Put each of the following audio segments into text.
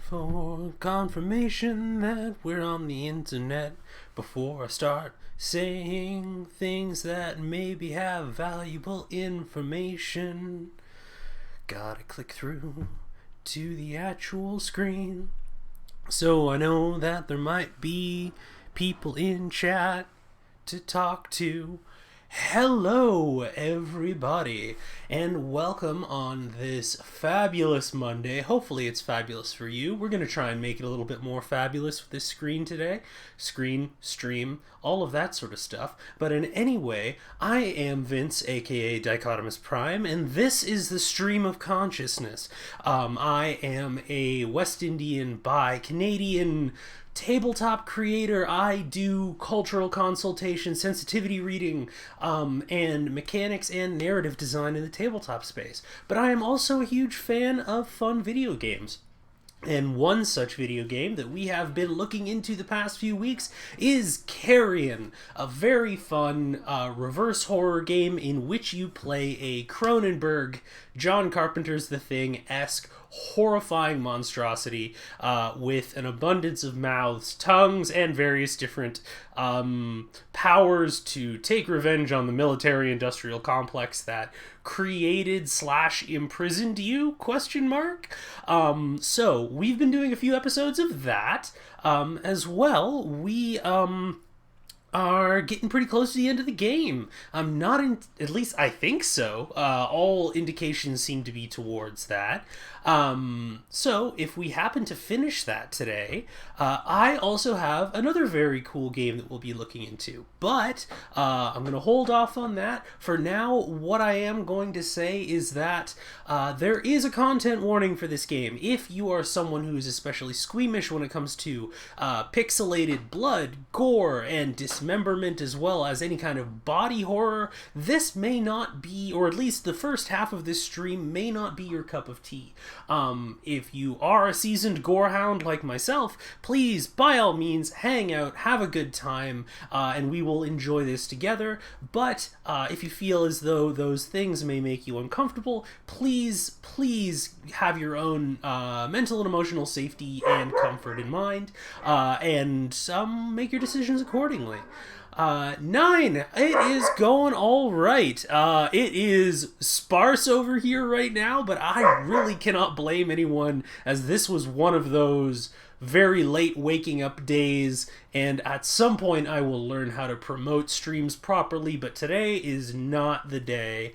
For confirmation that we're on the internet, before I start saying things that maybe have valuable information, gotta click through to the actual screen. So I know that there might be people in chat to talk to. Hello, everybody, and welcome on this fabulous Monday. Hopefully it's fabulous for you. We're going to try and make it a little bit more fabulous with this screen today. Screen, stream, all of that sort of stuff. But in any way, I am Vince, aka Dichotomous Prime, and this is the Stream of Consciousness. I am a West Indian bi Canadian tabletop creator. I do cultural consultation, sensitivity reading, and mechanics and narrative design in the tabletop space. But I am also a huge fan of fun video games. And one such video game that we have been looking into the past few weeks is Carrion, a very fun reverse horror game in which you play a Cronenberg, John Carpenter's The Thing-esque horrifying monstrosity with an abundance of mouths, tongues, and various different powers to take revenge on the military-industrial complex that created / imprisoned you, ? So we've been doing a few episodes of that. As well, we are getting pretty close to the end of the game. I'm not in, at least I think so. All indications seem to be towards that. So if we happen to finish that today, I also have another very cool game that we'll be looking into. But I'm going to hold off on that. For now, what I am going to say is that there is a content warning for this game. If you are someone who is especially squeamish when it comes to pixelated blood, gore, and dismemberment, as well as any kind of body horror, this may not be, or at least the first half of this stream may not be your cup of tea. If you are a seasoned gorehound like myself, please, by all means, hang out, have a good time, and we will enjoy this together. But if you feel as though those things may make you uncomfortable, please have your own mental and emotional safety and comfort in mind, and make your decisions accordingly. 9, it is going all right. It is sparse over here right now, but I really cannot blame anyone, as this was one of those very late waking up days, and at some point I will learn how to promote streams properly, but today is not the day.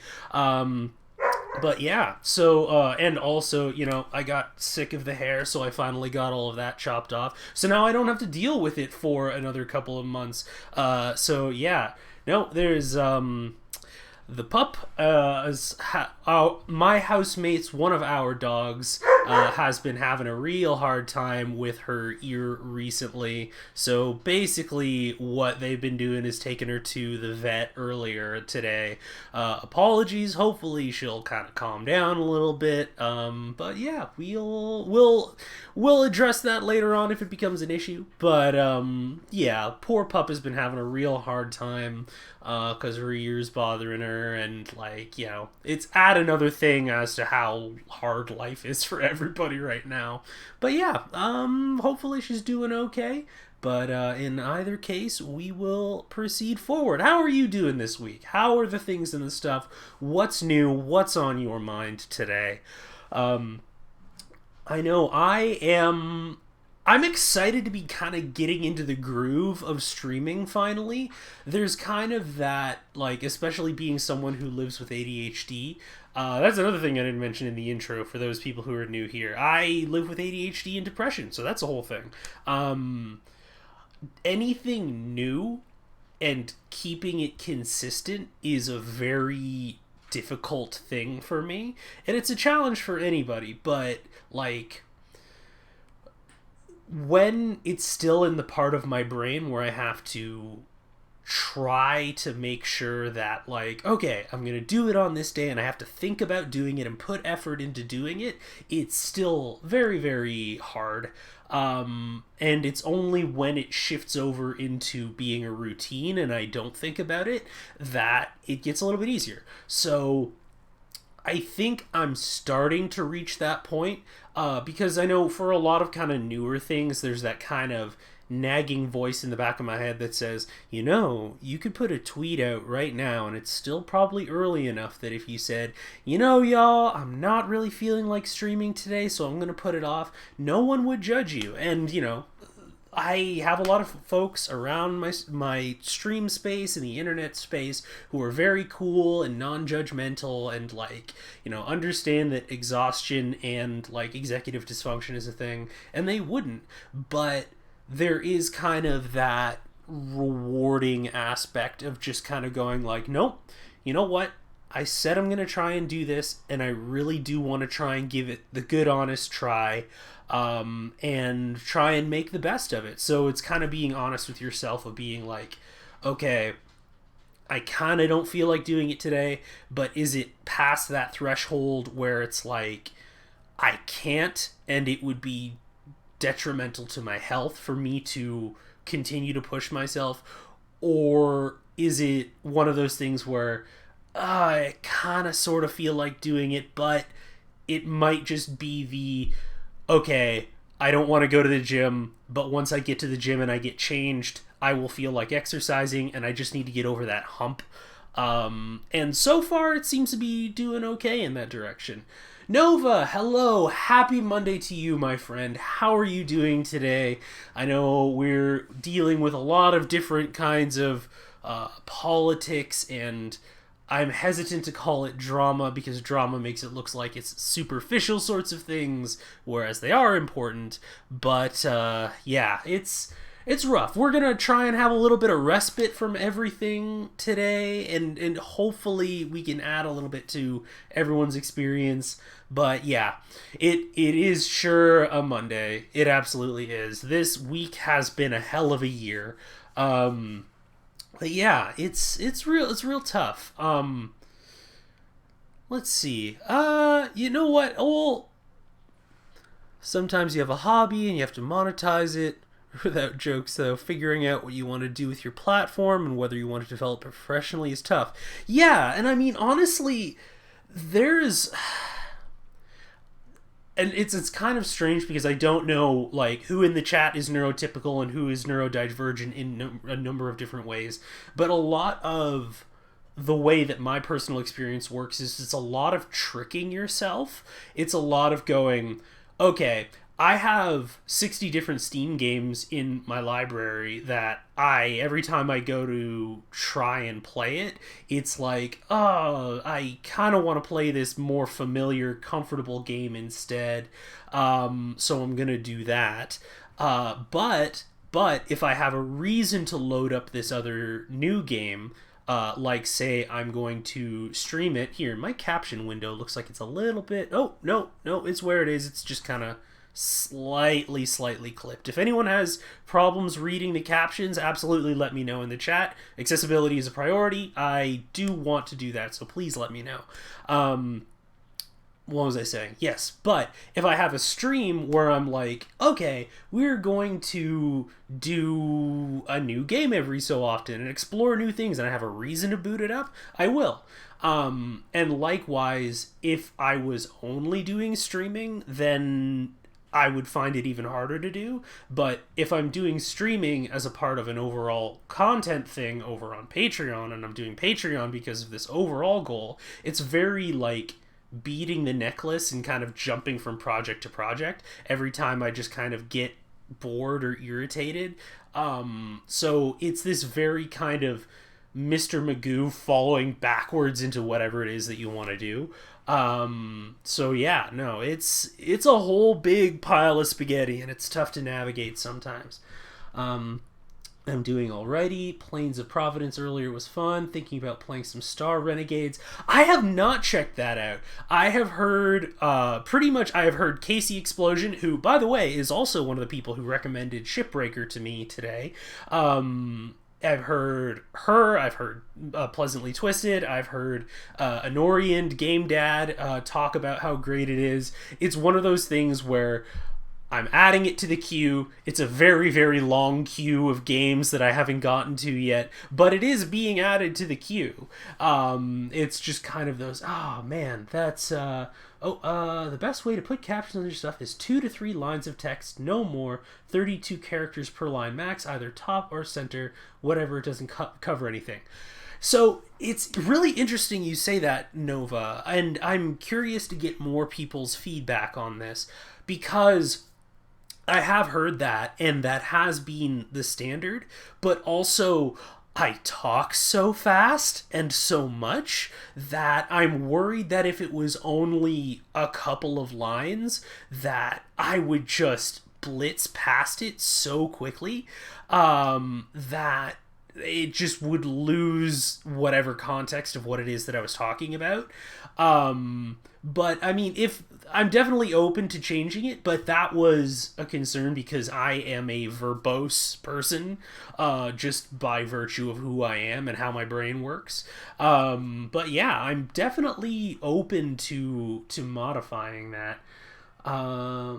But yeah, so, and also, you know, I got sick of the hair, so I finally got all of that chopped off. So now I don't have to deal with it for another couple of months. So yeah, no, there's, the pup, my housemate's, one of our dogs, has been having a real hard time with her ear recently. So basically what they've been doing is taking her to the vet earlier today. Apologies, hopefully she'll kind of calm down a little bit. But yeah, we'll address that later on if it becomes an issue. But yeah, poor pup has been having a real hard time because her ear's bothering her, and like, you know, it's add another thing as to how hard life is for everybody right now. But yeah, hopefully she's doing okay. But in either case, we will proceed forward. How are you doing this week? How are the things and the stuff? What's new? What's on your mind today? I know I'm excited to be kind of getting into the groove of streaming finally. There's kind of that, like, especially being someone who lives with ADHD. That's another thing I didn't mention in the intro for those people who are new here. I live with ADHD and depression, so that's a whole thing. Anything new and keeping it consistent is a very difficult thing for me. And it's a challenge for anybody, but, like, when it's still in the part of my brain where I have to try to make sure that, like, okay, I'm gonna do it on this day and I have to think about doing it and put effort into doing it, it's still very, very hard. And it's only when it shifts over into being a routine and I don't think about it that it gets a little bit easier. So I think I'm starting to reach that point, because I know for a lot of kind of newer things, there's that kind of nagging voice in the back of my head that says, you could put a tweet out right now and it's still probably early enough that if you said, y'all, I'm not really feeling like streaming today, so I'm going to put it off, no one would judge you. And, I have a lot of folks around my stream space and the internet space who are very cool and non-judgmental and understand that exhaustion and executive dysfunction is a thing, and they wouldn't. But there is kind of that rewarding aspect of just kind of going nope, you know what? I said I'm going to try and do this, and I really do want to try and give it the good, honest try, and try and make the best of it. So it's kind of being honest with yourself of being okay, I kind of don't feel like doing it today, but is it past that threshold where it's I can't, and it would be detrimental to my health for me to continue to push myself? Or is it one of those things where I kind of sort of feel like doing it, but it might just be okay, I don't want to go to the gym, but once I get to the gym and I get changed, I will feel like exercising, and I just need to get over that hump. And so far, it seems to be doing okay in that direction. Nova, hello, happy Monday to you, my friend. How are you doing today? I know we're dealing with a lot of different kinds of politics, and I'm hesitant to call it drama because drama makes it look like it's superficial sorts of things, whereas they are important. But yeah, it's rough. We're gonna try and have a little bit of respite from everything today, and hopefully we can add a little bit to everyone's experience. But yeah, it is sure a Monday. It absolutely is. This week has been a hell of a year. But yeah, it's real tough. Let's see. You know what? Oh, sometimes you have a hobby and you have to monetize it. Without jokes, though, figuring out what you want to do with your platform and whether you want to develop it professionally is tough. Yeah, and I mean, honestly, there's... And it's kind of strange because I don't know, who in the chat is neurotypical and who is neurodivergent in a number of different ways. But a lot of the way that my personal experience works is it's a lot of tricking yourself. It's a lot of going, okay, I have 60 different Steam games in my library that every time I go to try and play it, it's I kind of want to play this more familiar, comfortable game instead. So I'm going to do that. But if I have a reason to load up this other new game, say I'm going to stream it. Here, my caption window looks like it's a little bit... Oh, no, it's where it is. It's just kind of slightly clipped. If anyone has problems reading the captions, absolutely let me know in the chat. Accessibility is a priority. I do want to do that, so please let me know. What was I saying? Yes, but if I have a stream where I'm okay, we're going to do a new game every so often and explore new things, and I have a reason to boot it up, I will. And likewise, if I was only doing streaming, then I would find it even harder to do. But if I'm doing streaming as a part of an overall content thing over on Patreon, and I'm doing Patreon because of this overall goal, it's very beating the necklace and kind of jumping from project to project every time I just kind of get bored or irritated. So it's this very kind of Mr. Magoo following backwards into whatever it is that you want to do. So yeah, no, it's a whole big pile of spaghetti, and it's tough to navigate sometimes. I'm doing alrighty. Plains of Providence earlier was fun. Thinking about playing some Star Renegades. I have not checked that out. I have heard, I have heard Casey Explosion, who, by the way, is also one of the people who recommended Shipbreaker to me today. I've heard her, I've heard Pleasantly Twisted, I've heard Anorian Game Dad talk about how great it is. It's one of those things where I'm adding it to the queue. It's a very, very long queue of games that I haven't gotten to yet, but it is being added to the queue. It's just kind of those, oh man, that's, the best way to put captions on your stuff is 2 to 3 lines of text, no more, 32 characters per line max, either top or center, whatever, it doesn't cover anything. So it's really interesting you say that, Nova, and I'm curious to get more people's feedback on this, because I have heard that, and that has been the standard, but also I talk so fast and so much that I'm worried that if it was only a couple of lines, that I would just blitz past it so quickly that it just would lose whatever context of what it is that I was talking about. But I mean, if I'm definitely open to changing it, but that was a concern because I am a verbose person, just by virtue of who I am and how my brain works. But yeah, I'm definitely open to modifying that.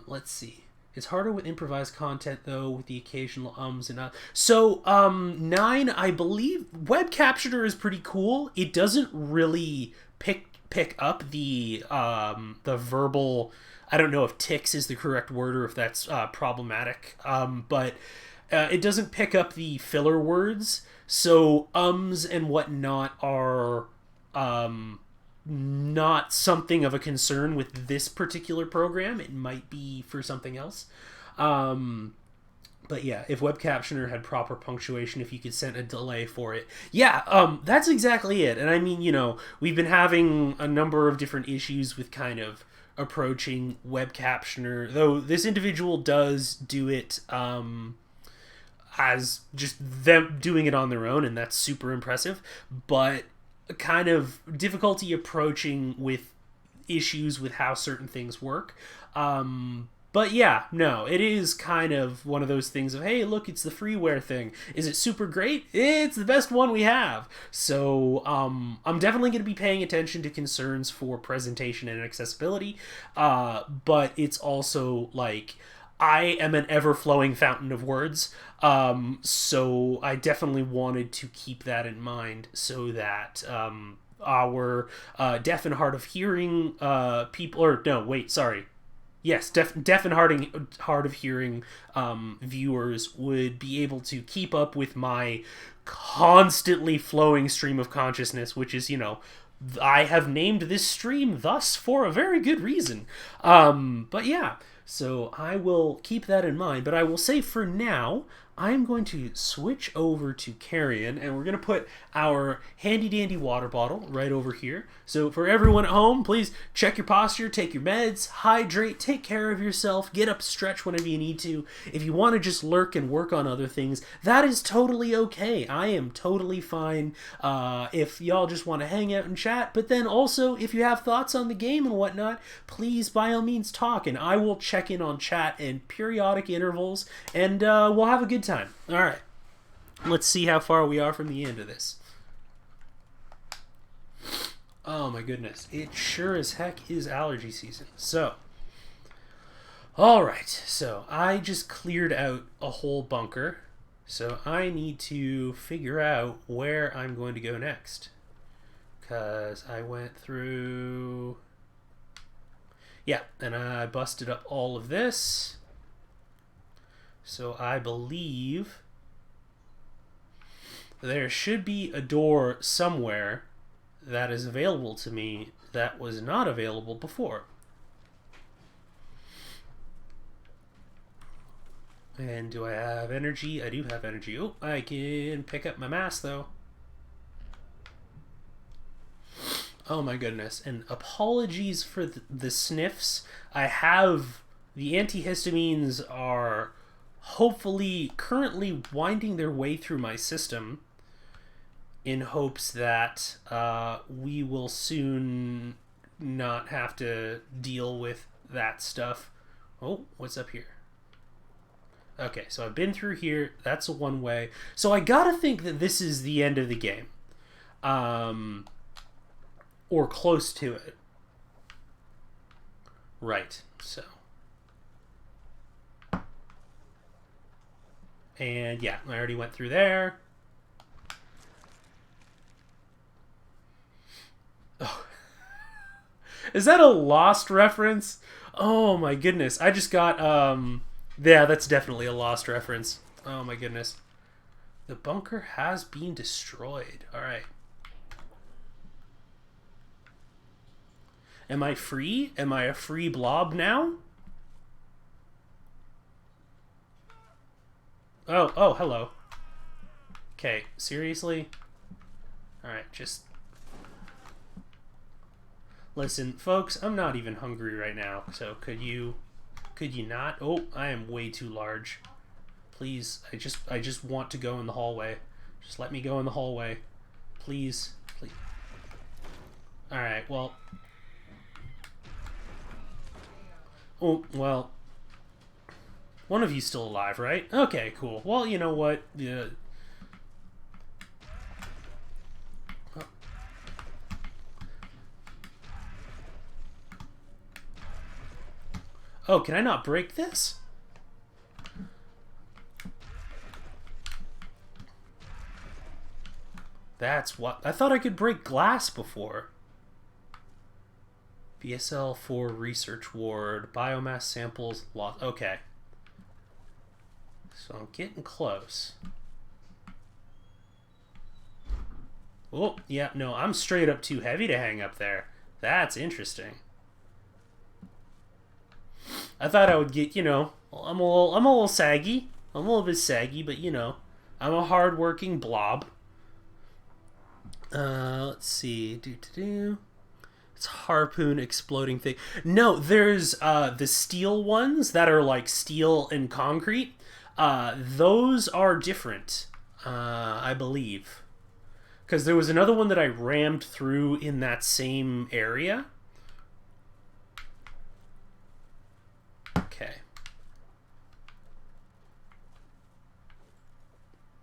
Let's see. It's harder with improvised content, though, with the occasional ums and uhs. So, 9, I believe, Web Captioner is pretty cool. It doesn't really pick up the verbal. I don't know if tics is the correct word or if that's problematic. But it doesn't pick up the filler words. So, ums and whatnot are not something of a concern with this particular program. It might be for something else. But yeah, if Web Captioner had proper punctuation, if you could set a delay for it. Yeah, that's exactly it. And I mean, we've been having a number of different issues with kind of approaching Web Captioner, though this individual does do it as just them doing it on their own, and that's super impressive. But kind of difficulty approaching with issues with how certain things work. But yeah, no, it is kind of one of those things of, hey, look, it's the freeware thing. Is it super great? It's the best one we have. So I'm definitely going to be paying attention to concerns for presentation and accessibility. But it's also like, I am an ever-flowing fountain of words, so I definitely wanted to keep that in mind so that our deaf and hard of hearing people, or no, wait, sorry. Yes, deaf and hard of hearing viewers would be able to keep up with my constantly flowing stream of consciousness, which is, I have named this stream thus for a very good reason. But yeah, so I will keep that in mind. But I will say for now, I'm going to switch over to Carrion, and we're going to put our handy-dandy water bottle right over here. So for everyone at home, please check your posture, take your meds, hydrate, take care of yourself, get up, stretch whenever you need to. If you want to just lurk and work on other things, that is totally okay. I am totally fine if y'all just want to hang out and chat. But then also, if you have thoughts on the game and whatnot, please by all means talk, and I will check in on chat in periodic intervals, and we'll have a good time. All right, let's see how far we are from the end of this. Oh my goodness, it sure as heck is allergy season. So, all right, so I just cleared out a whole bunker, so I need to figure out where I'm going to go next, because I went through, yeah, and I busted up all of this. So I believe there should be a door somewhere that is available to me that was not available before. And do I have energy? I do have energy. Oh, I can pick up my mask though. Oh my goodness. And apologies for the sniffs. I have, the antihistamines are hopefully currently winding their way through my system in hopes that we will soon not have to deal with that stuff. Oh, what's up here? Okay, so I've been through here. That's a one way. So I gotta think that this is the end of the game. Or close to it. Right, so. And yeah, I already went through there. Oh. Is that a Lost reference? Oh my goodness. I just got, yeah, that's definitely a Lost reference. Oh my goodness. The bunker has been destroyed. Alright. Am I free? Am I a free blob now? Oh, hello. Okay, seriously? Alright, just... Listen, folks, I'm not even hungry right now, so could you not? Oh, I am way too large. Please, I just want to go in the hallway. Just let me go in the hallway. Please, please. Alright, well... Oh, well... One of you's still alive, right? Okay, cool. Well, you know what? Oh, can I not break this? That's what... I thought I could break glass before. BSL-4 research ward. Biomass samples lost. Okay. So I'm getting close. Oh, yeah, no, I'm straight up too heavy to hang up there. That's interesting. I thought I would get, you know, I'm a little saggy. I'm a little bit saggy, but you know, I'm a hard-working blob. Let's see. It's harpoon exploding thing. No, there's the steel ones that are like steel and concrete. Those are different, I believe. Because there was another one that I rammed through in that same area. Okay.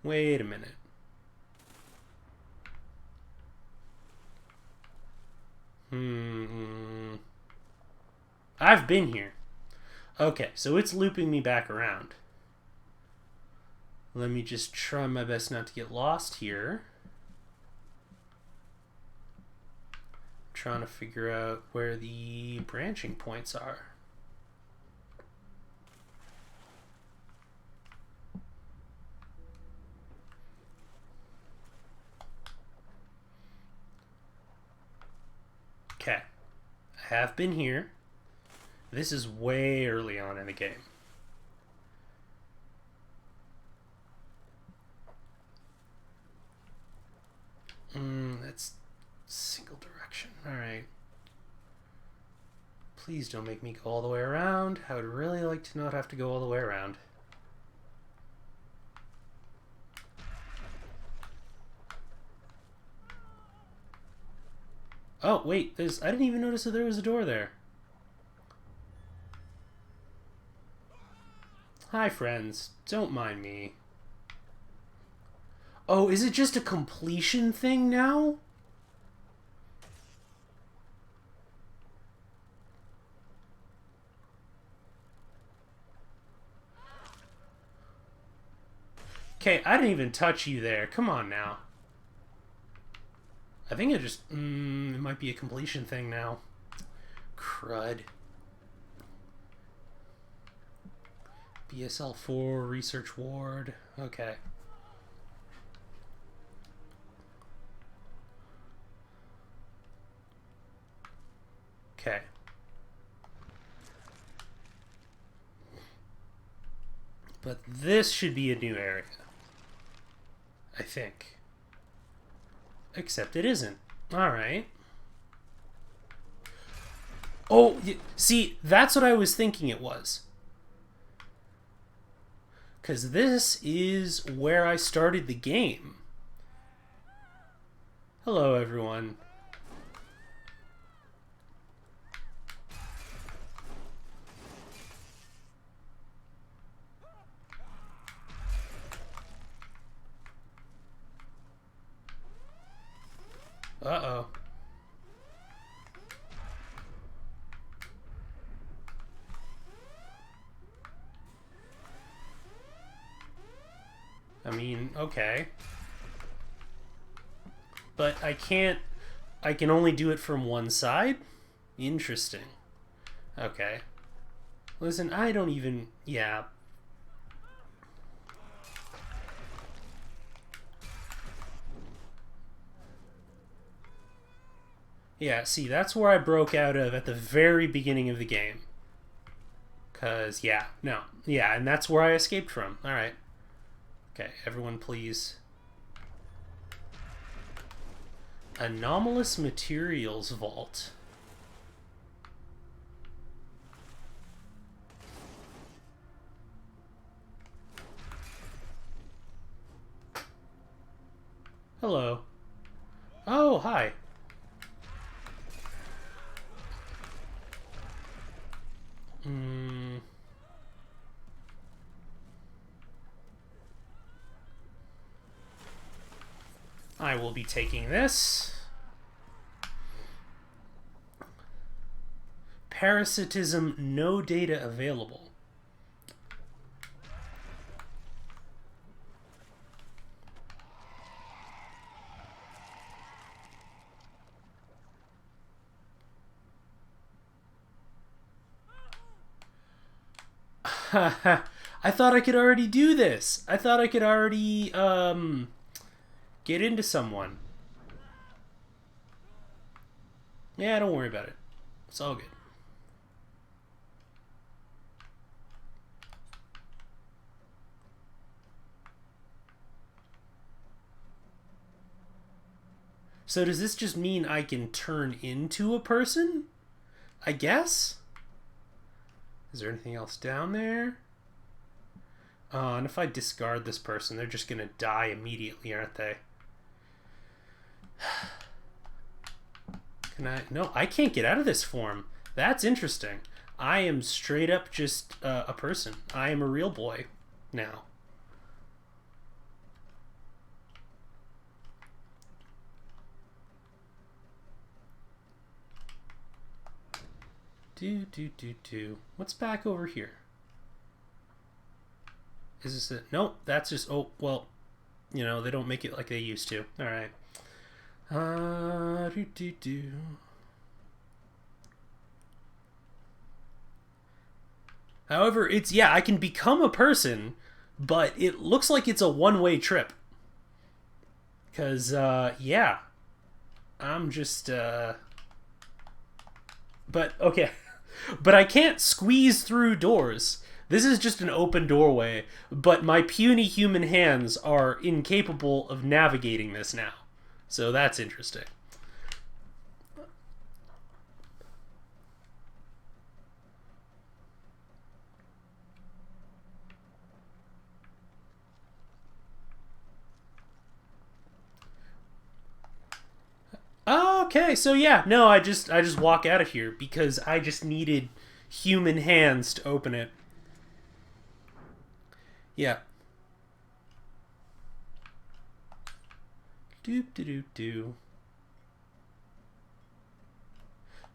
Wait a minute. I've been here. Okay, so it's looping me back around. Let me just try my best not to get lost here. Trying to figure out where the branching points are. Okay, I have been here. This is way early on in the game. That's single direction. Alright. Please don't make me go all the way around. I would really like to not have to go all the way around. Oh, wait, I didn't even notice that there was a door there. Hi, friends. Don't mind me. Oh, is it just a completion thing now? Okay, I didn't even touch you there. Come on now. I think it just... it might be a completion thing now. Crud. BSL-4 research ward. Okay. Okay. But this should be a new area. I think. Except it isn't. Alright. Oh, see, that's what I was thinking it was. Because this is where I started the game. Hello, everyone. Uh-oh. I mean, okay. But I can't... I can only do it from one side? Interesting. Okay. Listen, I don't even... Yeah. Yeah, see, that's where I broke out of at the very beginning of the game. Because, yeah, no. Yeah, and that's where I escaped from. Alright. Okay, everyone please. Anomalous Materials Vault. Hello. Oh, hi. I will be taking this. Parasitism, no data available. I thought I could already do this. I thought I could already get into someone. Yeah, don't worry about it. It's all good. So does this just mean I can turn into a person? I guess? Is there anything else down there? And if I discard this person, they're just gonna die immediately, aren't they? Can I? No, I can't get out of this form. That's interesting. I am straight up just a person. I am a real boy now. What's back over here? Is this it? Nope, that's just... Oh, well, you know, they don't make it like they used to. Alright. However, it's... Yeah, I can become a person, but it looks like it's a one-way trip. Because, yeah. I'm just, But, okay. But I can't squeeze through doors. This is just an open doorway, but my puny human hands are incapable of navigating this now. So that's interesting. Okay, so yeah, no, I just walk out of here because I just needed human hands to open it. Yeah. Doop.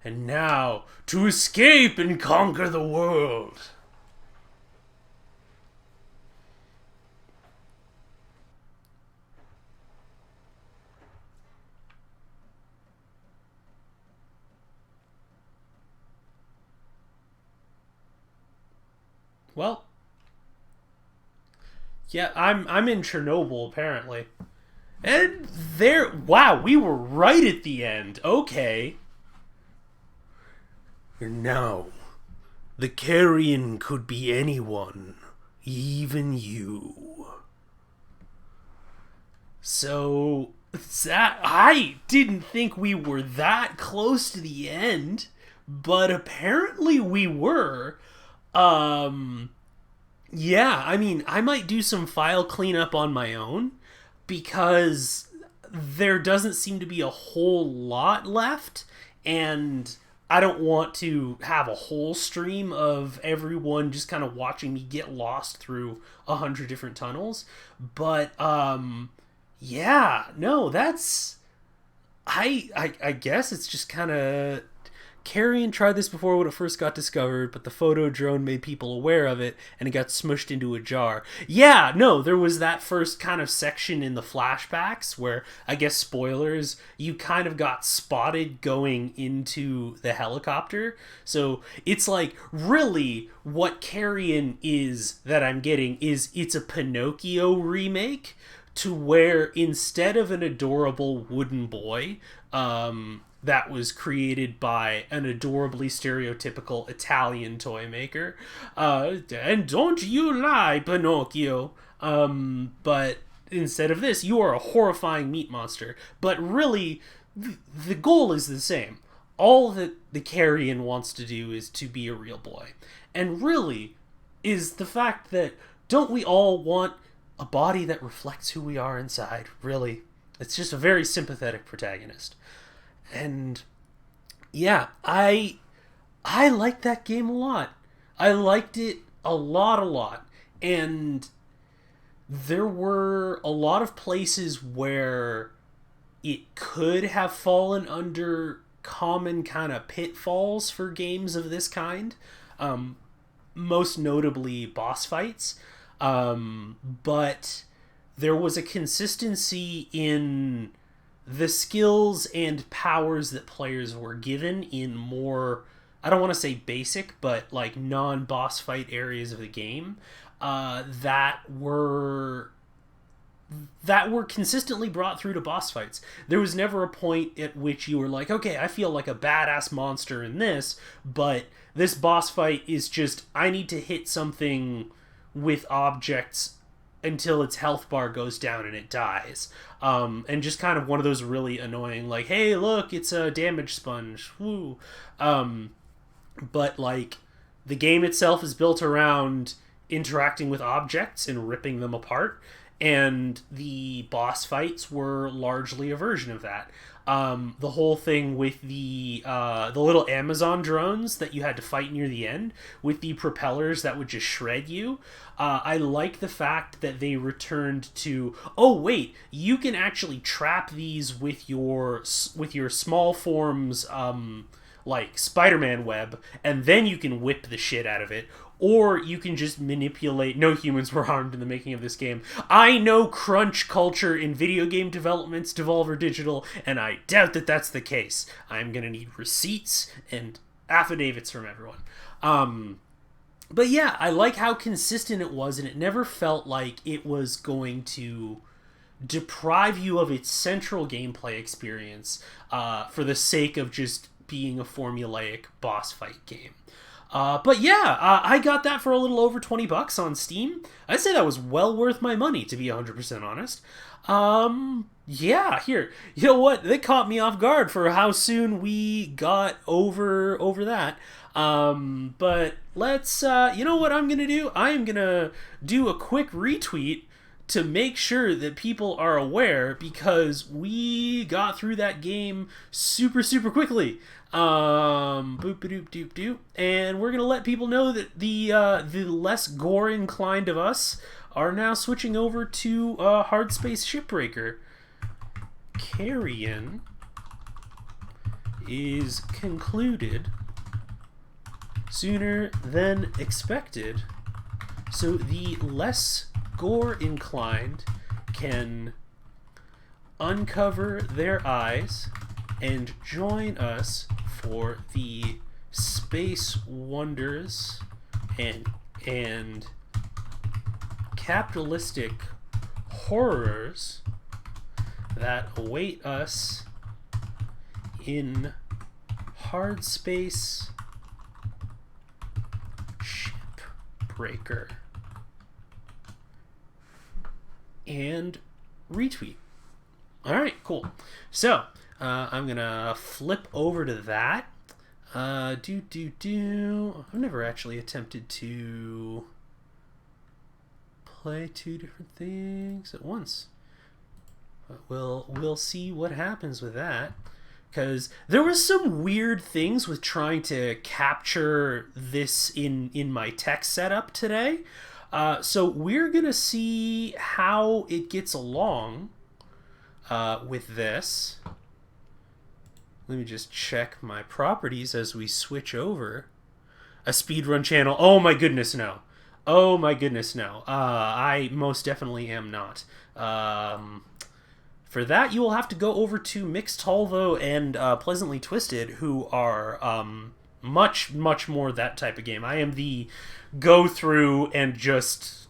And now to escape and conquer the world. Well, yeah, I'm in Chernobyl apparently. And there, wow, we were right at the end. Okay. And now, the Carrion could be anyone, even you. So, that, I didn't think we were that close to the end, but apparently we were. Yeah, I mean, I might do some file cleanup on my own because there doesn't seem to be a whole lot left, and I don't want to have a whole stream of everyone just kind of watching me get lost through 100 different tunnels. But yeah, no, that's I guess it's just kind of Carrion tried this before when it first got discovered, but the photo drone made people aware of it, and it got smushed into a jar. Yeah, no, there was that first kind of section in the flashbacks where, I guess spoilers, you kind of got spotted going into the helicopter. So it's like, really, what Carrion is that I'm getting is it's a Pinocchio remake, to where instead of an adorable wooden boy, that was created by an adorably stereotypical Italian toy maker. And don't you lie, Pinocchio. But instead of this, you are a horrifying meat monster. But really, the goal is the same. All that the Carrion wants to do is to be a real boy. And really, is the fact that don't we all want a body that reflects who we are inside? Really, it's just a very sympathetic protagonist. And yeah, I liked that game a lot. I liked it a lot. And there were a lot of places where it could have fallen under common kind of pitfalls for games of this kind. Most notably boss fights. But there was a consistency in the skills and powers that players were given in more, I don't want to say basic, but like non-boss fight areas of the game, that were consistently brought through to boss fights. There was never a point at which you were like, okay, I feel like a badass monster in this, but this boss fight is just, I need to hit something with objects until its health bar goes down and it dies. And just kind of one of those really annoying, like, hey, look, it's a damage sponge. Woo. But, like, the game itself is built around interacting with objects and ripping them apart, and the boss fights were largely a version of that. The whole thing with the little Amazon drones that you had to fight near the end with the propellers that would just shred you. I like the fact that they returned to, oh wait, you can actually trap these with your small forms, like Spider-Man web, and then you can whip the shit out of it. Or you can just manipulate. No humans were harmed in the making of this game. I know crunch culture in video game developments, Devolver Digital, and I doubt that that's the case. I'm going to need receipts and affidavits from everyone. But yeah, I like how consistent it was, and it never felt like it was going to deprive you of its central gameplay experience for the sake of just being a formulaic boss fight game. But yeah, I got that for a little over $20 on Steam. I'd say that was well worth my money, to be 100% honest. Yeah, here. You know what? They caught me off guard for how soon we got over that. But let's, you know what I'm gonna do? I am gonna do a quick retweet to make sure that people are aware, because we got through that game super quickly. Boop doop doop doop, and we're gonna let people know that the less gore inclined of us are now switching over to Hardspace Shipbreaker. Carrion is concluded sooner than expected, so the less gore inclined can uncover their eyes and join us for the space wonders and capitalistic horrors that await us in Hardspace Shipbreaker. And retweet. Alright, cool. So, I'm gonna flip over to that. I've never actually attempted to play two different things at once. But we'll see what happens with that. Because there was some weird things with trying to capture this in my tech setup today. So we're gonna see how it gets along with this. Let me just check my properties as we switch over. A speedrun channel. Oh my goodness, no. Oh my goodness, no. I most definitely am not. For that, you will have to go over to Mixtalvo and Pleasantly Twisted, who are much, much more that type of game. I am the go through and just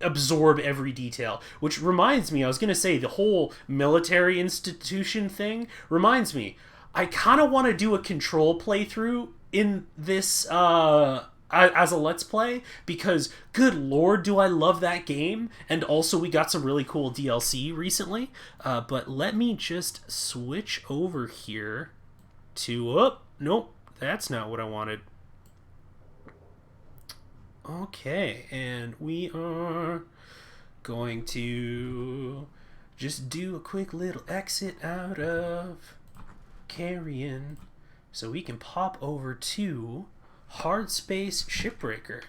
absorb every detail. Which reminds me, I was going to say, the whole military institution thing reminds me, I kind of want to do a control playthrough in this as a let's play, because good lord do I love that game, and also we got some really cool DLC recently. But let me just switch over here to... Oh, nope, that's not what I wanted. Okay, and we are going to just do a quick little exit out of Carrion so we can pop over to Hardspace Shipbreaker.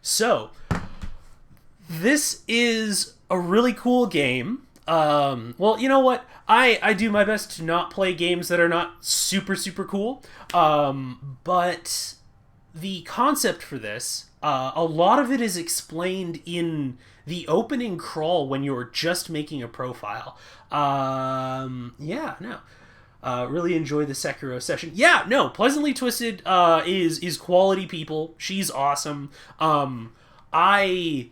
So, this is a really cool game. Well, you know what? I do my best to not play games that are not super, super cool. But the concept for this, a lot of it is explained in the opening crawl when you're just making a profile. Yeah, no. Really enjoy the Sekiro session. Yeah, no, Pleasantly Twisted is quality people. She's awesome. I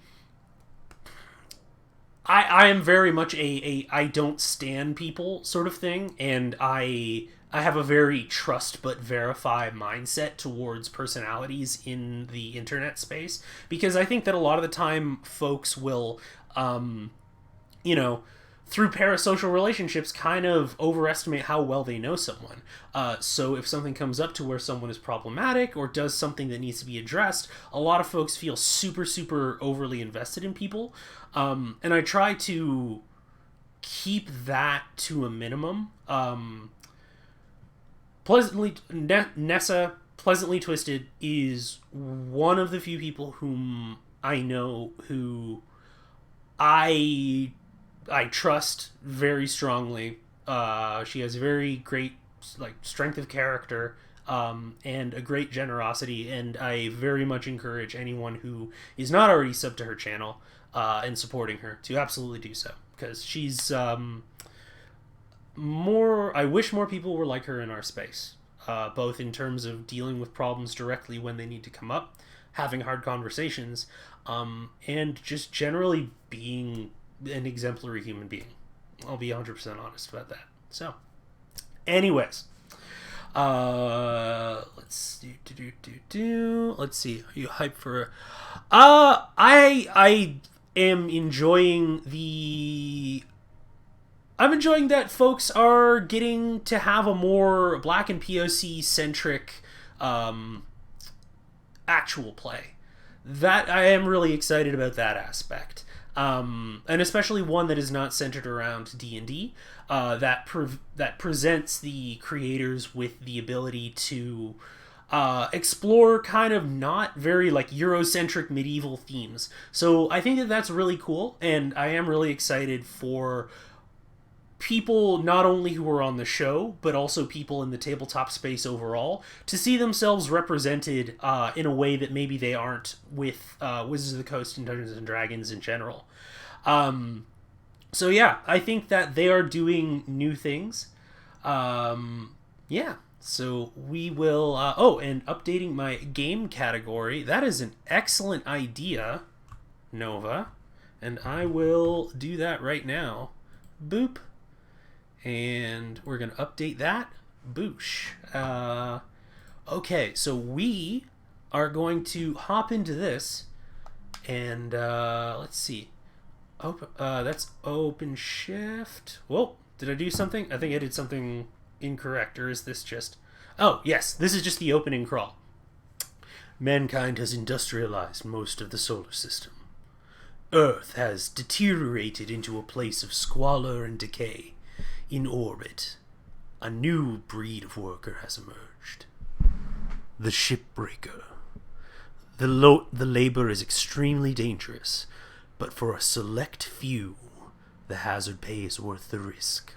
am very much a I don't stan people sort of thing, and I have a very trust but verify mindset towards personalities in the internet space, because I think that a lot of the time folks will, you know, through parasocial relationships, kind of overestimate how well they know someone. So if something comes up to where someone is problematic or does something that needs to be addressed, a lot of folks feel super, super overly invested in people. And I try to keep that to a minimum. Nessa, Pleasantly Twisted, is one of the few people whom I know who I trust very strongly. She has very great strength of character, and a great generosity, and I very much encourage anyone who is not already subbed to her channel and supporting her to absolutely do so, because she's more... I wish more people were like her in our space, both in terms of dealing with problems directly when they need to come up, having hard conversations, and just generally being an exemplary human being. I'll be 100% honest about that. So, anyways, let's let's see. Are you hyped for? I am enjoying the. I'm enjoying that folks are getting to have a more Black and POC centric actual play. That I am really excited about that aspect. And especially one that is not centered around D&D, that presents the creators with the ability to explore kind of not very Eurocentric medieval themes. So I think that that's really cool, and I am really excited for people not only who are on the show, but also people in the tabletop space overall, to see themselves represented in a way that maybe they aren't with Wizards of the Coast and Dungeons and Dragons in general. So yeah, I think that they are doing new things. Yeah, so we will... and updating my game category. That is an excellent idea, Nova. And I will do that right now. Boop. And we're going to update that. Boosh. Okay, so we are going to hop into this. And let's see. That's open shift. Whoa, did I do something? I think I did something incorrect. Or is this just... Oh, yes, this is just the opening crawl. Mankind has industrialized most of the solar system. Earth has deteriorated into a place of squalor and decay. In orbit, a new breed of worker has emerged. The Shipbreaker. The labor is extremely dangerous, but for a select few, the hazard pay is worth the risk.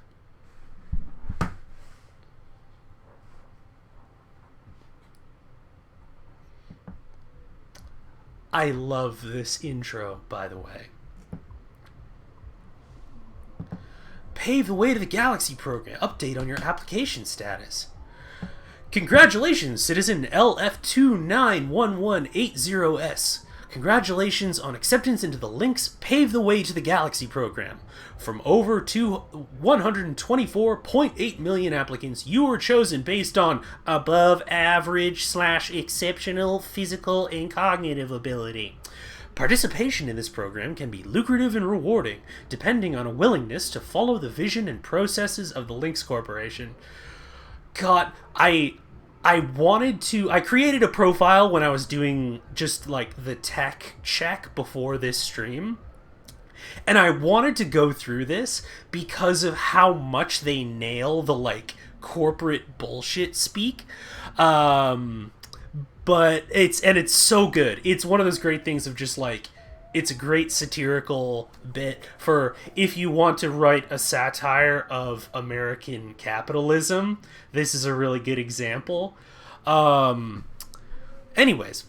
I love this intro, by the way. Pave the way to the Galaxy program. Update on your application status. Congratulations, citizen LF291180S. Congratulations on acceptance into the Links Pave the Way to the Galaxy program. From over 124.8 million applicants, you were chosen based on above average / exceptional physical and cognitive ability. Participation in this program can be lucrative and rewarding, depending on a willingness to follow the vision and processes of the Lynx Corporation. God, I created a profile when I was doing just like the tech check before this stream. And I wanted to go through this because of how much they nail the like corporate bullshit speak. But it's so good. It's one of those great things of just like, it's a great satirical bit for if you want to write a satire of American capitalism. This is a really good example. Anyways,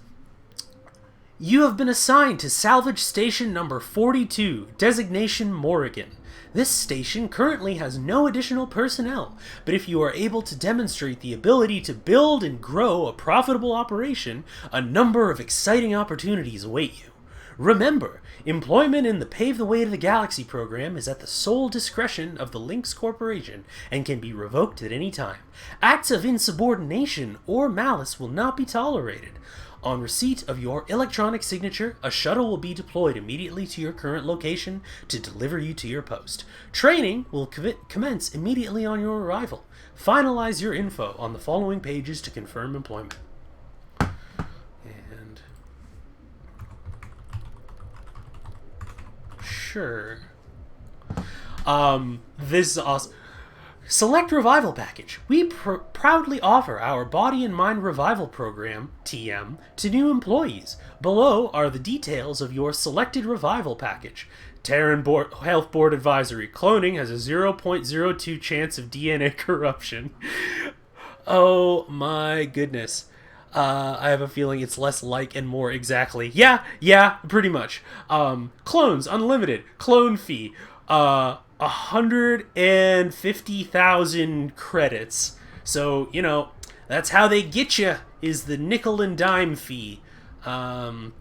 you have been assigned to Salvage Station number 42, designation Morrigan. This station currently has no additional personnel, but if you are able to demonstrate the ability to build and grow a profitable operation, a number of exciting opportunities await you. Remember, employment in the Pave the Way to the Galaxy program is at the sole discretion of the Lynx Corporation and can be revoked at any time. Acts of insubordination or malice will not be tolerated. On receipt of your electronic signature, a shuttle will be deployed immediately to your current location to deliver you to your post. Training will commence immediately on your arrival. Finalize your info on the following pages to confirm employment. And sure. This is awesome. Select Revival Package. We proudly offer our Body and Mind Revival Program, TM, to new employees. Below are the details of your selected Revival Package. Terran Health Board Advisory. Cloning has a 0.02 chance of DNA corruption. Oh my goodness. I have a feeling it's less like and more exactly. Yeah, pretty much. Clones, unlimited. Clone fee. 150,000 credits. So, you know, that's how they get you, is the nickel and dime fee. And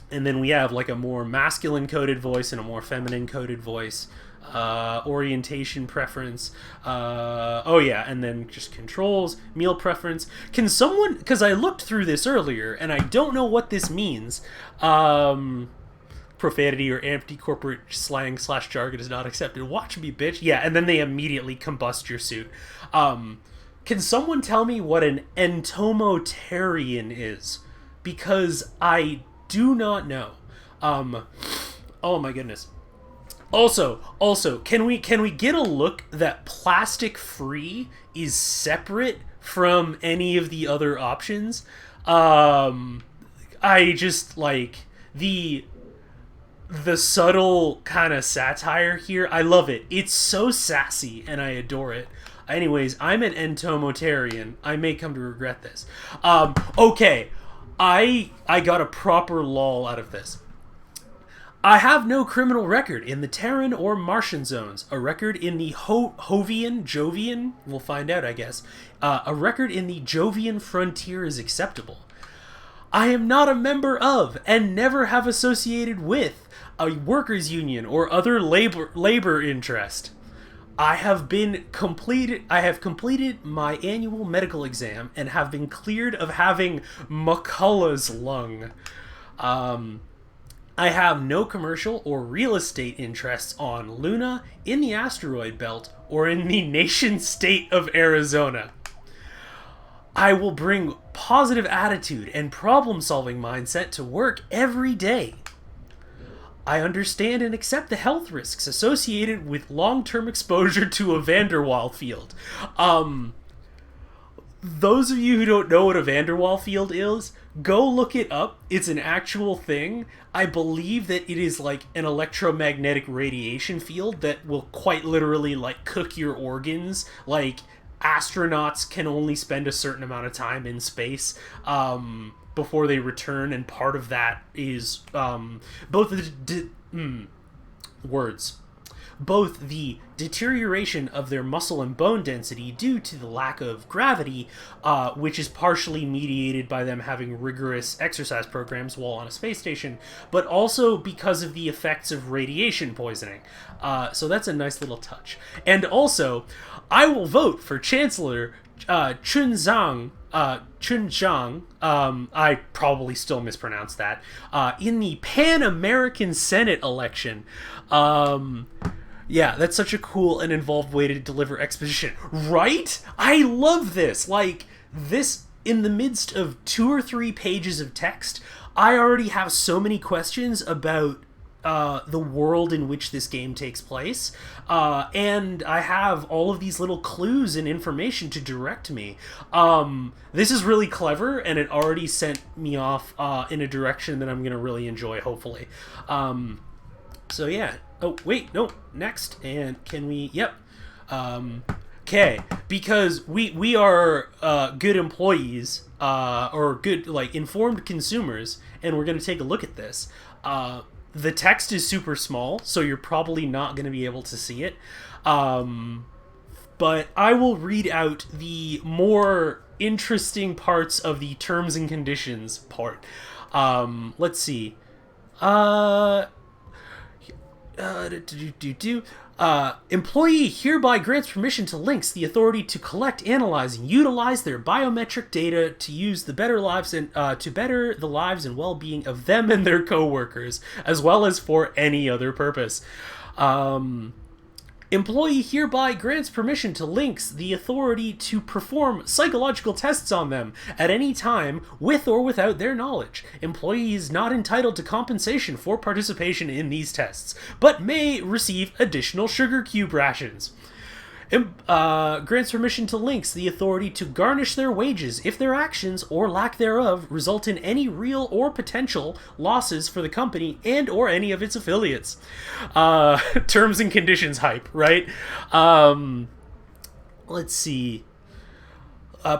then we have like a more masculine coded voice and a more feminine coded voice. Orientation preference. And then just controls, meal preference. Can someone, because I looked through this earlier and I don't know what this means. Profanity or anti-corporate slang / jargon is not accepted. Watch me, bitch. Yeah, and then they immediately combust your suit. Can someone tell me what an entomotarian is? Because I do not know. Oh my goodness. Also, can we get a look that plastic free is separate from any of the other options? I just like the subtle kind of satire here. I love it. It's so sassy and I adore it. Anyways, I'm an entomotarian. I may come to regret this. Okay. I got a proper lol out of this. I have no criminal record in the Terran or Martian zones. A record in the Jovian, we'll find out, I guess. A record in the Jovian frontier is acceptable. I am not a member of, and never have associated with, a workers' union or other labor interest. I have completed my annual medical exam and have been cleared of having McCullough's lung. I have no commercial or real estate interests on Luna, in the asteroid belt, or in the nation state of Arizona. I will bring positive attitude and problem-solving mindset to work every day. I understand and accept the health risks associated with long-term exposure to a van der Waal field. Those of you who don't know what a van der Waal field is, go look it up. It's an actual thing. I believe that it is like an electromagnetic radiation field that will quite literally like cook your organs. Like astronauts can only spend a certain amount of time in space before they return, and part of that is both the words. Both the deterioration of their muscle and bone density due to the lack of gravity, which is partially mediated by them having rigorous exercise programs while on a space station, but also because of the effects of radiation poisoning. So that's a nice little touch. And also, I will vote for Chancellor Chun Zhang, I probably still mispronounced that, in the Pan American Senate election. Yeah, that's such a cool and involved way to deliver exposition. Right? I love this. Like, this, in the midst of 2 or 3 pages of text, I already have so many questions about the world in which this game takes place, and I have all of these little clues and information to direct me. This is really clever, and it already sent me off in a direction that I'm going to really enjoy, hopefully. So yeah. Oh, wait, no, next, and can we, yep. Okay, because we are good employees, or good, like, informed consumers, and we're going to take a look at this. The text is super small, so you're probably not going to be able to see it. But I will read out the more interesting parts of the terms and conditions part. Let's see. Employee hereby grants permission to Lynx the authority to collect, analyze, and utilize their biometric data to use the better lives and to better the lives and well-being of them and their co-workers, as well as for any other purpose. Employee hereby grants permission to Lynx the authority to perform psychological tests on them at any time, with or without their knowledge. Employee is not entitled to compensation for participation in these tests, but may receive additional sugar cube rations. Grants permission to Lynx the authority to garnish their wages if their actions, or lack thereof, result in any real or potential losses for the company and or any of its affiliates. Terms and conditions hype, right? Let's see.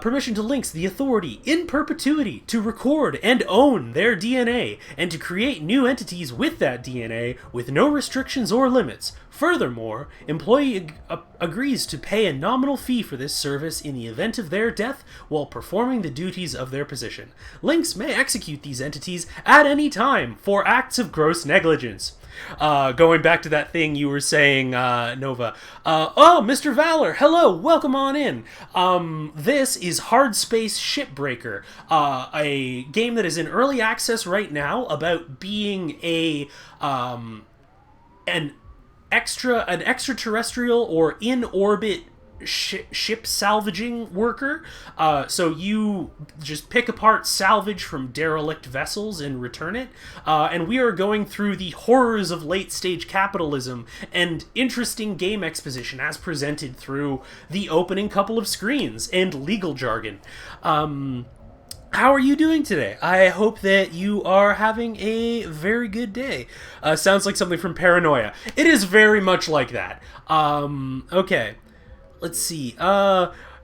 Permission to Lynx the authority in perpetuity to record and own their DNA and to create new entities with that DNA with no restrictions or limits. Furthermore, employee agrees to pay a nominal fee for this service in the event of their death while performing the duties of their position. Lynx may execute these entities at any time for acts of gross negligence. Going back to that thing you were saying, Nova. Oh, Mr. Valor, hello, welcome on in. This is Hardspace Shipbreaker, a game that is in early access right now about being an extraterrestrial or in-orbit ship salvaging worker. So you just pick apart salvage from derelict vessels and return it. And we are going through the horrors of late-stage capitalism and interesting game exposition as presented through the opening couple of screens and legal jargon. How are you doing today? I hope that you are having a very good day. Sounds like something from Paranoia. It is very much like that. Okay. Let's see.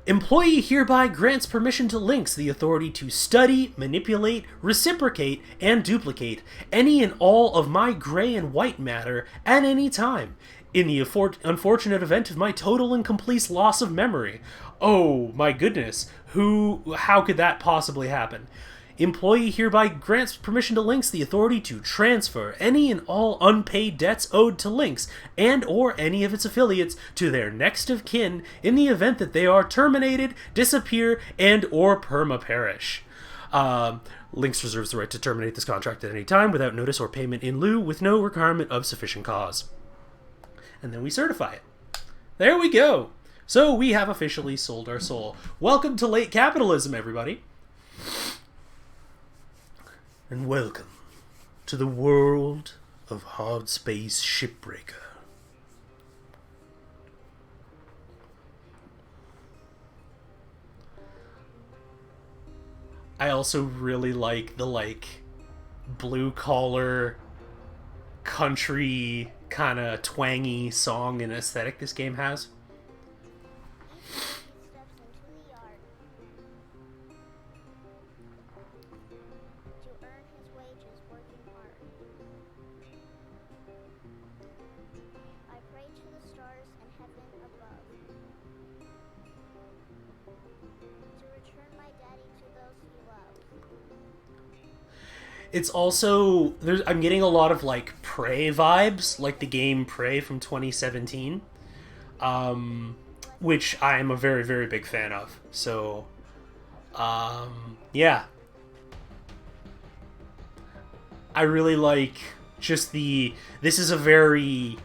Employee hereby grants permission to Lynx the authority to study, manipulate, reciprocate, and duplicate any and all of my gray and white matter at any time, in the unfortunate event of my total and complete loss of memory. Oh my goodness. How could that possibly happen? Employee hereby grants permission to Lynx the authority to transfer any and all unpaid debts owed to Lynx and or any of its affiliates to their next of kin in the event that they are terminated, disappear, and or perma-perish. Lynx reserves the right to terminate this contract at any time without notice or payment in lieu with no requirement of sufficient cause. And then we certify it. There we go. So we have officially sold our soul. Welcome to late capitalism, everybody. And welcome to the world of Hardspace Shipbreaker. I also really like the blue collar country kind of twangy song and aesthetic this game has. It's also I'm getting a lot of like Prey vibes, like the game Prey from 2017, which I am a very very big fan of. So yeah, I really like just the. This is a very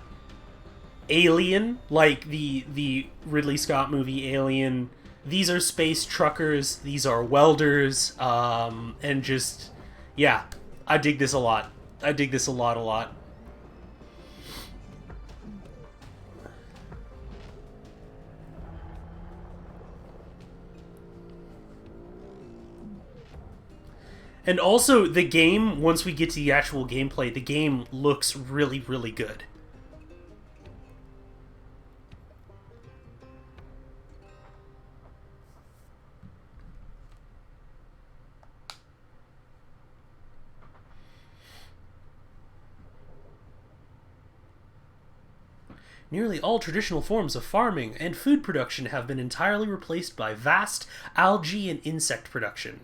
Alien, like the Ridley Scott movie Alien. These are space truckers. These are welders, and just yeah, I dig this a lot. I dig this a lot, a lot. And also, the game, once we get to the actual gameplay, the game looks really, really good. Nearly all traditional forms of farming and food production have been entirely replaced by vast algae and insect production.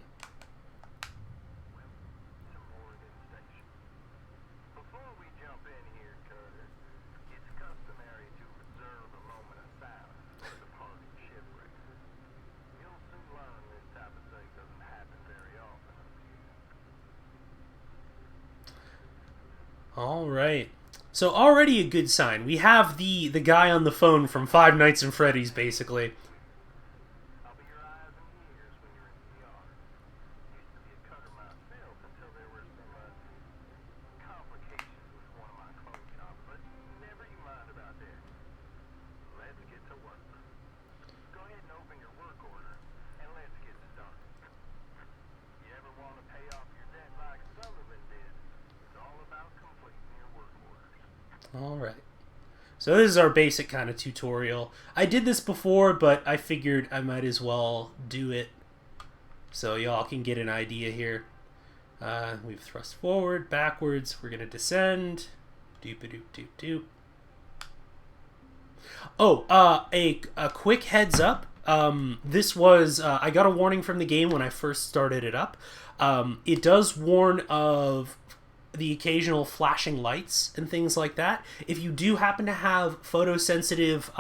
All right. So already a good sign. We have the guy on the phone from Five Nights at Freddy's, basically. All right. So this is our basic kind of tutorial. I did this before, but I figured I might as well do it so y'all can get an idea here. We've thrust forward, backwards. We're gonna descend. Doop doop doop doop. Oh, a quick heads up. This was I got a warning from the game when I first started it up. It does warn of the occasional flashing lights and things like that. If you do happen to have photosensitive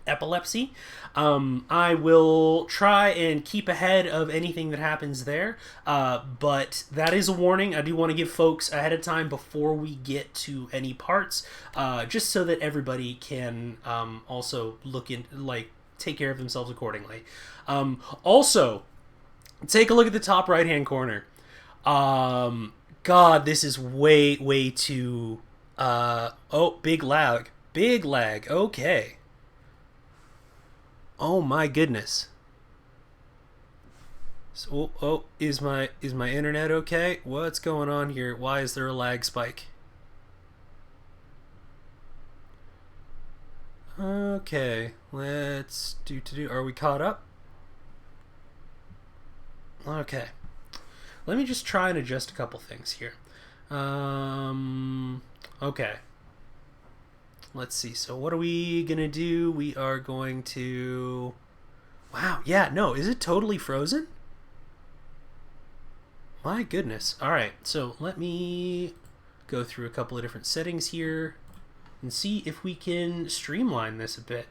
epilepsy, I will try and keep ahead of anything that happens there. But that is a warning. I do want to give folks ahead of time before we get to any parts, just so that everybody can also look in, like, take care of themselves accordingly. Also, take a look at the top right hand corner. God, this is way, way too... oh, big lag. Big lag. Okay. Oh my goodness. So, is my internet okay? What's going on here? Why is there a lag spike? Okay, let's do. Are we caught up? Okay. Let me just try and adjust a couple things here. Okay. Let's see. So what are we going to do? We are going to... Wow. Yeah, no. Is it totally frozen? My goodness. All right. So let me go through a couple of different settings here and see if we can streamline this a bit.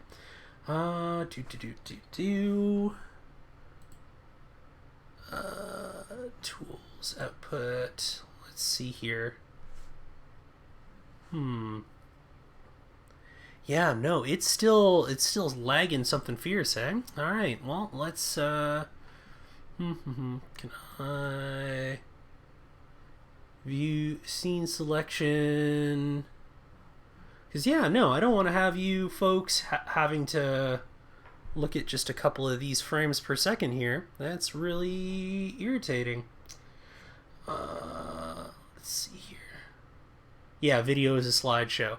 Tools, output. Let's see here. Yeah, no, it's still lagging something fierce, eh? All right, well, let's can I view scene selection? Because yeah, no, I don't want to have you folks having to look at just a couple of these frames per second here. That's really irritating. Let's see here. Yeah, video is a slideshow.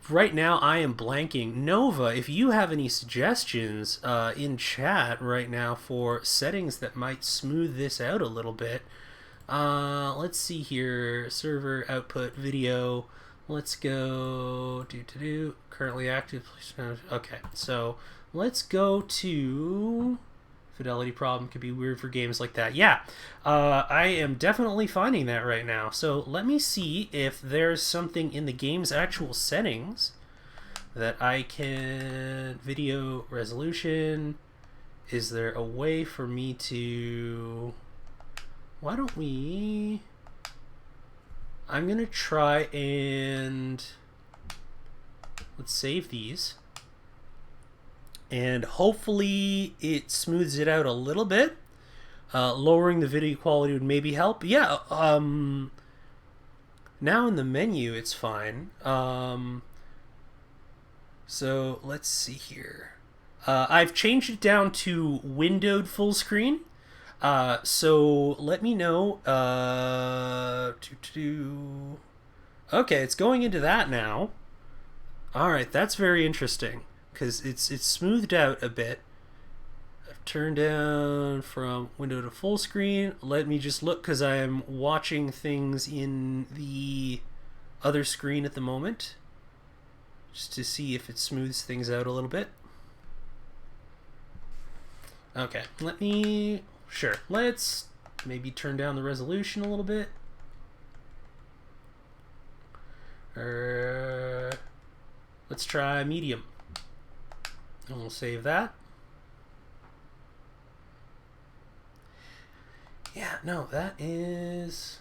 Right now I am blanking. Nova, if you have any suggestions in chat right now for settings that might smooth this out a little bit. Let's see here. Server, output, video. Let's go currently active. Okay, so let's go to Fidelity problem could be weird for games like that. Yeah, I am definitely finding that right now. So let me see if there's something in the game's actual settings that I can... Video resolution. Is there a way for me to... Why don't we... I'm going to try and... Let's save these. And hopefully it smooths it out a little bit. Lowering the video quality would maybe help. Yeah, now in the menu it's fine. So let's see here. I've changed it down to windowed full screen. So let me know. Okay, it's going into that now. Alright, that's very interesting. Because it's smoothed out a bit. I've turned down from window to full screen. Let me just look, because I am watching things in the other screen at the moment. Just to see if it smooths things out a little bit. Okay, let me... Sure, let's maybe turn down the resolution a little bit. Let's try medium. And we'll save that. Yeah, no, that is...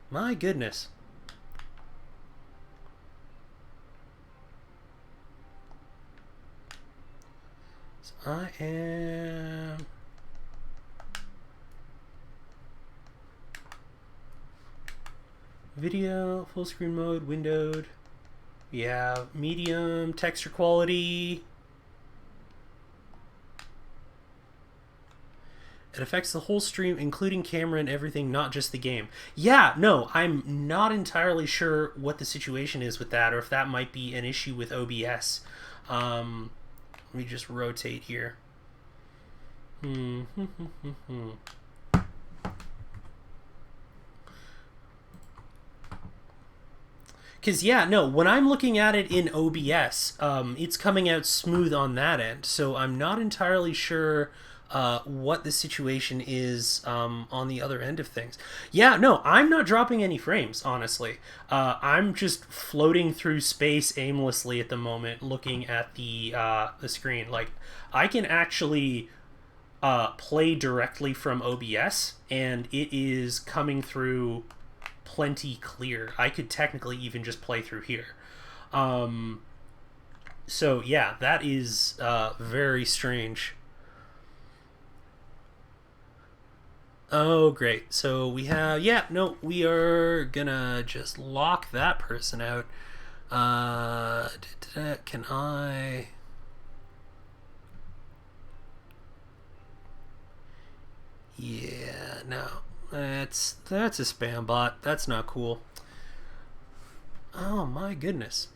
My goodness. So I am... Video, full screen mode, windowed. We have medium, texture quality. It affects the whole stream, including camera and everything, not just the game. Yeah, no, I'm not entirely sure what the situation is with that, or if that might be an issue with OBS. Let me just rotate here. Because, yeah, no, when I'm looking at it in OBS, it's coming out smooth on that end. So I'm not entirely sure what the situation is on the other end of things. Yeah, no, I'm not dropping any frames, honestly. I'm just floating through space aimlessly at the moment, looking at the screen. Like, I can actually play directly from OBS, and it is coming through plenty clear. I could technically even just play through here. So yeah, that is very strange. Oh, great. So we have, yeah, no, we are gonna just lock that person out. Can I... Yeah, no. That's a spam bot. That's not cool. Oh my goodness.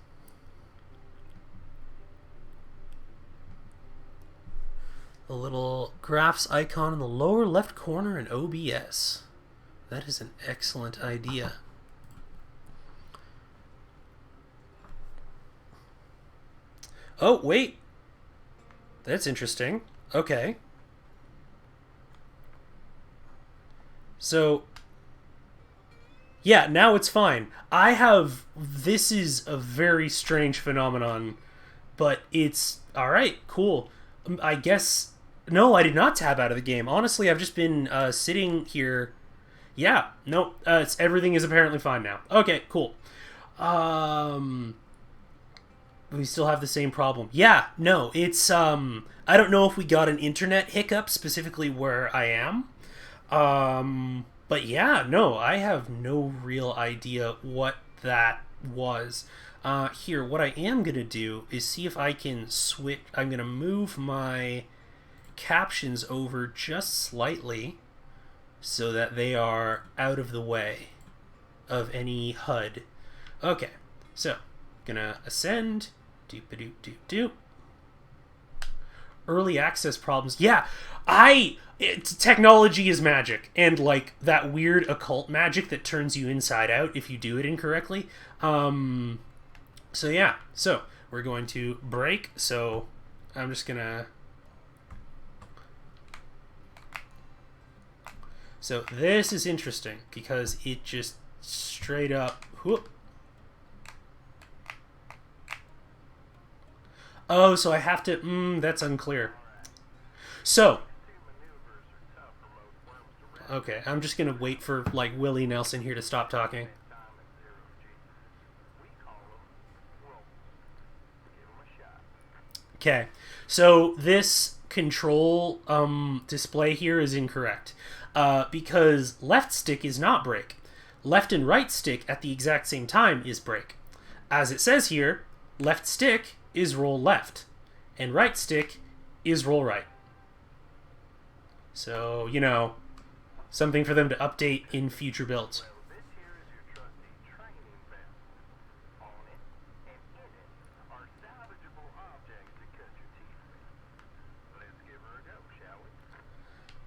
The little graphs icon in the lower left corner in OBS. That is an excellent idea. Oh, wait. That's interesting. Okay. So, yeah, now it's fine. This is a very strange phenomenon, but it's, alright, cool. I guess, no, I did not tab out of the game. Honestly, I've just been sitting here. Yeah, no, everything is apparently fine now. Okay, cool. We still have the same problem. Yeah, no, it's, I don't know if we got an internet hiccup specifically where I am. But yeah, no, I have no real idea what that was. Here, what I am going to do is see if I can switch. I'm going to move my captions over just slightly so that they are out of the way of any HUD. Okay, so, gonna ascend. Doop-a-doop-doop-doop. Early access problems. Yeah, technology is magic, and like that weird occult magic that turns you inside out if you do it incorrectly. So yeah, so we're going to break. So I'm just gonna. So this is interesting because it just straight up. Whoop. Oh, so I have to. That's unclear. So. Okay, I'm just gonna wait for like Willie Nelson here to stop talking. Okay, so this control display here is incorrect because left stick is not break. Left and right stick at the exact same time is break. As it says here, left stick is roll left, and right stick is roll right. So, you know, something for them to update in future builds.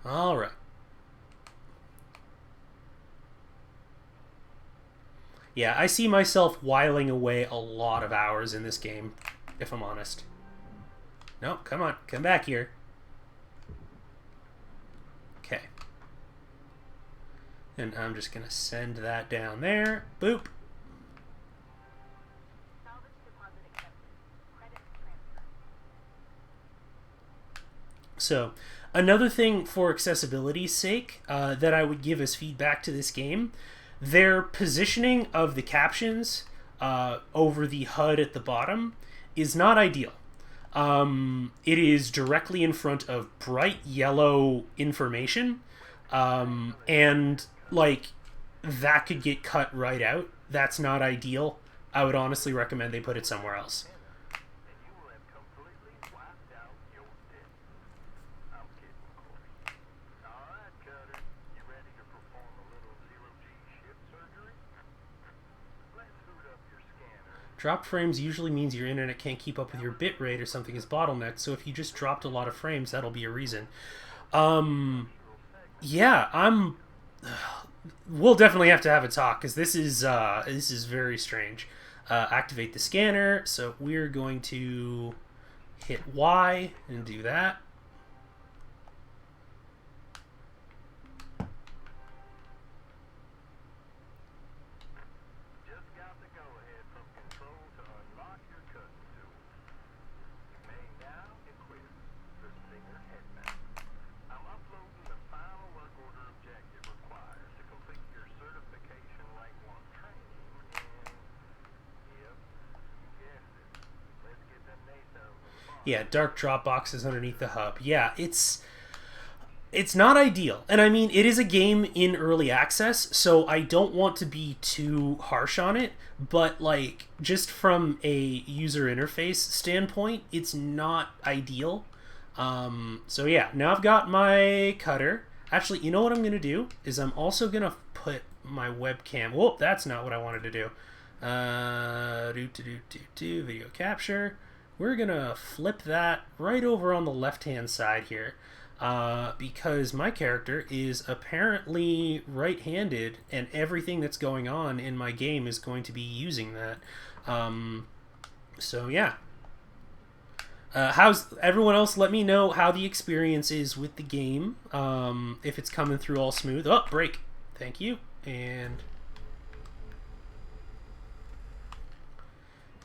All right. Yeah, I see myself whiling away a lot of hours in this game, if I'm honest. No, come on, come back here. Okay. And I'm just going to send that down there. Boop. So, another thing for accessibility's sake that I would give as feedback to this game, their positioning of the captions over the HUD at the bottom is not ideal. It is directly in front of bright yellow information, and like that could get cut right out. That's not ideal. I would honestly recommend they put it somewhere else. Dropped frames usually means your internet can't keep up with your bit rate or something is bottlenecked, so if you just dropped a lot of frames, that'll be a reason. Yeah, we'll definitely have to have a talk, because this is very strange. Activate the scanner, so we're going to hit Y and do that. Yeah, dark drop boxes underneath the hub. Yeah, it's not ideal. And I mean, it is a game in early access, so I don't want to be too harsh on it, but like just from a user interface standpoint, it's not ideal. So yeah, now I've got my cutter. Actually, you know what I'm going to do is I'm also going to put my webcam. Whoa, that's not what I wanted to do. Video capture. We're going to flip that right over on the left-hand side here because my character is apparently right-handed and everything that's going on in my game is going to be using that. So, yeah. How's everyone else? Let me know how the experience is with the game, if it's coming through all smooth. Oh, break. Thank you. And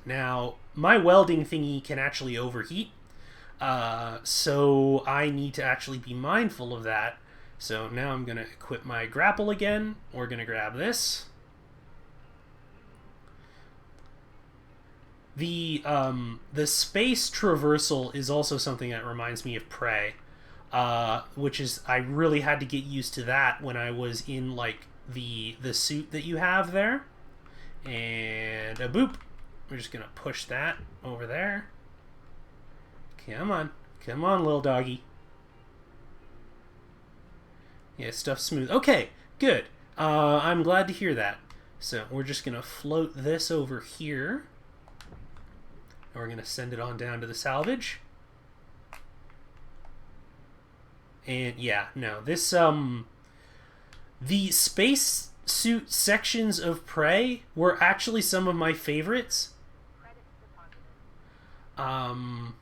now, my welding thingy can actually overheat, so I need to actually be mindful of that. So now I'm going to equip my grapple again. We're going to grab this. The space traversal is also something that reminds me of Prey, which is, I really had to get used to that when I was in, like, the suit that you have there. And a boop. We're just going to push that over there. Come on. Come on, little doggy. Yeah, stuff's smooth. Okay, good. I'm glad to hear that. So we're just going to float this over here. And we're going to send it on down to the salvage. And yeah, no, this, the space suit sections of Prey were actually some of my favorites. Um,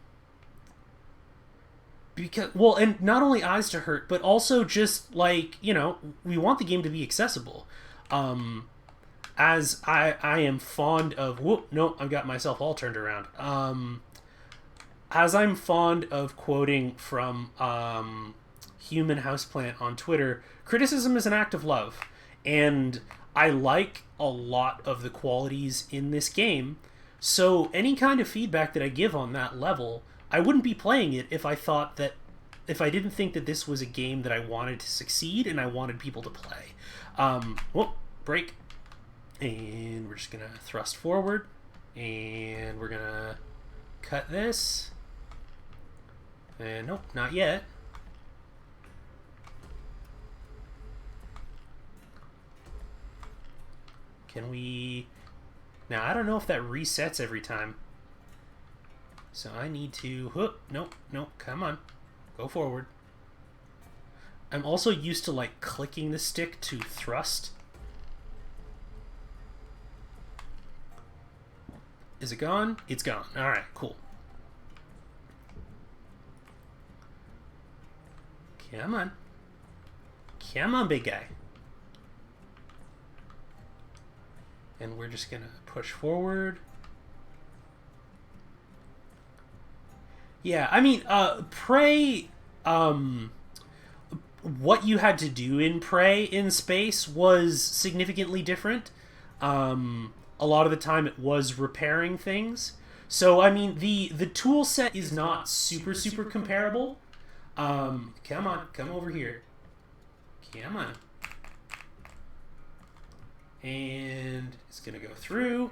because, well, and not only eyes to hurt, but also just like, we want the game to be accessible. Um, as I am fond of, whoop, no, I've got myself all turned around. As I'm fond of quoting from Human Houseplant on Twitter, criticism is an act of love. And I like a lot of the qualities in this game. So any kind of feedback that I give on that level, I wouldn't be playing it if I didn't think that this was a game that I wanted to succeed and I wanted people to play. Whoop, break. And we're just going to thrust forward. And we're going to cut this. And nope, not yet. Can we... Now, I don't know if that resets every time. So I need to... Nope, come on. Go forward. I'm also used to, like, clicking the stick to thrust. Is it gone? It's gone. Alright, cool. Come on. Come on, big guy. And we're just going to push forward. Yeah, I mean, Prey, what you had to do in Prey in space was significantly different. A lot of the time it was repairing things. So, I mean, the tool set is not super comparable. Come on, come over here. Come on. And it's going to go through.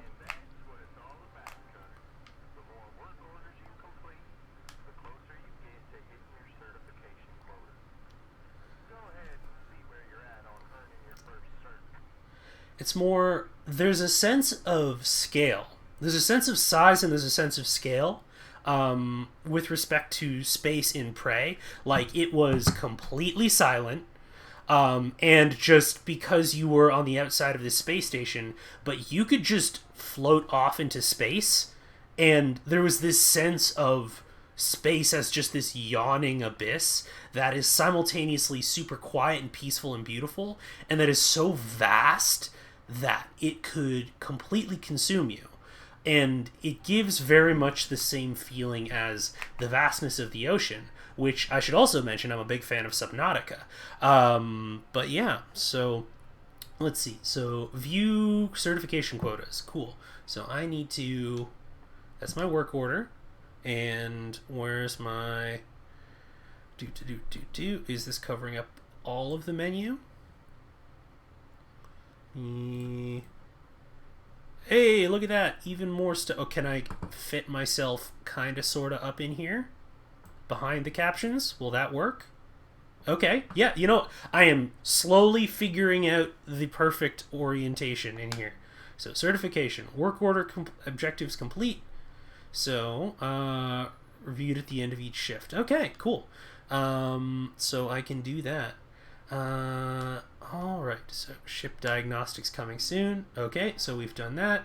It's more, there's a sense of scale. There's a sense of size and there's a sense of scale with respect to space in Prey. Like, it was completely silent. And just because you were on the outside of the space station, but you could just float off into space, and there was this sense of space as just this yawning abyss that is simultaneously super quiet and peaceful and beautiful, and that is so vast that it could completely consume you. And it gives very much the same feeling as the vastness of the ocean, which I should also mention I'm a big fan of Subnautica. But yeah, so let's see. So view certification quotas. Cool. So I need to... That's my work order. And where's my... Is this covering up all of the menu? Hey, look at that. Even more stuff. Oh, can I fit myself kind of sort of up in here? Behind the captions? Will that work? Okay. Yeah, I am slowly figuring out the perfect orientation in here. So, certification. Work order objectives complete. So, reviewed at the end of each shift. Okay, cool. So I can do that. Alright, so ship diagnostics coming soon. Okay, so we've done that.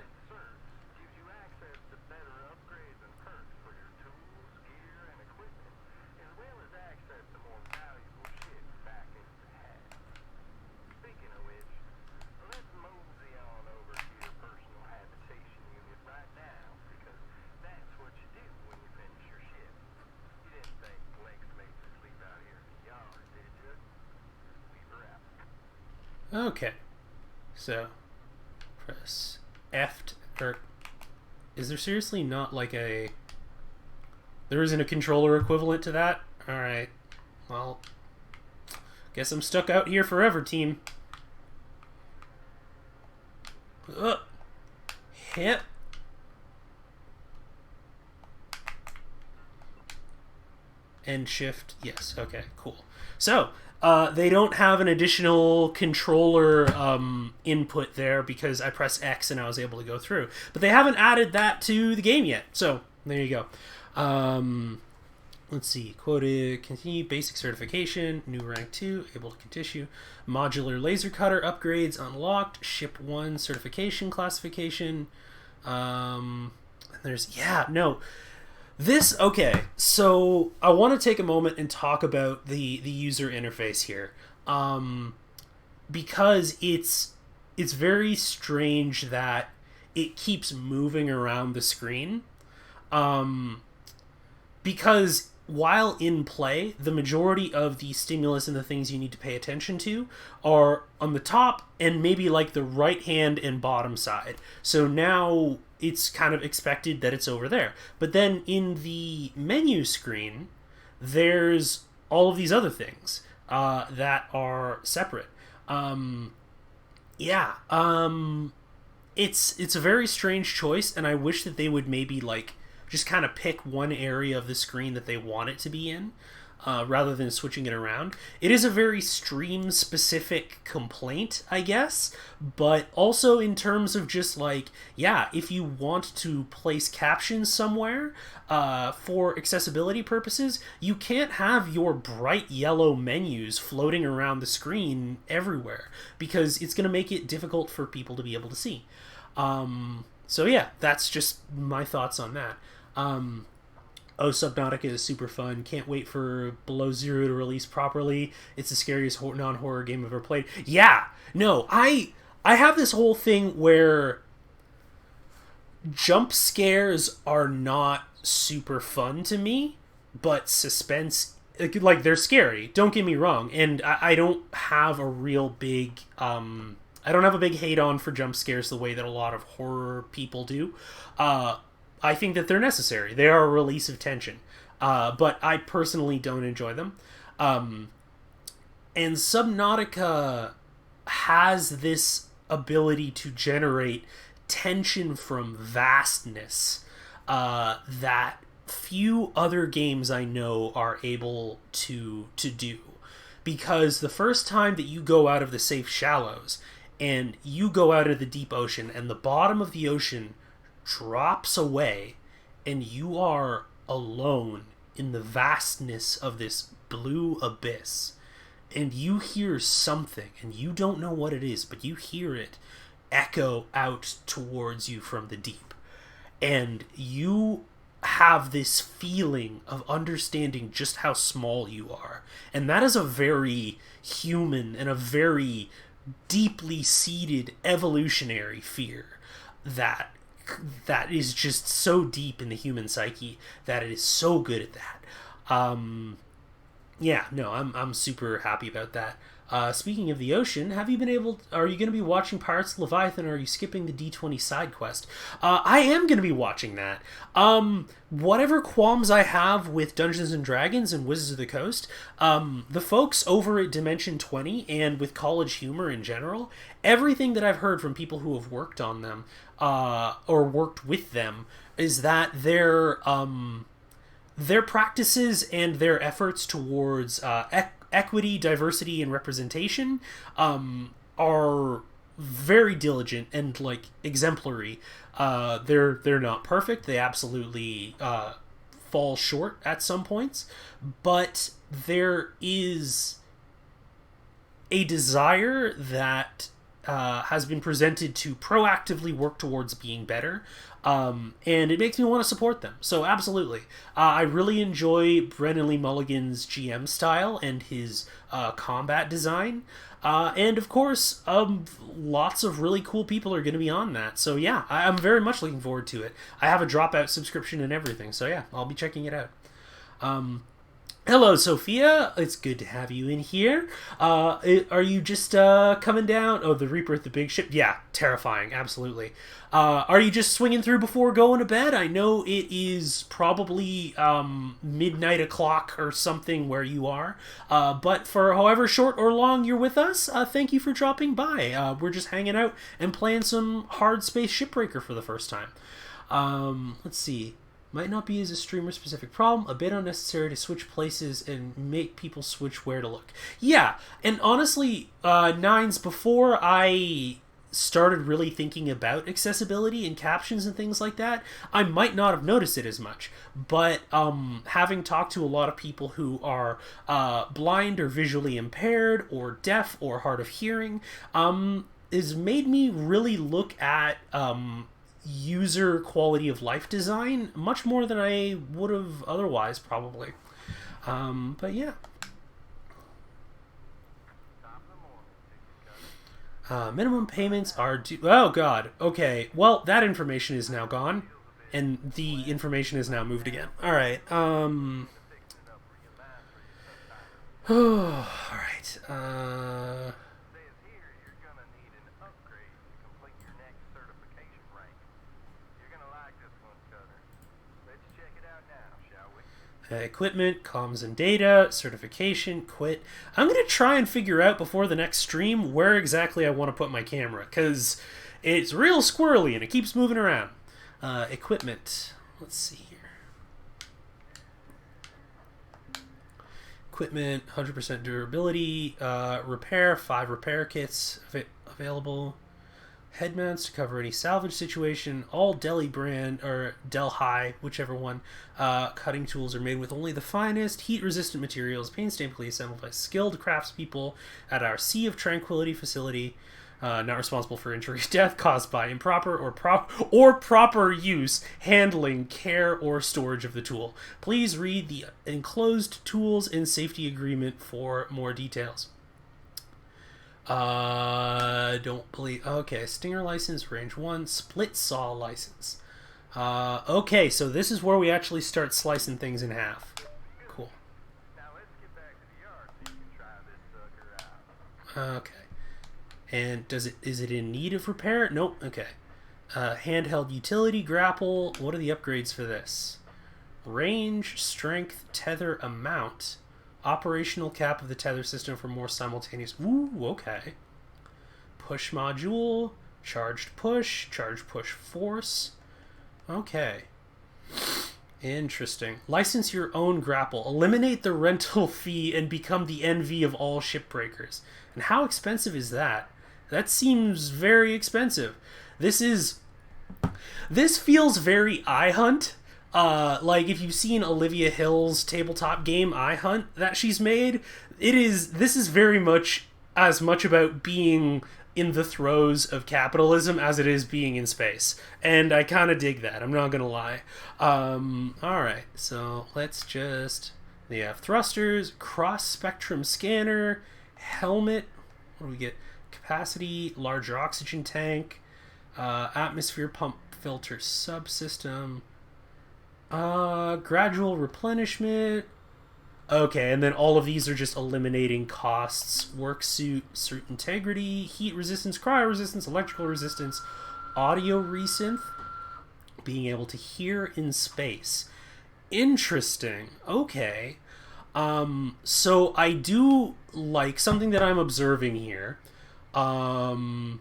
Okay, so press F, or is there seriously not like a... There isn't a controller equivalent to that? Alright, well, guess I'm stuck out here forever, team. Hit. And shift, yes, okay, cool. So, they don't have an additional controller input there because I pressed X and I was able to go through. But they haven't added that to the game yet. So, there you go. Let's see. Quoted, continue, basic certification, new rank 2, able to continue. Modular laser cutter upgrades unlocked, ship 1 certification classification. There's, yeah, no. Okay, so I want to take a moment and talk about the user interface here. Um, because it's very strange that it keeps moving around the screen. Um, because while in play, the majority of the stimulus and the things you need to pay attention to are on the top and maybe like the right hand and bottom side. So now it's kind of expected that it's over there. But then in the menu screen, there's all of these other things that are separate. Um, yeah, it's a very strange choice, and I wish that they would maybe like just kind of pick one area of the screen that they want it to be in, rather than switching it around. It is a very stream specific complaint, I guess, but also in terms of just like, yeah, if you want to place captions somewhere for accessibility purposes, you can't have your bright yellow menus floating around the screen everywhere because it's going to make it difficult for people to be able to see. So yeah, that's just my thoughts on that. Um, Oh, Subnautica is super fun. Can't wait for Below Zero to release properly. It's the scariest non-horror game I've ever played. Yeah, no, I have this whole thing where jump scares are not super fun to me, but suspense, like they're scary. Don't get me wrong, and I don't have a real big I don't have a big hate on for jump scares the way that a lot of horror people do. I think that they're necessary. They are a release of tension. But I personally don't enjoy them. Um, and Subnautica has this ability to generate tension from vastness that few other games I know are able to do. Because the first time that you go out of the safe shallows and you go out of the deep ocean and the bottom of the ocean drops away and you are alone in the vastness of this blue abyss and you hear something and you don't know what it is, but you hear it echo out towards you from the deep, and you have this feeling of understanding just how small you are. And that is a very human and a very deeply seated evolutionary fear that is just so deep in the human psyche that it is so good at that. Yeah, no, I'm super happy about that. Speaking of the ocean, have you been able? Are you going to be watching Pirates of Leviathan, or are you skipping the D20 side quest? I am going to be watching that. Whatever qualms I have with Dungeons and Dragons and Wizards of the Coast, the folks over at Dimension 20 and with College Humor in general, everything that I've heard from people who have worked on them or worked with them is that their practices and their efforts towards equity, diversity, and representation are very diligent and like exemplary. They're not perfect. They absolutely fall short at some points, but there is a desire that has been presented to proactively work towards being better. And it makes me want to support them. So absolutely. I really enjoy Brennan Lee Mulligan's GM style and his combat design. And of course, lots of really cool people are going to be on that. So yeah, I'm very much looking forward to it. I have a Dropout subscription and everything. So yeah, I'll be checking it out. Hello, Sophia. It's good to have you in here. Are you just coming down? Oh, the Reaper at the big ship. Yeah, terrifying. Absolutely. Are you just swinging through before going to bed? I know it is probably midnight o'clock or something where you are. But for however short or long you're with us, thank you for dropping by. We're just hanging out and playing some Hardspace Shipbreaker for the first time. Let's see. Might not be as a streamer specific problem, a bit unnecessary to switch places and make people switch where to look. Yeah, and honestly, Nines, before I started really thinking about accessibility and captions and things like that, I might not have noticed it as much. But having talked to a lot of people who are blind or visually impaired or deaf or hard of hearing, has made me really look at user quality of life design, much more than I would have otherwise, probably. But yeah. Minimum payments are due. Oh, God. Okay. Well, that information is now gone. And the information is now moved again. Alright. Alright. Equipment, comms and data, certification, quit. I'm going to try and figure out before the next stream where exactly I want to put my camera, because it's real squirrely and it keeps moving around. Equipment. Let's see here. Equipment, 100% durability. Repair, 5 repair kits available. Head mounts to cover any salvage situation. All Deli brand, or Delhi, whichever one. Cutting tools are made with only the finest, heat-resistant materials, painstakingly assembled by skilled craftspeople at our Sea of Tranquility facility. Not responsible for injury, death caused by improper or proper use, handling, care, or storage of the tool. Please read the enclosed tools and safety agreement for more details. Don't believe. Okay, Stinger license, range 1, split saw license. Okay, so this is where we actually start slicing things in half. Cool. Now let's get back to the yard so you can try this sucker out. Okay. And is it in need of repair? Nope. Okay. Handheld utility grapple. What are the upgrades for this? Range, strength, tether, amount. Operational cap of the tether system for more simultaneous. Ooh, okay. Push module, charged push force. Okay. Interesting. License your own grapple. Eliminate the rental fee and become the envy of all shipbreakers. And how expensive is that? That seems very expensive. This feels very iHunt. Like if you've seen Olivia Hill's tabletop game iHunt that she's made, this is very much as much about being in the throes of capitalism as it is being in space. And I kind of dig that, I'm not gonna lie. Alright, so let's just... They have thrusters, cross-spectrum scanner, helmet, what do we get? Capacity, larger oxygen tank, atmosphere pump filter subsystem, gradual replenishment. Okay, and then all of these are just eliminating costs. Work suit integrity, heat resistance, cryo resistance, electrical resistance, audio resynth, being able to hear in space. Interesting. Okay. So I do like something that I'm observing here. Something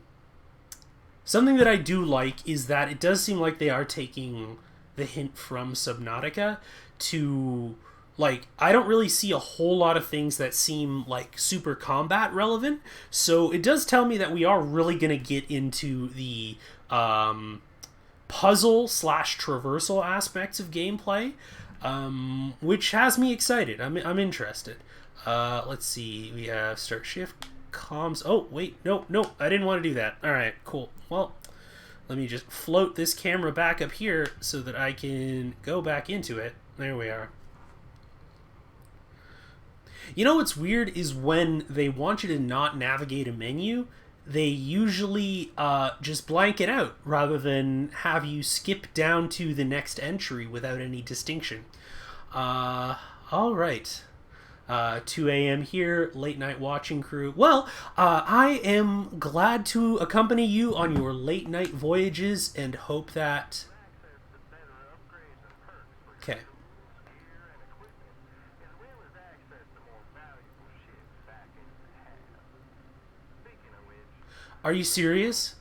that I do like is that it does seem like they are taking the hint from Subnautica to, like, I don't really see a whole lot of things that seem like super combat relevant, so it does tell me that we are really going to get into the puzzle / traversal aspects of gameplay, which has me excited. I'm interested. Let's see, we have start shift, comms. Oh, wait, no, I didn't want to do that. Alright, cool. Well, let me just float this camera back up here so that I can go back into it. There we are. You know what's weird is when they want you to not navigate a menu, they usually just blank it out rather than have you skip down to the next entry without any distinction. Alright. 2 a.m. here, late night watching crew. Well, I am glad to accompany you on your late night voyages and hope that... Okay. Are you serious?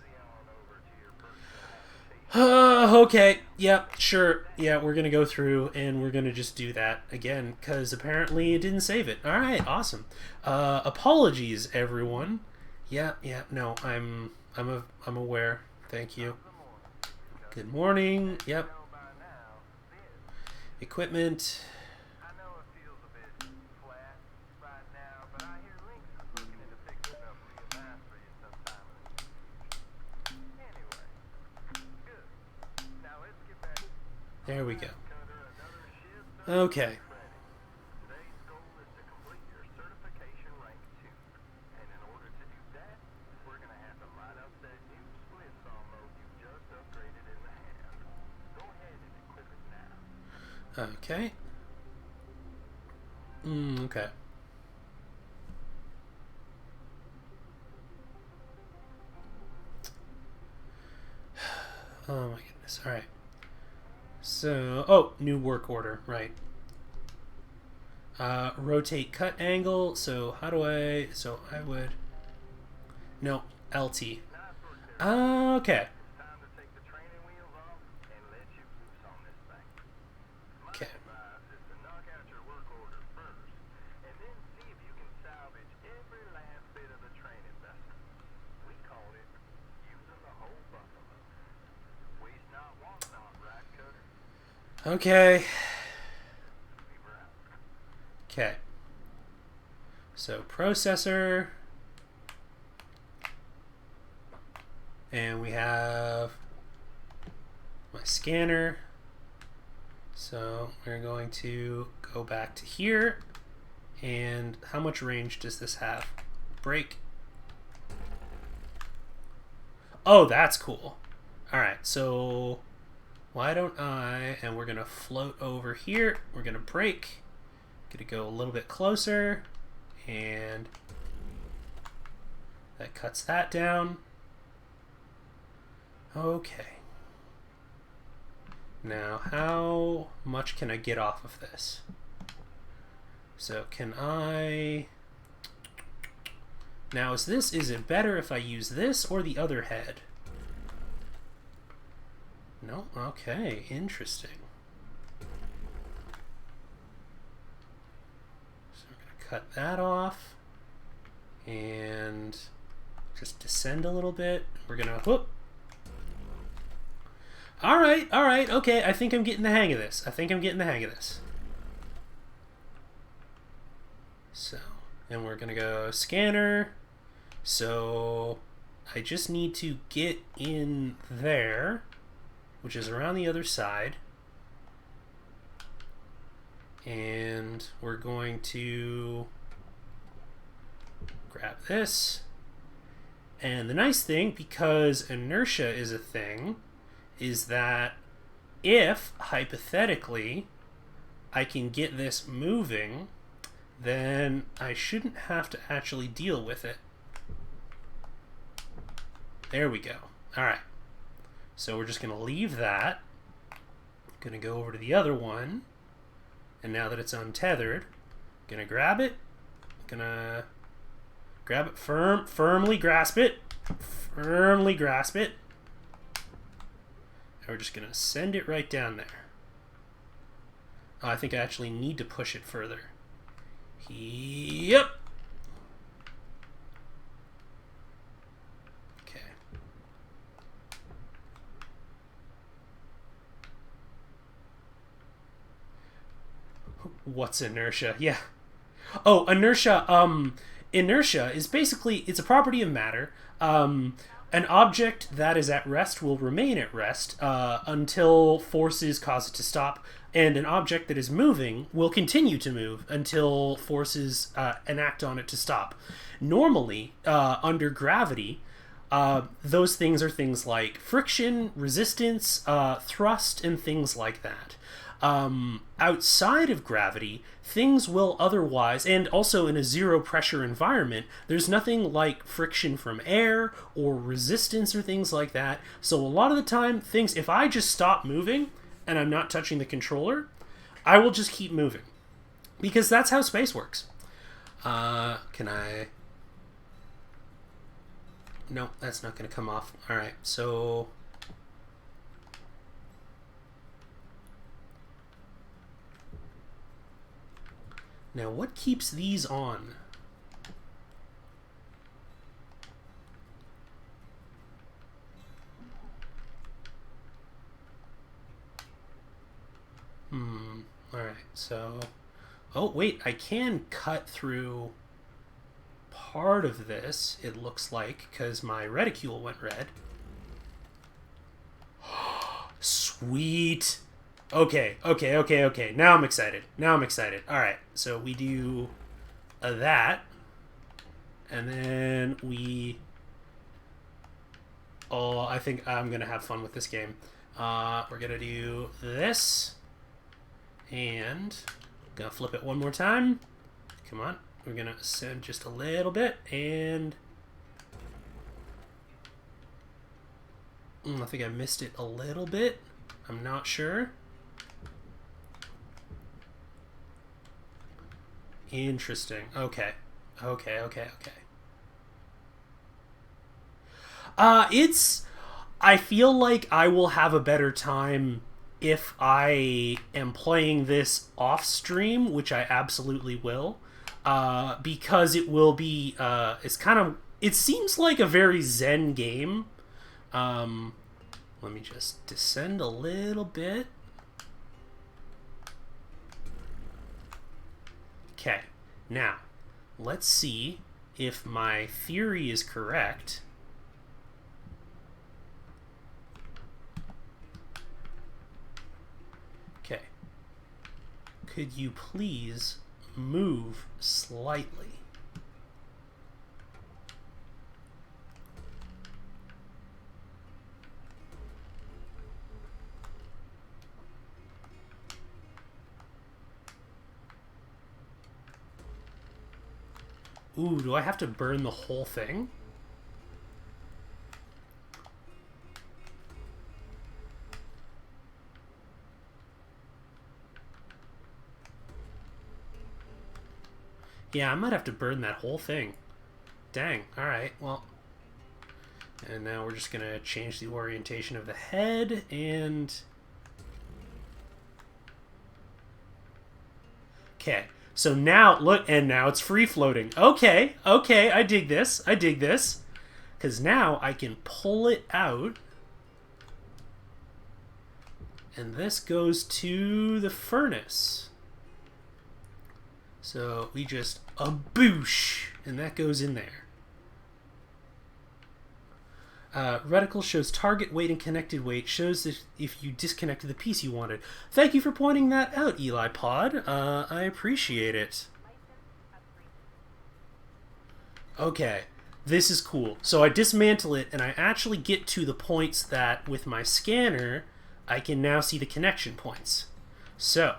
Okay, yeah, sure. Yeah, we're gonna go through and we're gonna just do that again, because apparently it didn't save it. Alright, awesome. Apologies, everyone. Yeah, no, I'm aware. Thank you. Good morning. Yep. Equipment. There we go. Okay. Okay. Okay. Oh my goodness. All right. So, oh, new work order, right. Rotate cut angle. So how do I would, no, LT. Okay. Okay. Okay. Okay. So processor. And we have my scanner. So we're going to go back to here. And how much range does this have? Break. Oh, that's cool. All right, so why don't I, and we're gonna float over here. We're gonna break. Gonna go a little bit closer, and that cuts that down. Okay. Now, how much can I get off of this? So can I... Now, is it better if I use this or the other head? No? Okay, interesting. So we're going to cut that off and just descend a little bit. We're going to, whoop. All right, okay, I think I'm getting the hang of this. So, and we're going to go scanner. So I just need to get in there, which is around the other side. And we're going to grab this. And the nice thing, because inertia is a thing, is that if, hypothetically, I can get this moving, then I shouldn't have to actually deal with it. There we go. All right. So we're just going to leave that. Going to go over to the other one. And now that it's untethered, going to grab it. Going to grab it firmly grasp it. Firmly grasp it. And we're just going to send it right down there. Oh, I think I actually need to push it further. Yep. What's inertia? Yeah. Oh, inertia. Inertia is basically, it's a property of matter. An object that is at rest will remain at rest until forces cause it to stop, and an object that is moving will continue to move until forces enact on it to stop. Normally, under gravity, those things are things like friction, resistance, thrust, and things like that. Outside of gravity, things will otherwise, and also in a zero pressure environment, there's nothing like friction from air or resistance or things like that. So a lot of the time, things, if I just stop moving and I'm not touching the controller, I will just keep moving. Because that's how space works. Can I... No, that's not going to come off. Alright, so... Now, what keeps these on? Alright, so... Oh, wait, I can cut through part of this, it looks like, because my reticule went red. Sweet! Okay, okay, okay, okay. Now I'm excited. Now I'm excited. Alright, so we do that. And then we... Oh, I think I'm going to have fun with this game. We're going to do this. And going to flip it one more time. Come on. We're going to ascend just a little bit. And... I think I missed it a little bit. I'm not sure. Interesting. Okay. Okay, okay, okay. I feel like I will have a better time if I am playing this off stream, which I absolutely will, because it will be, it seems like a very zen game. Let me just descend a little bit. Okay, now, let's see if my theory is correct. Okay. Could you please move slightly? Ooh, do I have to burn the whole thing? Yeah, I might have to burn that whole thing. Dang, alright, well. And now we're just going to change the orientation of the head, and... Okay, so now, look, and now it's free-floating. Okay, okay, I dig this, I dig this. Because now I can pull it out. And this goes to the furnace. So we just a boosh, and that goes in there. Reticle shows target weight and connected weight. Shows that if you disconnected the piece you wanted. Thank you for pointing that out, Eli Pod. I appreciate it. Okay, this is cool. So I dismantle it, and I actually get to the points that, with my scanner, I can now see the connection points. So...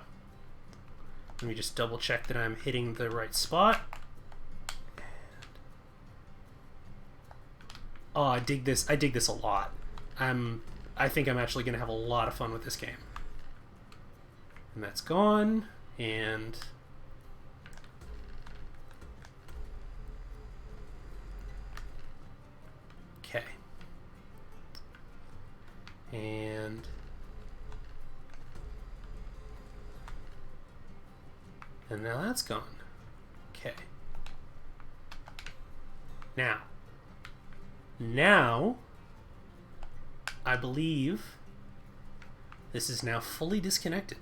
let me just double check that I'm hitting the right spot. Oh, I dig this. I dig this a lot. I think I'm actually going to have a lot of fun with this game. And that's gone. And... okay. And... and now that's gone. Okay. Now, I believe this is now fully disconnected.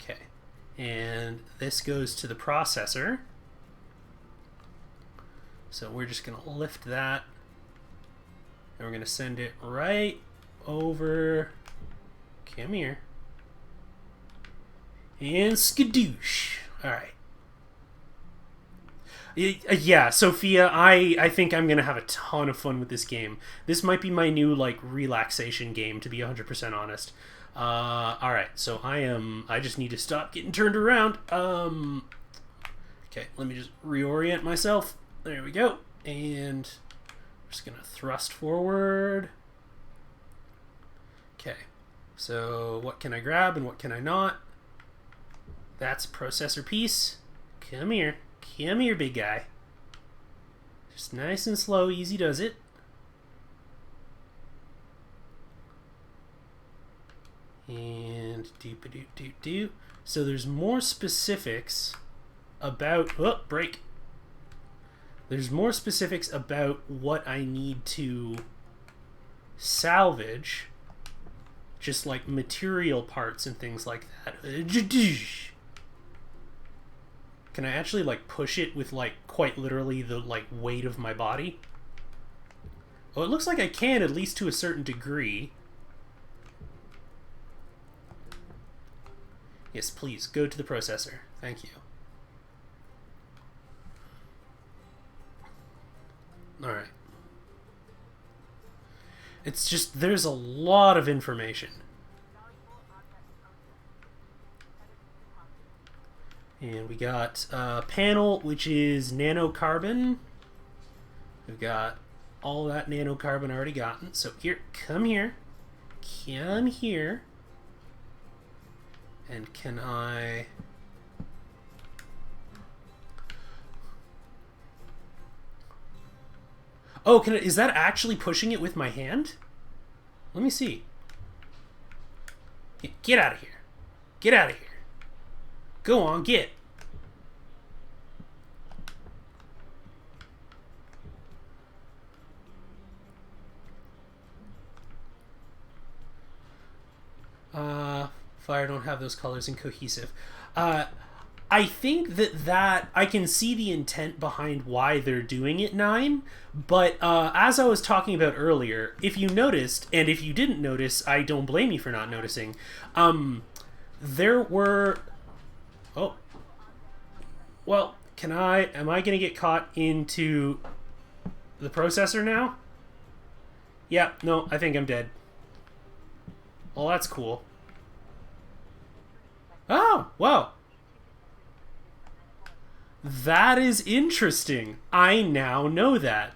Okay. And this goes to the processor. So we're just going to lift that. And we're going to send it right over. Come here. And skadoosh. Alright. Yeah, Sophia, I think I'm going to have a ton of fun with this game. This might be my new, like, relaxation game, to be 100% honest. Alright, so I just need to stop getting turned around. Okay, let me just reorient myself. There we go. And I'm just going to thrust forward. Okay, so what can I grab and what can I not? That's a processor piece. Come here. Come here, big guy. Just nice and slow, easy does it. And doop-a-doop-doop-doop. So there's more specifics about... oh, break. There's more specifics about what I need to salvage. Just like material parts and things like that. Can I actually, like, push it with, like, quite literally the, like, weight of my body? Oh, it looks like I can, at least to a certain degree. Yes, please, go to the processor. Thank you. Alright. It's just, there's a lot of information. And we got a panel, which is nanocarbon. We've got all that nanocarbon already gotten. So here, come here. Come here. And can I... Oh, is that actually pushing it with my hand? Let me see. Get out of here. Get out of here. Go on, get. Fire don't have those colors in cohesive. I think that I can see the intent behind why they're doing it, 9, but as I was talking about earlier, if you noticed, and if you didn't notice, I don't blame you for not noticing, there were... Oh. Well, am I gonna get caught into the processor now? Yeah, no, I think I'm dead. Well, that's cool. Oh, wow. That is interesting. I now know that.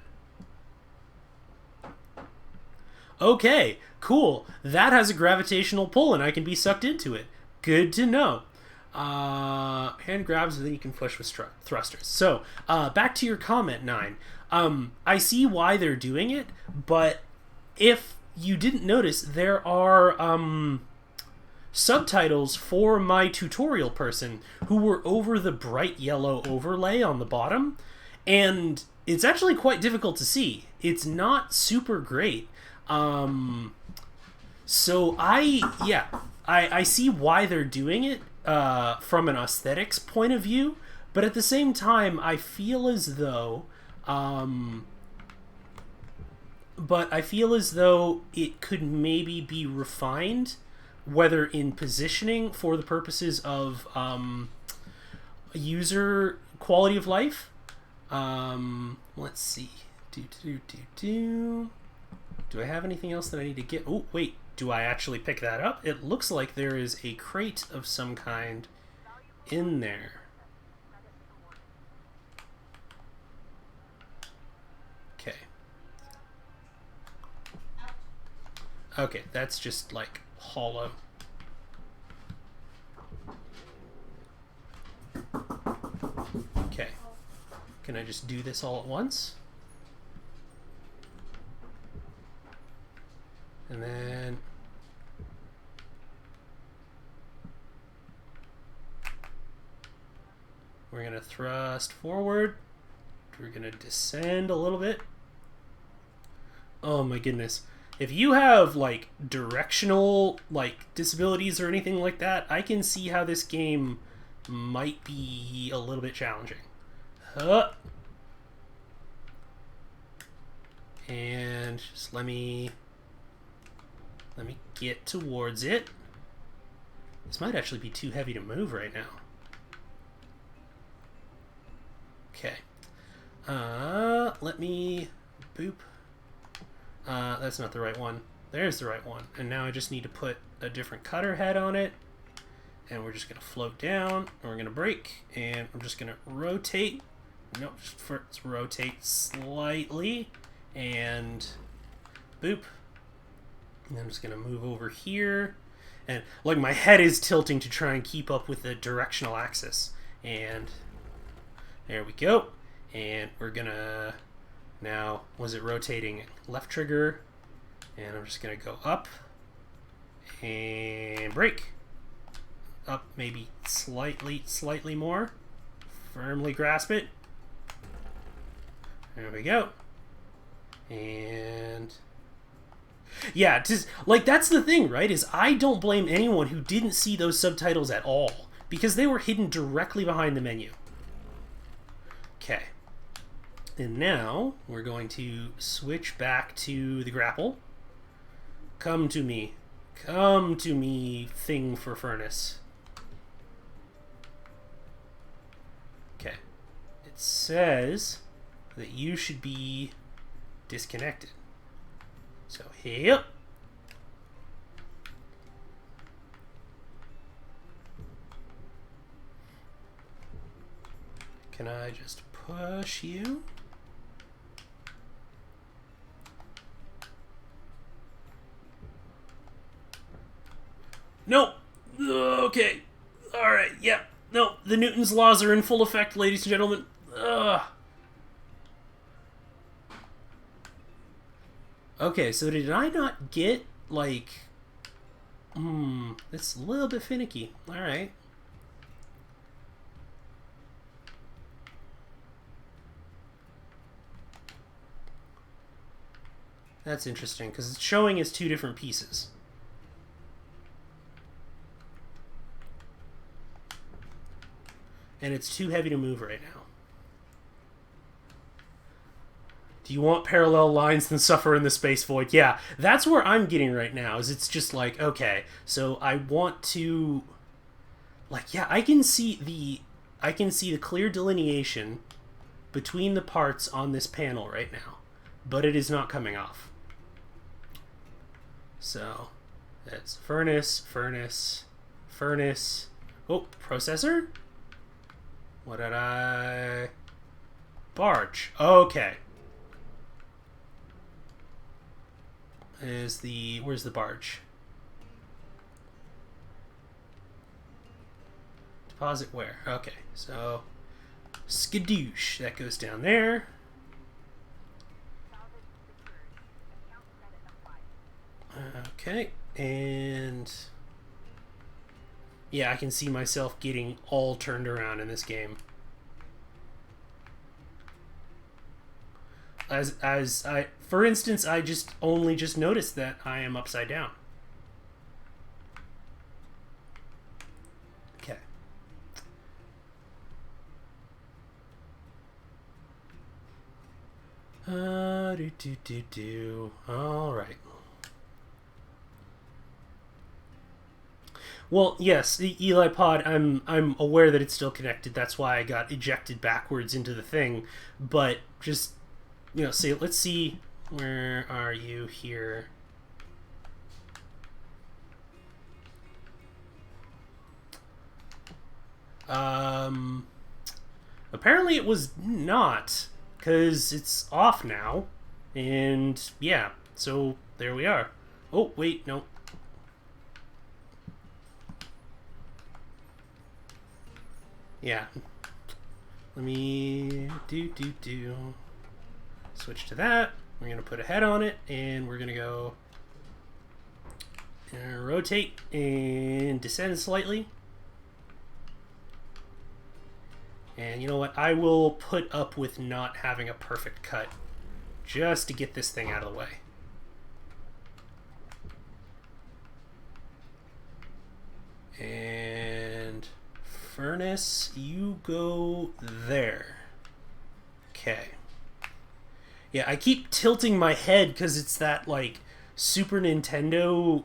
Okay, cool. That has a gravitational pull and I can be sucked into it. Good to know. Hand grabs and then you can push with thrusters. So, back to your comment, 9. I see why they're doing it, but if you didn't notice, there are subtitles for my tutorial person who were over the bright yellow overlay on the bottom, and it's actually quite difficult to see. It's not super great. So I see why they're doing it from an aesthetics point of view, but at the same time I feel as though it could maybe be refined, whether in positioning for the purposes of user quality of life. Let's see. Do I have anything else that I need to get? Oh, wait. Do I actually pick that up? It looks like there is a crate of some kind in there. Okay. Okay, that's just like hollow. Okay. Can I just do this all at once? And then we're going to thrust forward. We're going to descend a little bit. Oh my goodness. If you have like directional like disabilities or anything like that, I can see how this game might be a little bit challenging. And just let me get towards it. This might actually be too heavy to move right now. Okay. Let me boop. That's not the right one. There's the right one. And now I just need to put a different cutter head on it. And we're just going to float down. And we're going to brake. And I'm just going to rotate. Nope, just first rotate slightly. And boop. And I'm just going to move over here. And like my head is tilting to try and keep up with the directional axis. And there we go. And we're going to... Now, was it rotating left trigger? And I'm just going to go up and brake. Up maybe slightly more. Firmly grasp it. There we go. And yeah, just like that's the thing, right? Is I don't blame anyone who didn't see those subtitles at all because they were hidden directly behind the menu. Okay. And now we're going to switch back to the grapple. Come to me. Come to me, thing for furnace. it says that you should be disconnected. So, yep. Can I just push you? Nope. Okay. Alright, yeah. No, the Newton's laws are in full effect, ladies and gentlemen. Ugh. Okay, so did I not get, like... it's a little bit finicky. Alright. That's interesting, because it's showing as two different pieces. And it's too heavy to move right now. Do you want parallel lines than suffer in the space void? Yeah, that's where I'm getting right now, is it's just like, okay, so I want to... Like, yeah, I can see the clear delineation between the parts on this panel right now, but it is not coming off. So, it's furnace, furnace, furnace. Oh, processor? What did I... Barge. Okay. Where's the barge? Deposit where? Okay, so... Skadoosh. That goes down there. Okay, and... Yeah, I can see myself getting all turned around in this game. For instance, I only just noticed that I am upside down. Okay. All right. Well, yes, the Eli Pod, I'm aware that it's still connected. That's why I got ejected backwards into the thing. But just, you know, let's see, where are you here? Apparently it was not, because it's off now. And, yeah, so there we are. Oh, wait, no. Yeah. Let me switch to that. We're going to put a head on it, and we're going to go rotate and descend slightly. And you know what? I will put up with not having a perfect cut just to get this thing out of the way. And furnace, you go there. Okay. Yeah, I keep tilting my head because it's that, like, Super Nintendo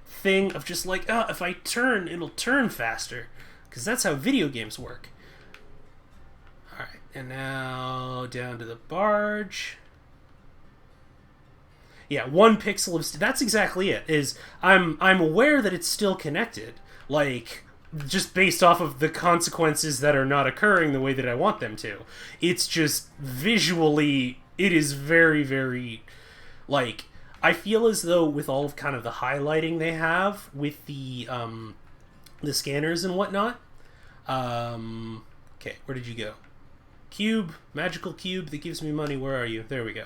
thing of just like, if I turn, it'll turn faster. Because that's how video games work. Alright, and now down to the barge. Yeah, 1 pixel of... That's exactly it, is I'm aware that it's still connected. Like, just based off of the consequences that are not occurring the way that I want them to. It's just visually... It is very, very, like, I feel as though with all of kind of the highlighting they have with the scanners and whatnot. Okay, where did you go? Cube, magical cube that gives me money. Where are you? There we go.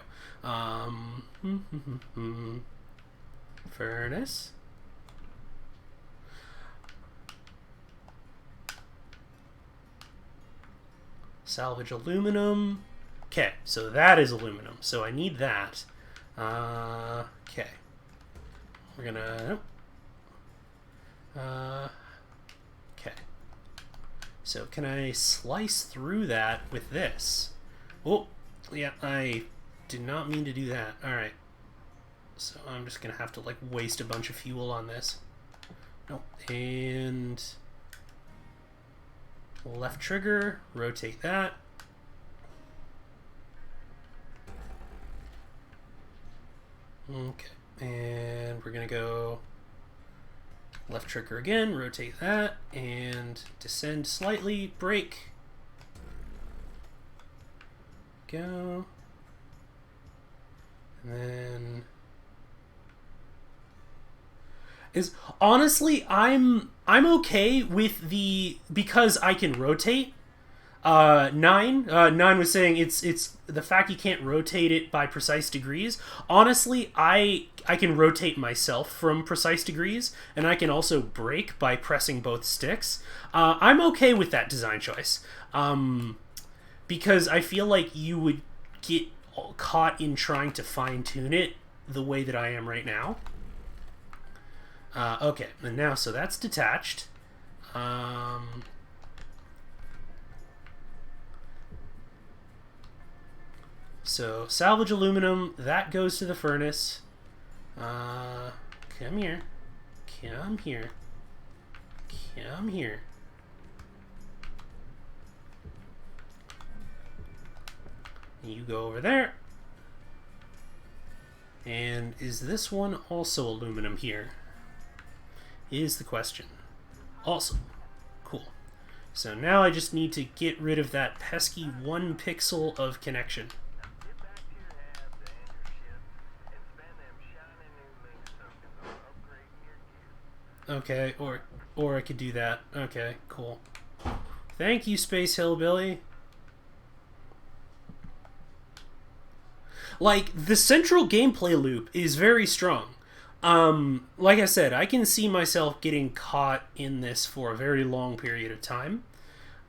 Furnace. Salvage aluminum. Okay, so that is aluminum. So I need that. Okay. We're gonna... okay. So can I slice through that with this? Oh, yeah, I did not mean to do that. Alright. So I'm just gonna have to, like, waste a bunch of fuel on this. Nope. And... left trigger, rotate that. Okay, and we're gonna go left trigger again, rotate that, and descend slightly, brake. Go. And then honestly, I'm okay with the, because I can rotate. Nine was saying it's the fact you can't rotate it by precise degrees. Honestly, I can rotate myself from precise degrees, and I can also brake by pressing both sticks. I'm okay with that design choice, because I feel like you would get caught in trying to fine tune it the way that I am right now. Okay, and now so that's detached. So salvage aluminum, that goes to the furnace. Come here. Come here. Come here. You go over there. And is this one also aluminum here? Is the question. Also, cool. So now I just need to get rid of that pesky 1 pixel of connection. Okay, or I could do that. Okay, cool. Thank you, Space Hillbilly. Like, the central gameplay loop is very strong. Like I said, I can see myself getting caught in this for a very long period of time.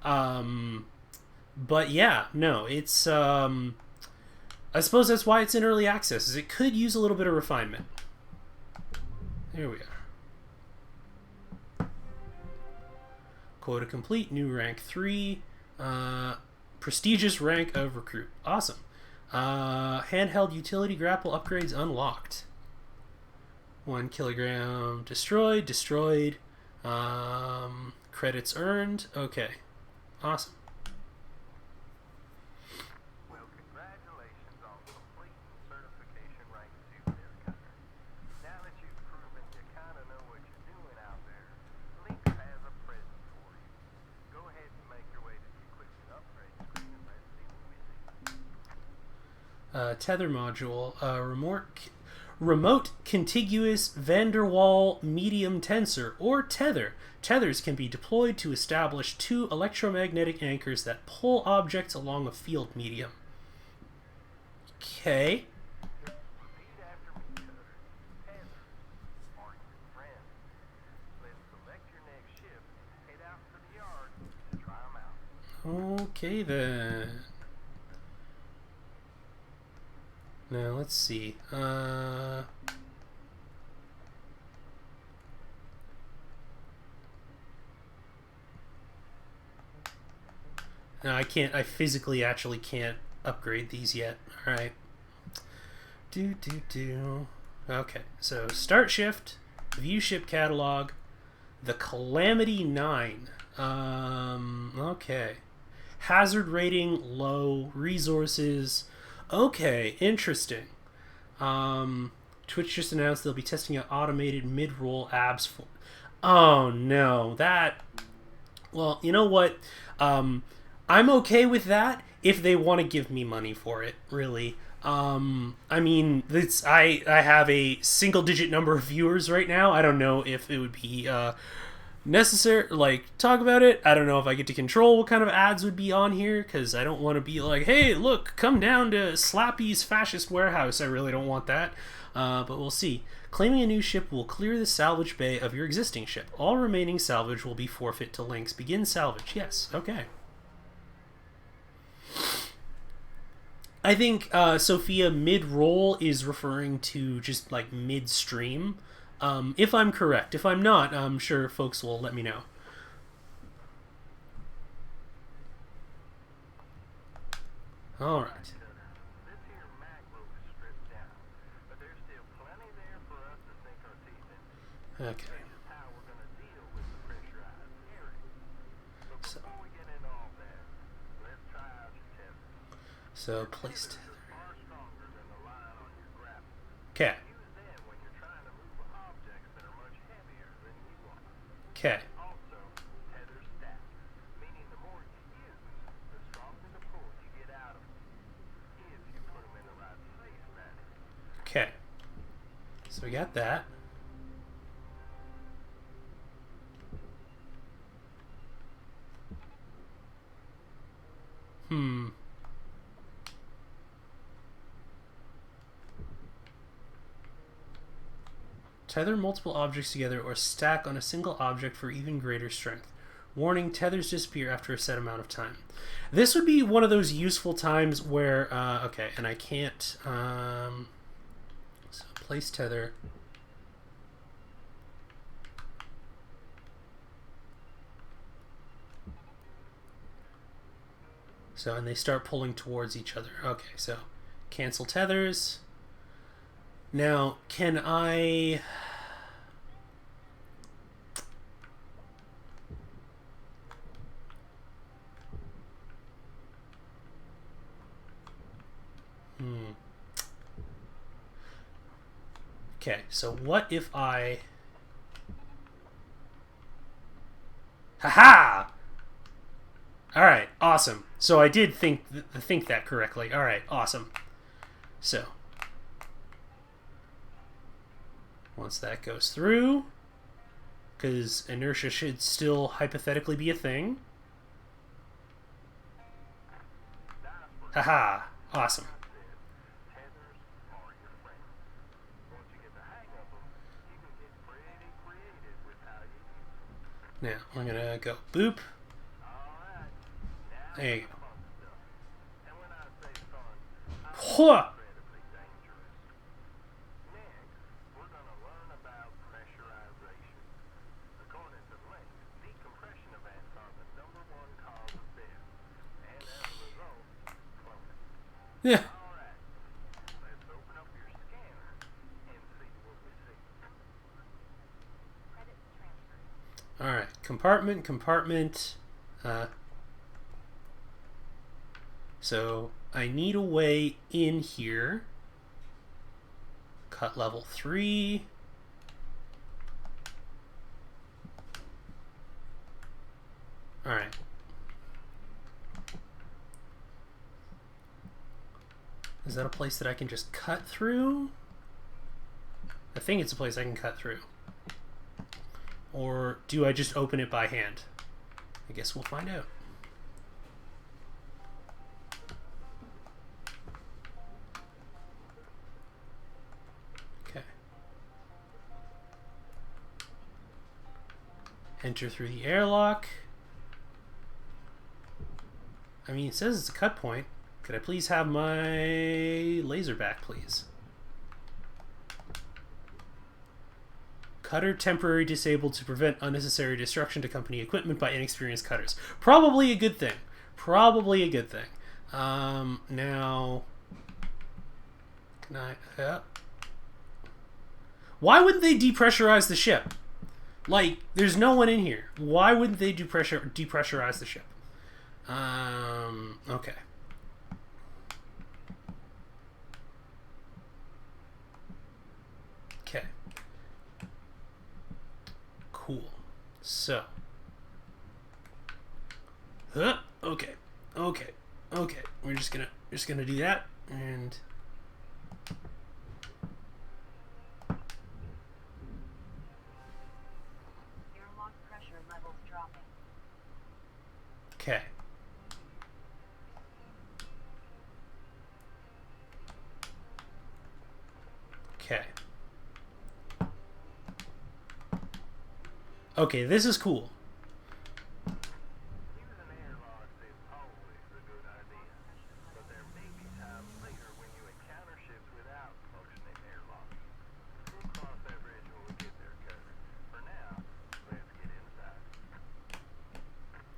But yeah, no, it's, I suppose that's why it's in early access, is it could use a little bit of refinement. There we are. Quota complete, new rank 3, prestigious rank of recruit. Awesome. Handheld utility grapple upgrades unlocked. 1 kilogram destroyed. Credits earned. Okay. Awesome. Well, congratulations on completing certification rank 2 there, Connor. Now that you've proven you kind of know what you're doing out there, Link has a present for you. Go ahead and make your way to the equipment upgrade screen and let's see what we see. Tether module. Remote contiguous van der Waal medium tensor, or tether. Tethers can be deployed to establish 2 electromagnetic anchors that pull objects along a field medium. Okay. Repeat after me, Cutter. Tethers are your friends. Let's select your next ship and head out to the yard to try them out. Okay then. Now let's see. No, I can't. I physically actually can't upgrade these yet. All right. Okay, so start shift, view ship catalog, the Calamity 9. Okay. Hazard rating low, resources. Okay, interesting. Twitch just announced they'll be testing out automated mid-roll abs for... Oh, no. That... Well, you know what? I'm okay with that if they want to give me money for it, really. I mean, I have a single-digit number of viewers right now. I don't know if it would be... necessary, like, talk about it. I don't know if I get to control what kind of ads would be on here, because I don't want to be like, hey, look, come down to Slappy's Fascist Warehouse. I really don't want that, but we'll see. Claiming a new ship will clear the salvage bay of your existing ship. All remaining salvage will be forfeit to links. Begin salvage. Yes, okay. I think, Sophia, mid-roll is referring to just, like, mid-stream. If I'm correct. If I'm not, I'm sure folks will let me know. Alright. This here macro is stripped down, but there's still plenty there for us to sink our teeth into. Okay. That's just how we're going to deal with the pressurized area. But So, before we get into all that, let's try out your tether. so place tether. Far stronger than the line on your grapple. Okay. You Okay. Also, tether stack, meaning the more you use, the stronger the pull you get out of them. If you put them in the right place, that is. Okay. So we got that. Tether multiple objects together or stack on a single object for even greater strength. Warning, tethers disappear after a set amount of time. This would be one of those useful times where, okay, and I can't, so place tether. So, and they start pulling towards each other. Okay, so cancel tethers. Now, can I... Okay, so what if I... Haha! Alright, awesome. So I did think that correctly. Alright, awesome. So, once that goes through, because inertia should still hypothetically be a thing. Haha, awesome. Tethers are your friend. Once you get the hang of them, you can get pretty creative with how you use them. Now, we're going to go boop. Alright, now There you the fun stuff. And when I say fun, I mean go. incredibly dangerous. Next, we're going to learn about pressurization. According to Link, decompression events are the #1 cause of death. And as a result, cloning. Yeah. Alright, let's open up your scanner and see what we see. Credits transferred. Alright, compartment. So I need a way in here. Cut level 3. Alright. Is that a place that I can just cut through? I think it's a place I can cut through. Or do I just open it by hand? I guess we'll find out. Okay. Enter through the airlock. I mean, it says it's a cut point. Could I please have my laser back, please? Cutter temporarily disabled to prevent unnecessary destruction to company equipment by inexperienced cutters. Probably a good thing. Probably a good thing. Now... Can I... Why wouldn't they depressurize the ship? Like, there's no one in here. Why wouldn't they depressurize the ship? Okay. Okay. Cool. So. Okay. We're just gonna do that, and Airlock pressure levels dropping. okay. Okay. Okay, this is cool. Using airlocks is always a good idea, but there may be times later when you encounter ships without functioning airlocks. We'll cross that bridge when we get there, Cutter. For now, let's get inside.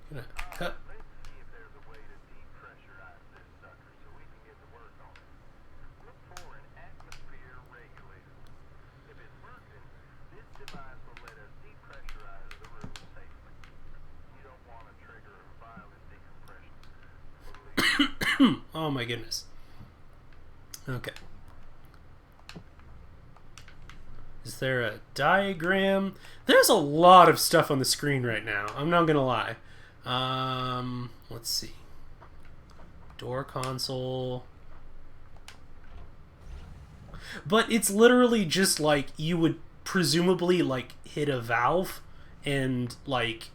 Gonna cut. Let's see if there's a way to depressurize this sucker so we can get to work on it. Look for an atmosphere regulator. If it's working, this device will let us depressurize the room safely. You don't want to trigger a violent decompression. Oh my goodness. Okay. Is there a diagram? There's a lot of stuff on the screen right now. I'm not gonna lie. Let's see. Door console. But it's literally just like you would presumably like hit a valve and like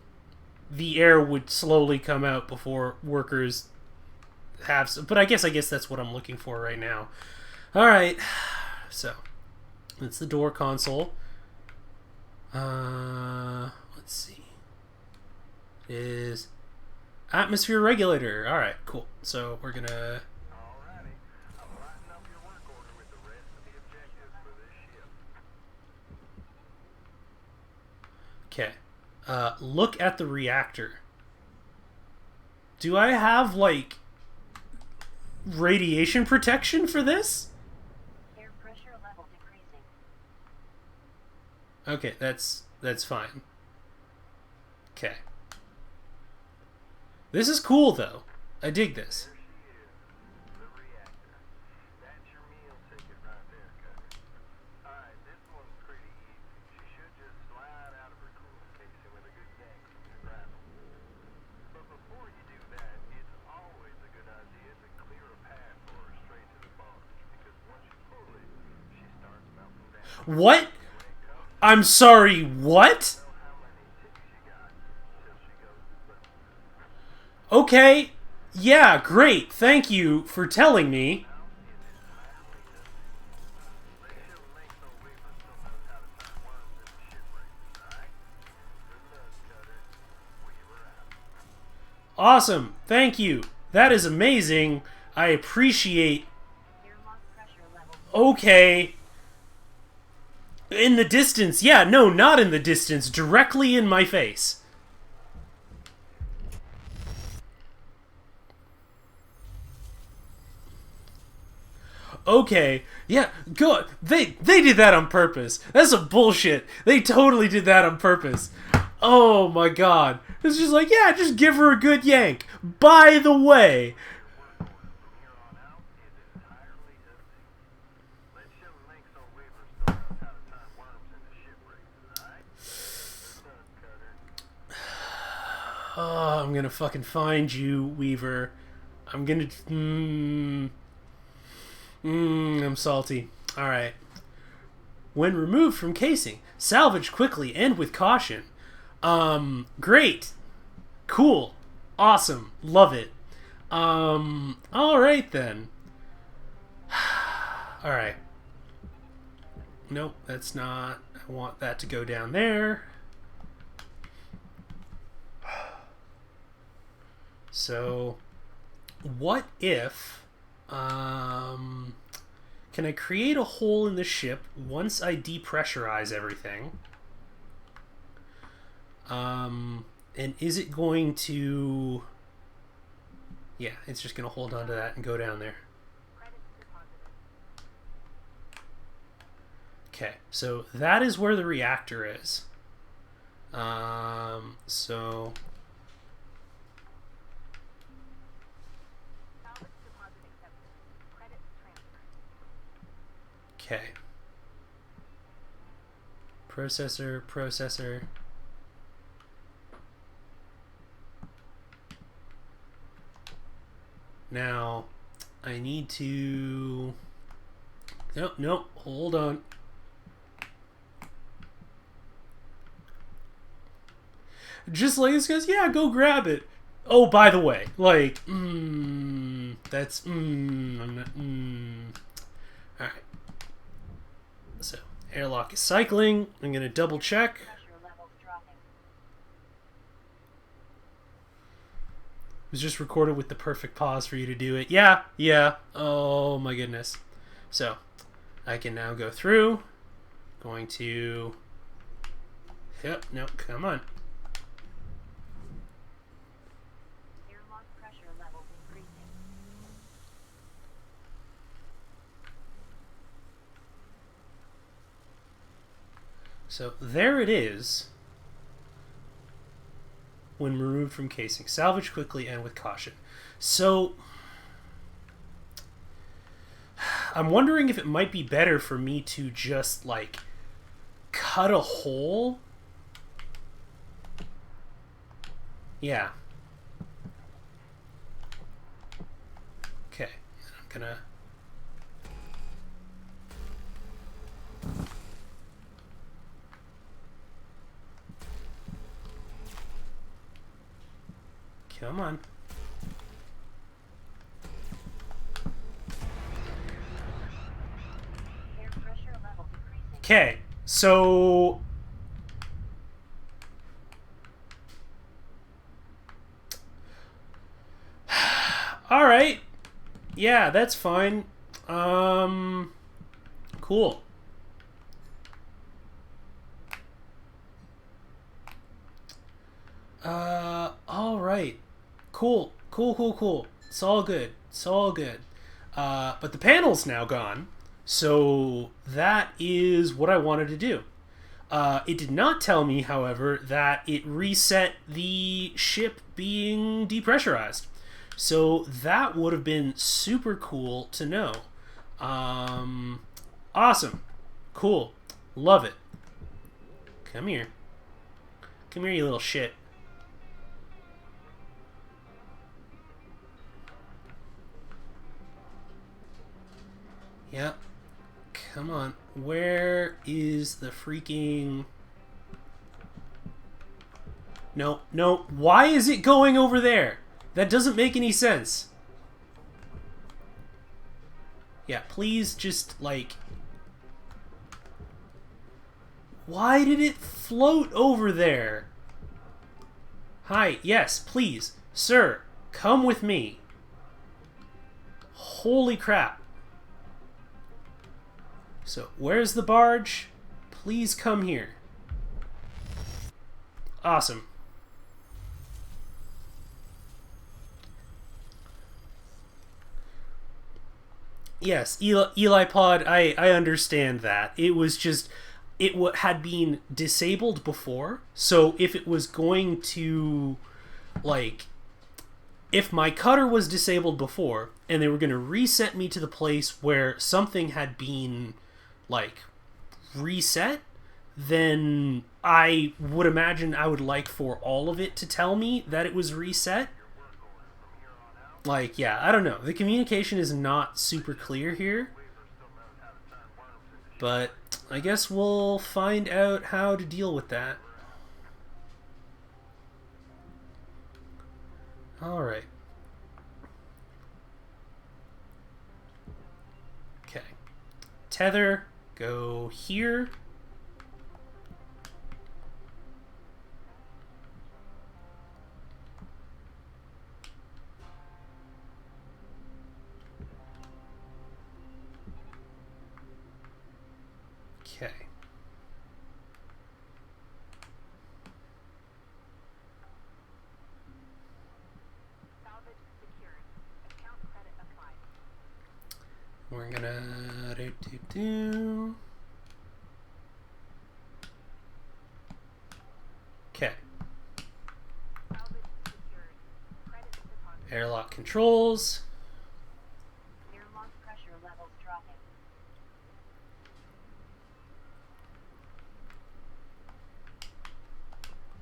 the air would slowly come out before workers have some, but I guess that's what I'm looking for right now. All right. So, it's the door console. Let's see. It is atmosphere regulator. All right, cool. So, we're going to Alrighty. I'm lighting up your work order with the rest of the objectives for this ship. Okay. Look at the reactor. Do I have, like, radiation protection for this? Air pressure level decreasing. Okay, that's fine. Okay. This is cool, though. I dig this. There she is, the reactor. That's your meal ticket right there, Cutter. Alright, this one's pretty easy. She should just slide out of her coolant casing with a good yank from your grapple. But before you do that, it's always a good idea to clear a path for her straight to the barge, because once you pull it, she starts melting down. What? When it comes I'm sorry, what? to how many ticks you got till she goes boom. Okay. Yeah, great. Thank you for telling me. Awesome. Thank you. That is amazing. I appreciate. Airlock pressure level. Okay. In the distance. Yeah, no, not in the distance. Directly in my face. Okay, yeah, go. They did that on purpose. That's some bullshit. They totally did that on purpose. Oh my god. It's just like, yeah, just give her a good yank. By the way, oh, I'm gonna fucking find you, Weaver. I'm gonna. I'm salty. Alright. When removed from casing, salvage quickly and with caution. Great. Cool. Awesome. Love it. Alright then. Alright. Nope, that's not. I want that to go down there. So, what if... can I create a hole in the ship once I depressurize everything? And is it going to... Yeah, it's just going to hold on to that and go down there. Credits deposited. Okay, so that is where the reactor is. So... Salvage deposit accepted. Credits transferred. Okay. Processor. Now, I need to... Nope, hold on. Just like this goes, yeah, go grab it. Oh, by the way, like, that's, I'm not, Alright. So, airlock is cycling. I'm going to double check. Pressure levels dropping. It was just recorded with the perfect pause for you to do it. Yeah. Oh my goodness. So, I can now go through. Going to... Yep, no, come on. Airlock pressure levels increasing. So, there it is. When removed from casing. Salvage quickly and with caution. So, I'm wondering if it might be better for me to just, like, cut a hole? Yeah. Okay. I'm gonna... Come on. Air pressure level decreasing. Okay, so... Alright. Yeah, that's fine. Cool. Alright. Cool. Cool. It's all good. It's all good. But the panel's now gone, so that is what I wanted to do. It did not tell me, however, that it reset the ship being depressurized. So that would have been super cool to know. Awesome. Cool. Love it. Come here. Come here, you little shit. Yep. Come on. Where is the freaking... No. Why is it going over there? That doesn't make any sense. Yeah, please just, like... Why did it float over there? Hi, yes, please. Sir, come with me. Holy crap. So, where's the barge? Please come here. Awesome. Yes, Eli Pod, I understand that. It was just... It had been disabled before, so if it was going to... Like... If my cutter was disabled before, and they were going to reset me to the place where something had been... like, reset, then I would imagine I would like for all of it to tell me that it was reset. Like, yeah, I don't know. The communication is not super clear here. But I guess we'll find out how to deal with that. Alright. Okay. Tether. Go here. Okay. Salvage secured. Account credit applied. We're gonna do. Okay. Salvage secured. Credit deposit. Airlock controls. Airlock pressure levels dropping.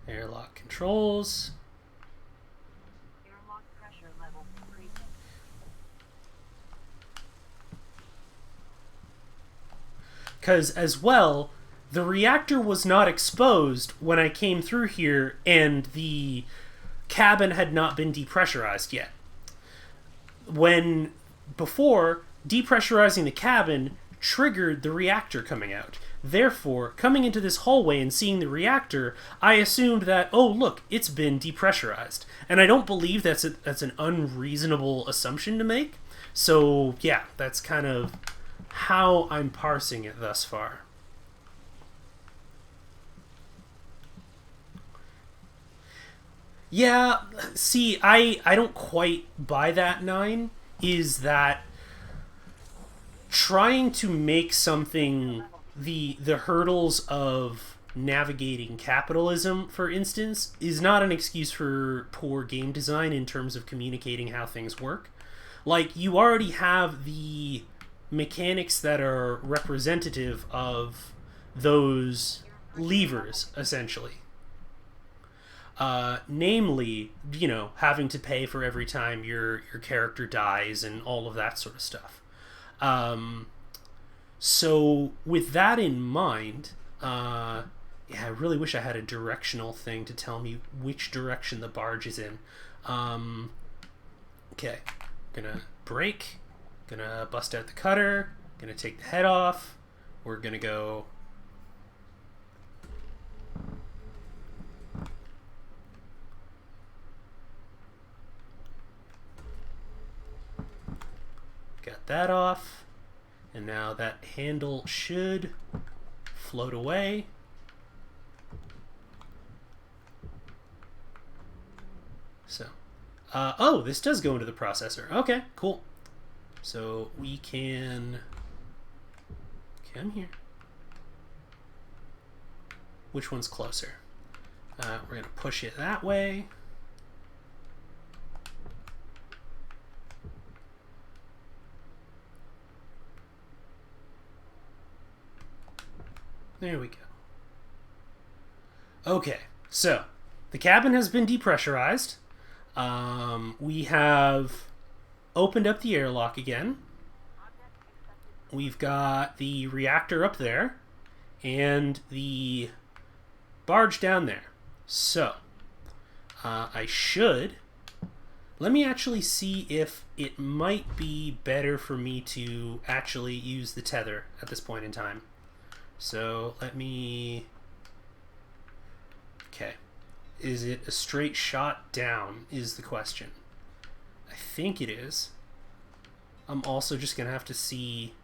Airlock controls. Airlock pressure levels increasing. Because, as well, the reactor was not exposed when I came through here, and the cabin had not been depressurized yet. Before, depressurizing the cabin triggered the reactor coming out. Therefore, coming into this hallway and seeing the reactor, I assumed that, oh, look, it's been depressurized. And I don't believe that's an unreasonable assumption to make. So, yeah, that's kind of how I'm parsing it thus far. Yeah, see, I don't quite buy that, 9, is that trying to make something the hurdles of navigating capitalism, for instance, is not an excuse for poor game design in terms of communicating how things work. Like, you already have the mechanics that are representative of those levers, essentially. Namely, having to pay for every time your character dies and all of that sort of stuff. So with that in mind, I really wish I had a directional thing to tell me which direction the barge is in. Okay, gonna brake, gonna bust out the cutter, gonna take the head off. We're gonna go. Got that off, and now that handle should float away. So, oh, this does go into the processor. Okay, cool. So we can come here. Which one's closer? We're gonna push it that way. There we go. Okay, so the cabin has been depressurized. We have opened up the airlock again. We've got the reactor up there and the barge down there. So, I should... Let me actually see if it might be better for me to actually use the tether at this point in time. So, let me... Okay. Is it a straight shot down is the question. I think it is. I'm also just going to have to see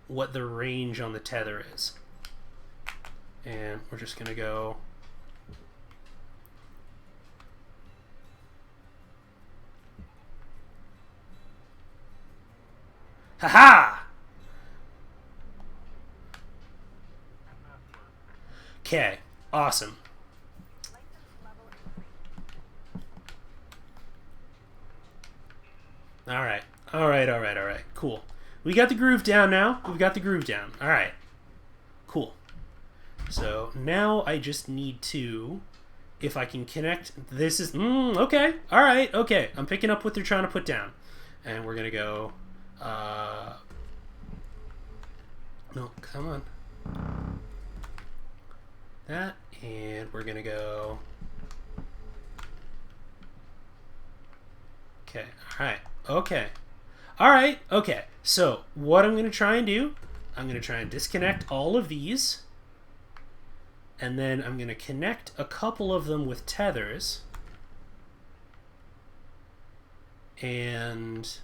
what the range on the tether is. And we're just going to go... Ha-ha! Okay, awesome. Alright, cool. We got the groove down now. We've got the groove down. Alright, cool. So now I just need to, if I can connect, this is, okay, alright, okay. I'm picking up what they're trying to put down. And we're gonna go, no, come on. That, and we're gonna go, okay, alright, okay. Alright, okay. So, what I'm gonna try and do, I'm gonna try and disconnect all of these, and then I'm gonna connect a couple of them with tethers, and,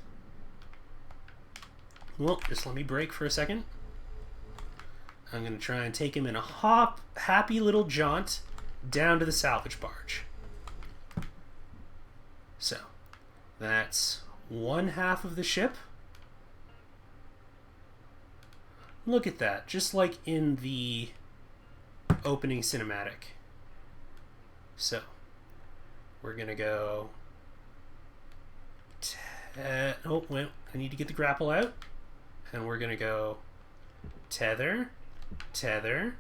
well, just let me brake for a second. I'm going to try and take him in a happy little jaunt down to the salvage barge. So, that's one half of the ship. Look at that, just like in the opening cinematic. So, we're going to go... oh, wait, I need to get the grapple out. And we're going to go tether, tether,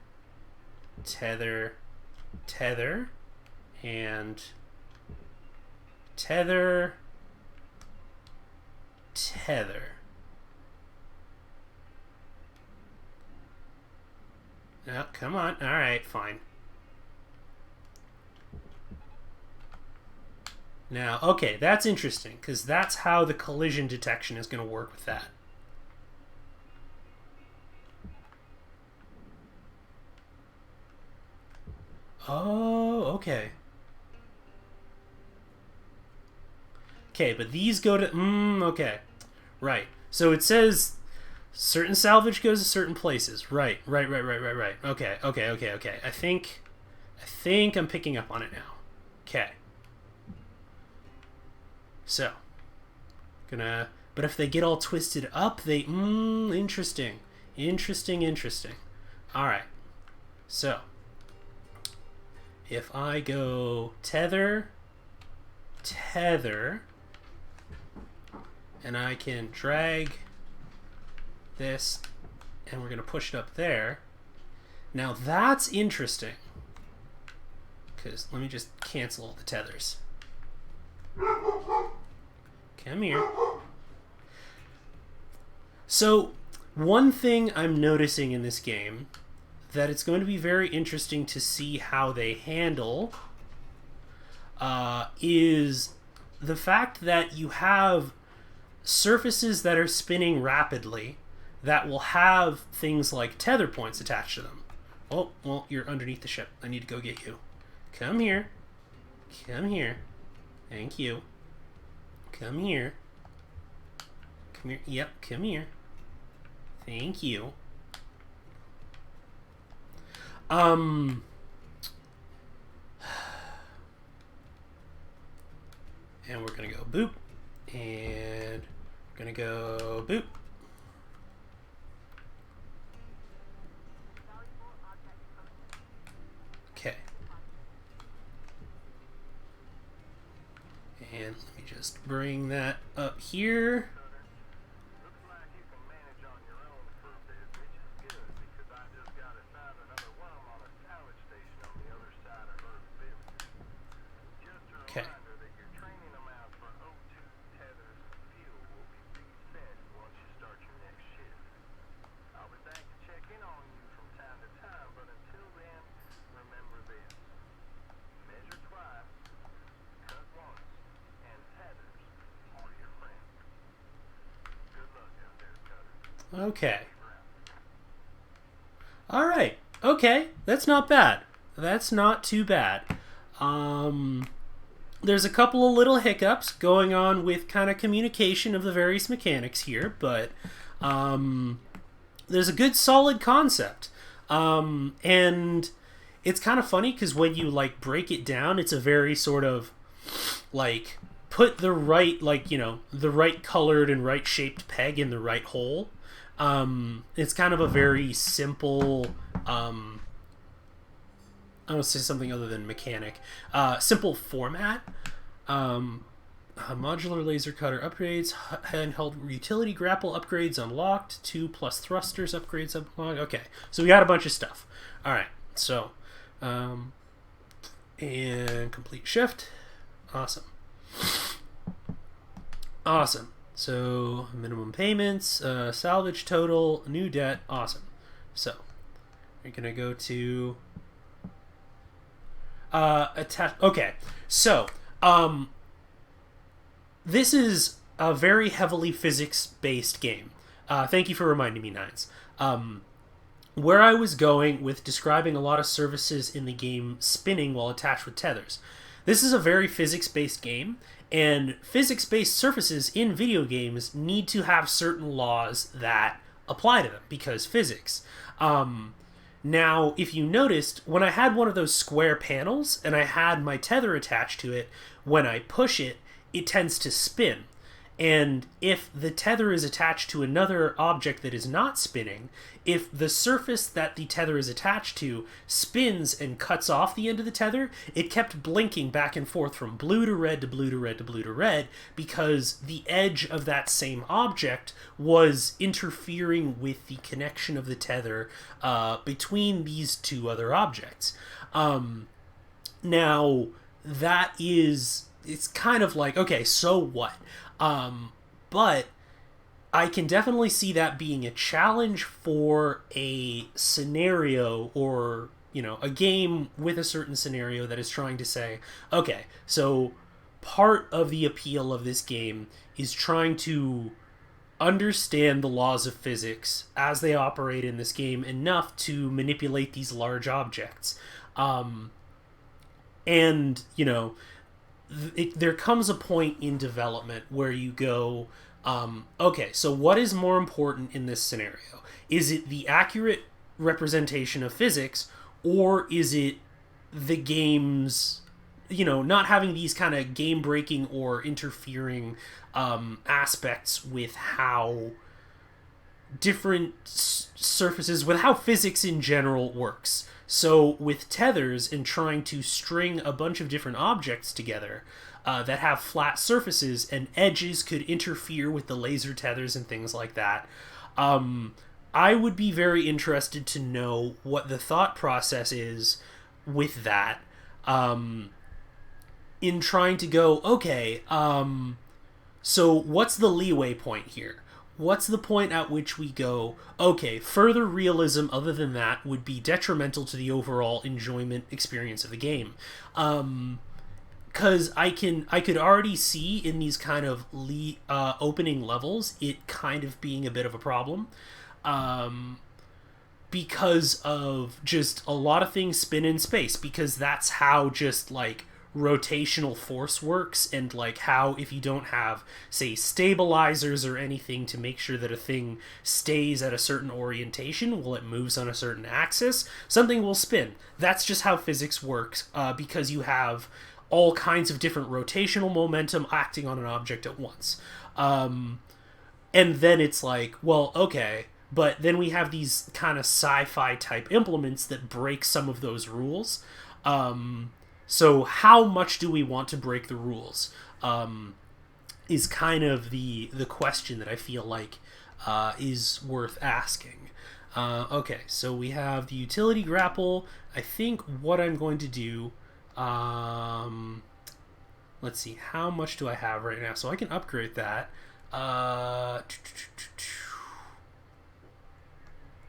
tether, tether, and tether, tether. Oh, come on. All right, fine. Now, okay, that's interesting, because that's how the collision detection is going to work with that. Oh, okay. Okay, but these go to... okay. Right. So it says certain salvage goes to certain places. Right. Okay. I think I'm picking up on it now. Okay. So. Gonna... But if they get all twisted up, they... interesting. Interesting. Alright. So. If I go tether, tether, and I can drag this, and we're going to push it up there, Now that's interesting. Because let me just cancel all the tethers. Come here. So, one thing I'm noticing in this game that it's going to be very interesting to see how they handle is the fact that you have surfaces that are spinning rapidly that will have things like tether points attached to them. Oh, well, you're underneath the ship. I need to go get you. Come here. Come here. Thank you. Come here. Come here. Yep, come here. Thank you. And we're gonna go boop. And we're gonna go boop. Okay. And let me just bring that up here. Looks like you can manage on your own for a bit, which is good because I just got assigned another worm on a salvage station on the other side of Hurrah village. Just a Okay. reminder that your training amount for O2 tethers and fuel will be reset once you start your next shift. I'll be back to check in on you from time to time, but until then, remember this. Measure twice, cut once, and tethers are your friend. Good luck out there, Cutter. Okay. All right. Okay. That's not bad. That's not too bad. There's a couple of little hiccups going on with kind of communication of the various mechanics here, but there's a good solid concept. And it's kind of funny because when you like break it down, it's a very sort of like put the right, like, you know, the right colored and right shaped peg in the right hole. It's kind of a very simple, I don't say something other than mechanic, simple format. Modular laser cutter upgrades, handheld utility grapple upgrades unlocked, 2+ thrusters upgrades unlocked. Okay, so we got a bunch of stuff. All right, so and complete shift. Awesome. Awesome. So minimum payments, salvage total, new debt. Awesome. So we're gonna go to attach. Okay, so this is a very heavily physics-based game. Thank you for reminding me, Nines. Where I was going with describing a lot of surfaces in the game spinning while attached with tethers. This is a very physics-based game, and physics-based surfaces in video games need to have certain laws that apply to them, because physics. Now, if you noticed, when I had one of those square panels, and I had my tether attached to it, when I push it, it tends to spin. And if the tether is attached to another object that is not spinning, if the surface that the tether is attached to spins and cuts off the end of the tether, it kept blinking back and forth from blue to red to blue to red to blue to red because the edge of that same object was interfering with the connection of the tether between these two other objects. Now, that is... It's kind of like, okay, so what? But I can definitely see that being a challenge for a scenario or, you know, a game with a certain scenario that is trying to say, okay, so part of the appeal of this game is trying to understand the laws of physics as they operate in this game enough to manipulate these large objects. And, you know... there comes a point in development where you go, okay, so what is more important in this scenario? Is it the accurate representation of physics, or is it the game's, you know, not having these kind of game-breaking or interfering aspects with how different surfaces, with how physics in general works? So with tethers and trying to string a bunch of different objects together that have flat surfaces and edges could interfere with the laser tethers and things like that, I would be very interested to know what the thought process is with that, um, in trying to go, okay, so what's the leeway point here? What's the point at which we go, okay, further realism other than that would be detrimental to the overall enjoyment experience of the game? Because I could already see in these kind of opening levels it kind of being a bit of a problem. Um, because of just a lot of things spin in space, because that's how just like rotational force works, and like how if you don't have, say, stabilizers or anything to make sure that a thing stays at a certain orientation while it moves on a certain axis, something will spin. That's just how physics works, because you have all kinds of different rotational momentum acting on an object at once. And then it's like, well, okay, but then we have these kind of sci-fi type implements that break some of those rules. So how much do we want to break the rules? Is kind of the question that I feel like is worth asking. Okay, so we have the utility grapple. I think what I'm going to do. Let's see, how much do I have right now? So I can upgrade that.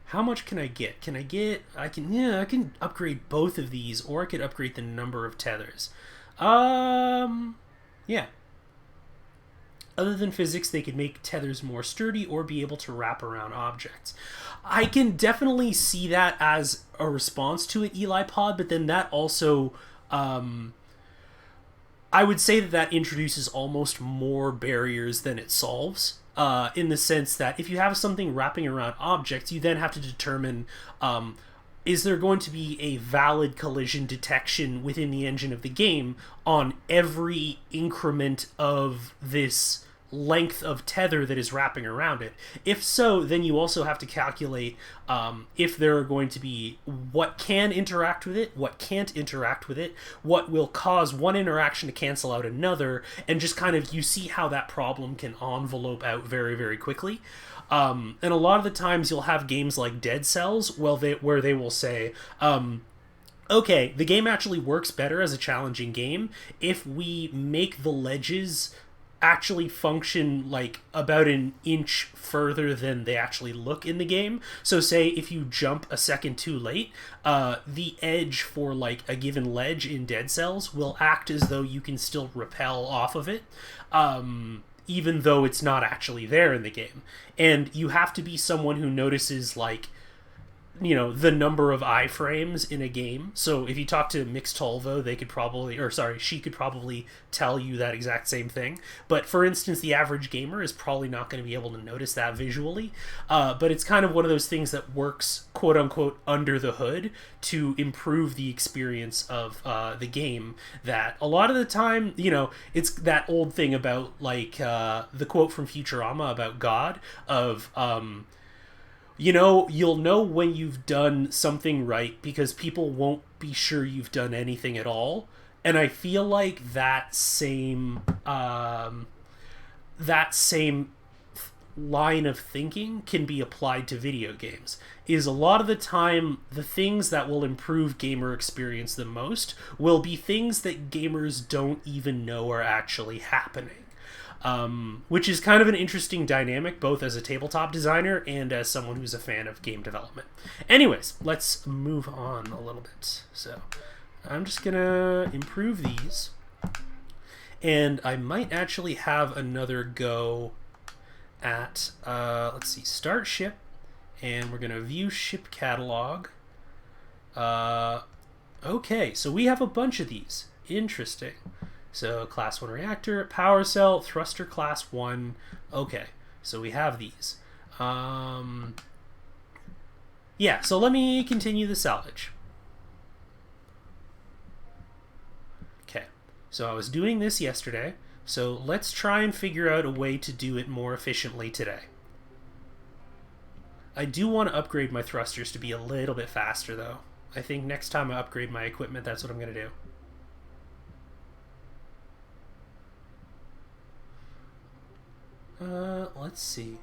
How much can I get? I can upgrade both of these, or I could upgrade the number of tethers. Yeah. Other than physics, they could make tethers more sturdy or be able to wrap around objects. I can definitely see that as a response to it, Eli Pod, but then that also, I would say that that introduces almost more barriers than it solves. In the sense that if you have something wrapping around objects, you then have to determine, is there going to be a valid collision detection within the engine of the game on every increment of this length of tether that is wrapping around it? If so, then you also have to calculate, if there are going to be what can interact with it, what can't interact with it, what will cause one interaction to cancel out another, and just kind of you see how that problem can envelope out very, very quickly. And a lot of the times you'll have games like Dead Cells, where they will say, okay, the game actually works better as a challenging game if we make the ledges actually function like about an inch further than they actually look in the game. So say if you jump a second too late, the edge for like a given ledge in Dead Cells will act as though you can still rappel off of it, even though it's not actually there in the game. And you have to be someone who notices like, you know, the number of iframes in a game. So if you talk to Mixtolvo, they could probably, or sorry, she could probably tell you that exact same thing. But for instance, the average gamer is probably not going to be able to notice that visually. But it's kind of one of those things that works, quote unquote, under the hood to improve the experience of the game. That a lot of the time, you know, it's that old thing about like the quote from Futurama about God of, you know, you'll know when you've done something right because people won't be sure you've done anything at all. And I feel like that same line of thinking can be applied to video games. Is a lot of the time the things that will improve gamer experience the most will be things that gamers don't even know are actually happening. Which is kind of an interesting dynamic, both as a tabletop designer and as someone who's a fan of game development. Anyways, let's move on a little bit. So, I'm just gonna improve these. And I might actually have another go at, let's see, start ship. And we're gonna view ship catalog. Okay, so we have a bunch of these. Interesting. So class 1 reactor, power cell, thruster class 1. Okay, so we have these. Yeah, so let me continue the salvage. Okay, so I was doing this yesterday, so let's try and figure out a way to do it more efficiently today. I do want to upgrade my thrusters to be a little bit faster, though. I think next time I upgrade my equipment, that's what I'm going to do. Let's see.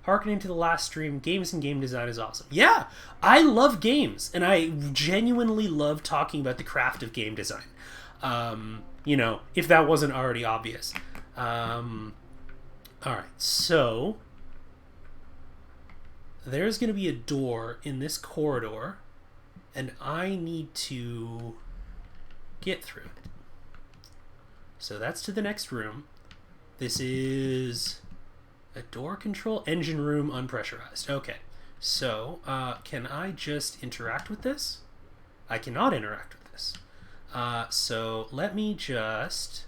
Harkening to the last stream, games and game design is awesome. Yeah, I love games, and I genuinely love talking about the craft of game design. You know, if that wasn't already obvious. Alright, so there's going to be a door in this corridor, and I need to get through it. So that's to the next room. This is a door control, engine room, unpressurized. Okay, so can I just interact with this? I cannot interact with this. So let me just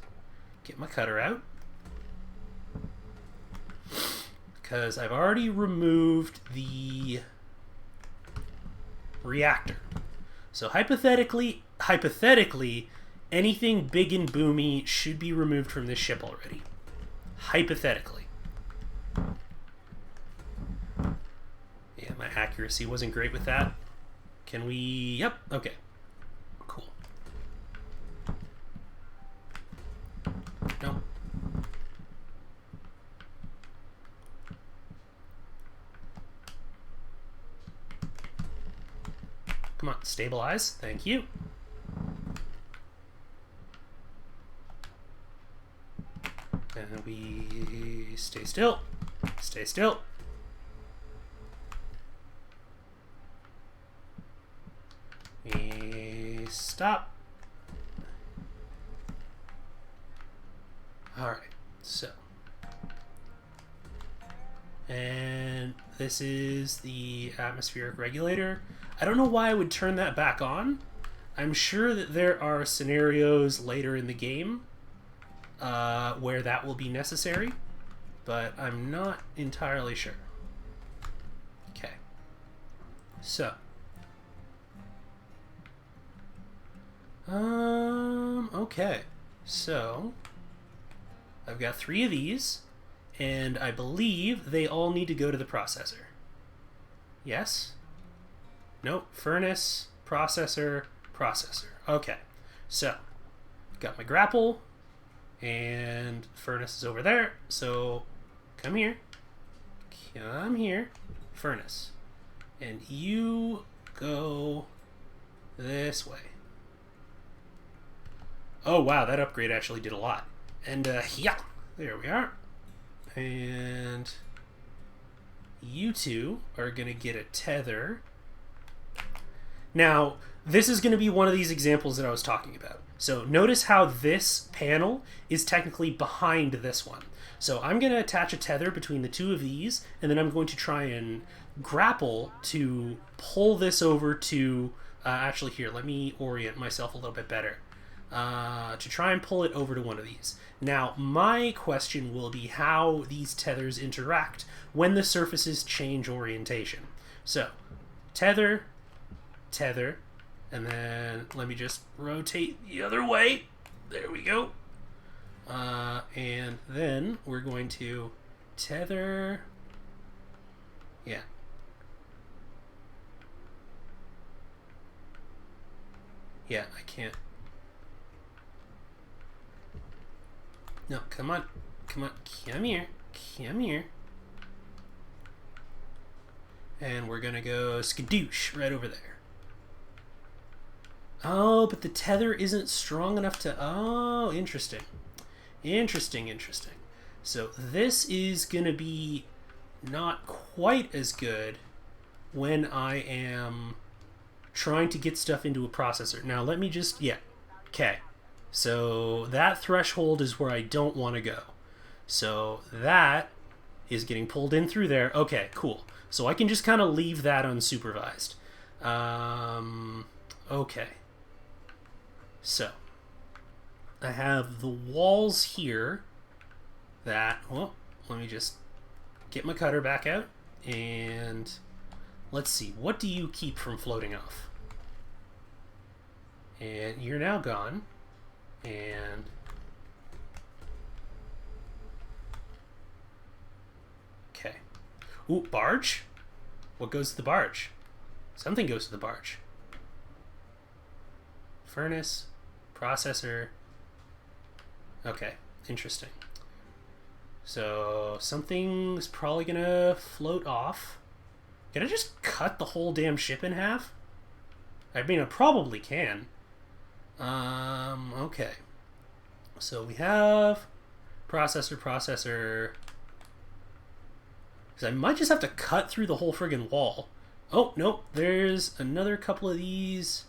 get my cutter out, because I've already removed the reactor. So hypothetically, anything big and boomy should be removed from this ship already. Hypothetically. Yeah, my accuracy wasn't great with that. Can we... Yep, okay. Cool. No. Come on, stabilize. Thank you. And we stay still. Stay still. We stop. Alright, so. And this is the atmospheric regulator. I don't know why I would turn that back on. I'm sure that there are scenarios later in the game where that will be necessary, but I'm not entirely sure. Okay. So. Okay. So, I've got 3 of these, and I believe they all need to go to the processor. Yes? Nope. Furnace, processor, processor. Okay. So, got my grapple, and furnace is over there. So, come here. Come here. Furnace. And you go this way. Oh, wow. That upgrade actually did a lot. And, yeah. There we are. And you two are going to get a tether. Now, this is going to be one of these examples that I was talking about. So notice how this panel is technically behind this one. So I'm going to attach a tether between the 2 of these, and then I'm going to try and grapple to pull this over to... actually, here, let me orient myself a little bit better. To try and pull it over to one of these. Now, my question will be how these tethers interact when the surfaces change orientation. So, tether, tether, and then let me just rotate the other way. There we go. And then we're going to tether. Yeah. Yeah, I can't. No, come on. Come on. Come here. Come here. And we're going to go skadoosh right over there. Oh, but the tether isn't strong enough to... Oh, interesting. Interesting, interesting. So this is going to be not quite as good when I am trying to get stuff into a processor. Now, let me just... Yeah. Okay. So that threshold is where I don't want to go. So that is getting pulled in through there. Okay, cool. So I can just kind of leave that unsupervised. Okay. So I have the walls here that... Well, let me just get my cutter back out. And let's see. What do you keep from floating off? And you're now gone. And okay. Ooh, barge? What goes to the barge? Something goes to the barge. Furnace, processor. Okay, interesting. So something's probably gonna float off. Can I just cut the whole damn ship in half? I mean, I probably can. Okay. So we have processor. Because I might just have to cut through the whole friggin' wall. Oh, nope. There's another couple of these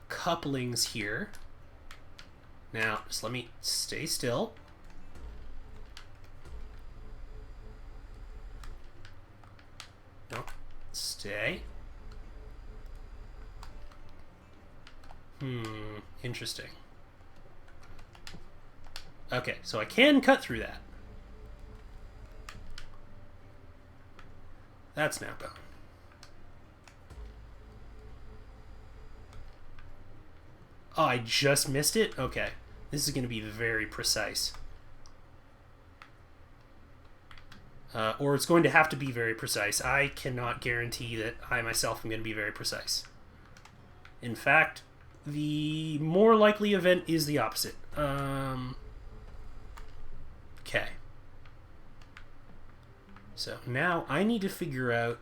couplings here. Now, just let me stay still. No, stay. Interesting. Okay, so I can cut through that. That's now gone. Oh, I just missed it? Okay. This is going to be very precise. Or it's going to have to be very precise. I cannot guarantee that I myself am going to be very precise. In fact, the more likely event is the opposite. Okay. So now I need to figure out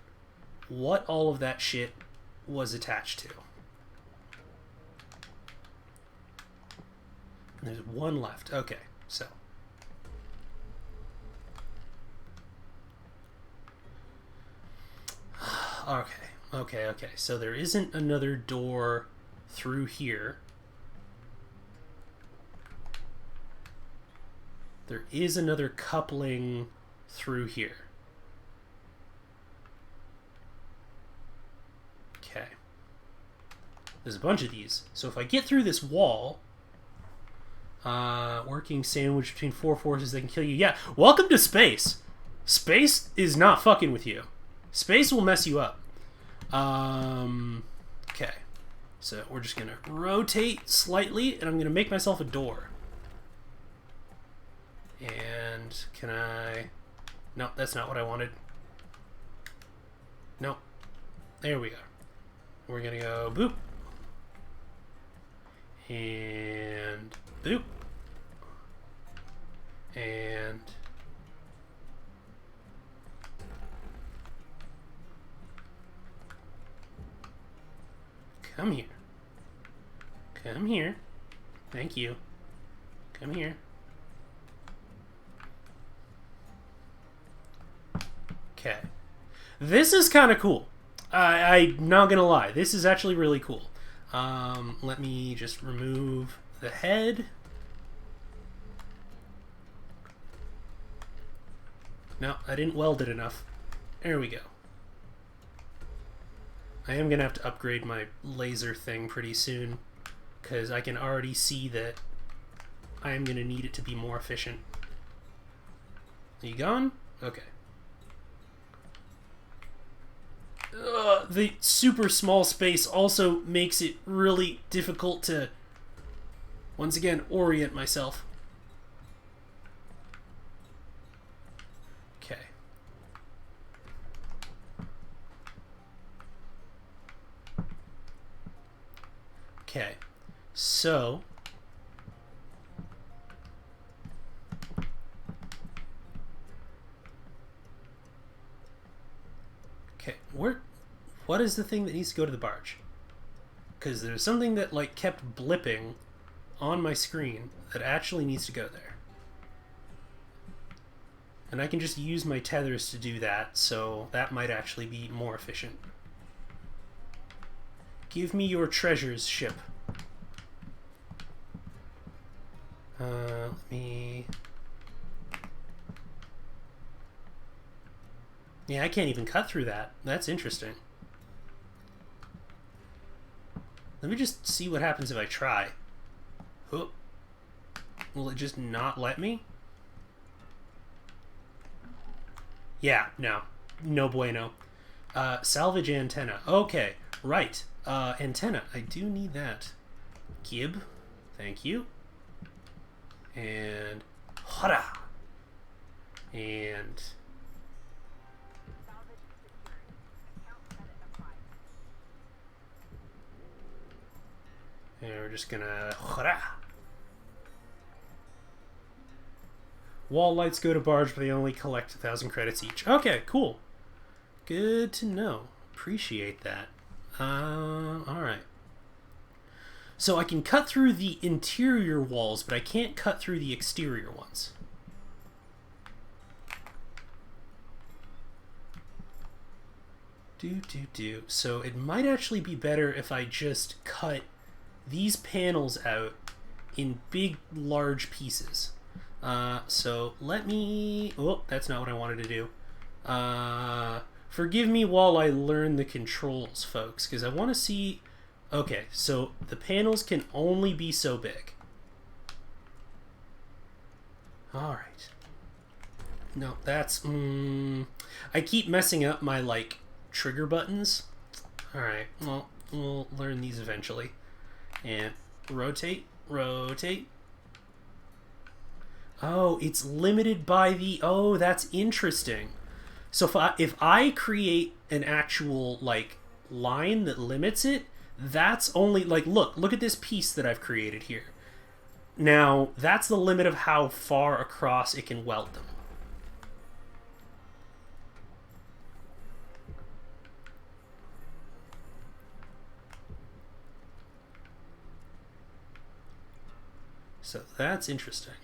what all of that shit was attached to. And there's one left. Okay, so. Okay. So there isn't another door through here. There is another coupling through here. Okay. There's a bunch of these. So if I get through this wall, working sandwich between four forces that can kill you. Yeah, welcome to space. Space is not fucking with you. Space will mess you up. Okay. So we're just going to rotate slightly, and I'm going to make myself a door. And can I... No, that's not what I wanted. No. There we go. We're going to go boop. And boop. And... Come here. Come here. Thank you. Come here. Okay. This is kind of cool. I'm not gonna lie. This is actually really cool. Let me just remove the head. No, I didn't weld it enough. There we go. I am going to have to upgrade my laser thing pretty soon, because I can already see that I am going to need it to be more efficient. Are you gone? Okay. The super small space also makes it really difficult to, once again, orient myself. Okay. Okay, so okay, what is the thing that needs to go to the barge? Because there's something that like kept blipping on my screen that actually needs to go there. And I can just use my tethers to do that, so that might actually be more efficient. Give me your treasures, ship. Let me... Yeah, I can't even cut through that. That's interesting. Let me just see what happens if I try. Oh. Will it just not let me? Yeah, no. No bueno. Salvage antenna. Okay, right. Antenna. I do need that. Gib. Thank you. And... Hurrah! And... Salvage secured. Account credit applied. And we're just gonna... Hurrah! Wall lights go to barge, but they only collect 1,000 credits each. Okay, cool. Good to know. Appreciate that. Alright. So I can cut through the interior walls, but I can't cut through the exterior ones. So it might actually be better if I just cut these panels out in big, large pieces. So let me... Oh, that's not what I wanted to do. Forgive me while I learn the controls, folks, because I want to see... Okay, so the panels can only be so big. Alright. No, that's... I keep messing up my, like, trigger buttons. Alright, well, we'll learn these eventually. And rotate, rotate. Oh, it's limited by the... Oh, that's interesting. So if I create an actual, like, line that limits it, that's only, like, look at this piece that I've created here. Now, that's the limit of how far across it can weld them. So that's interesting.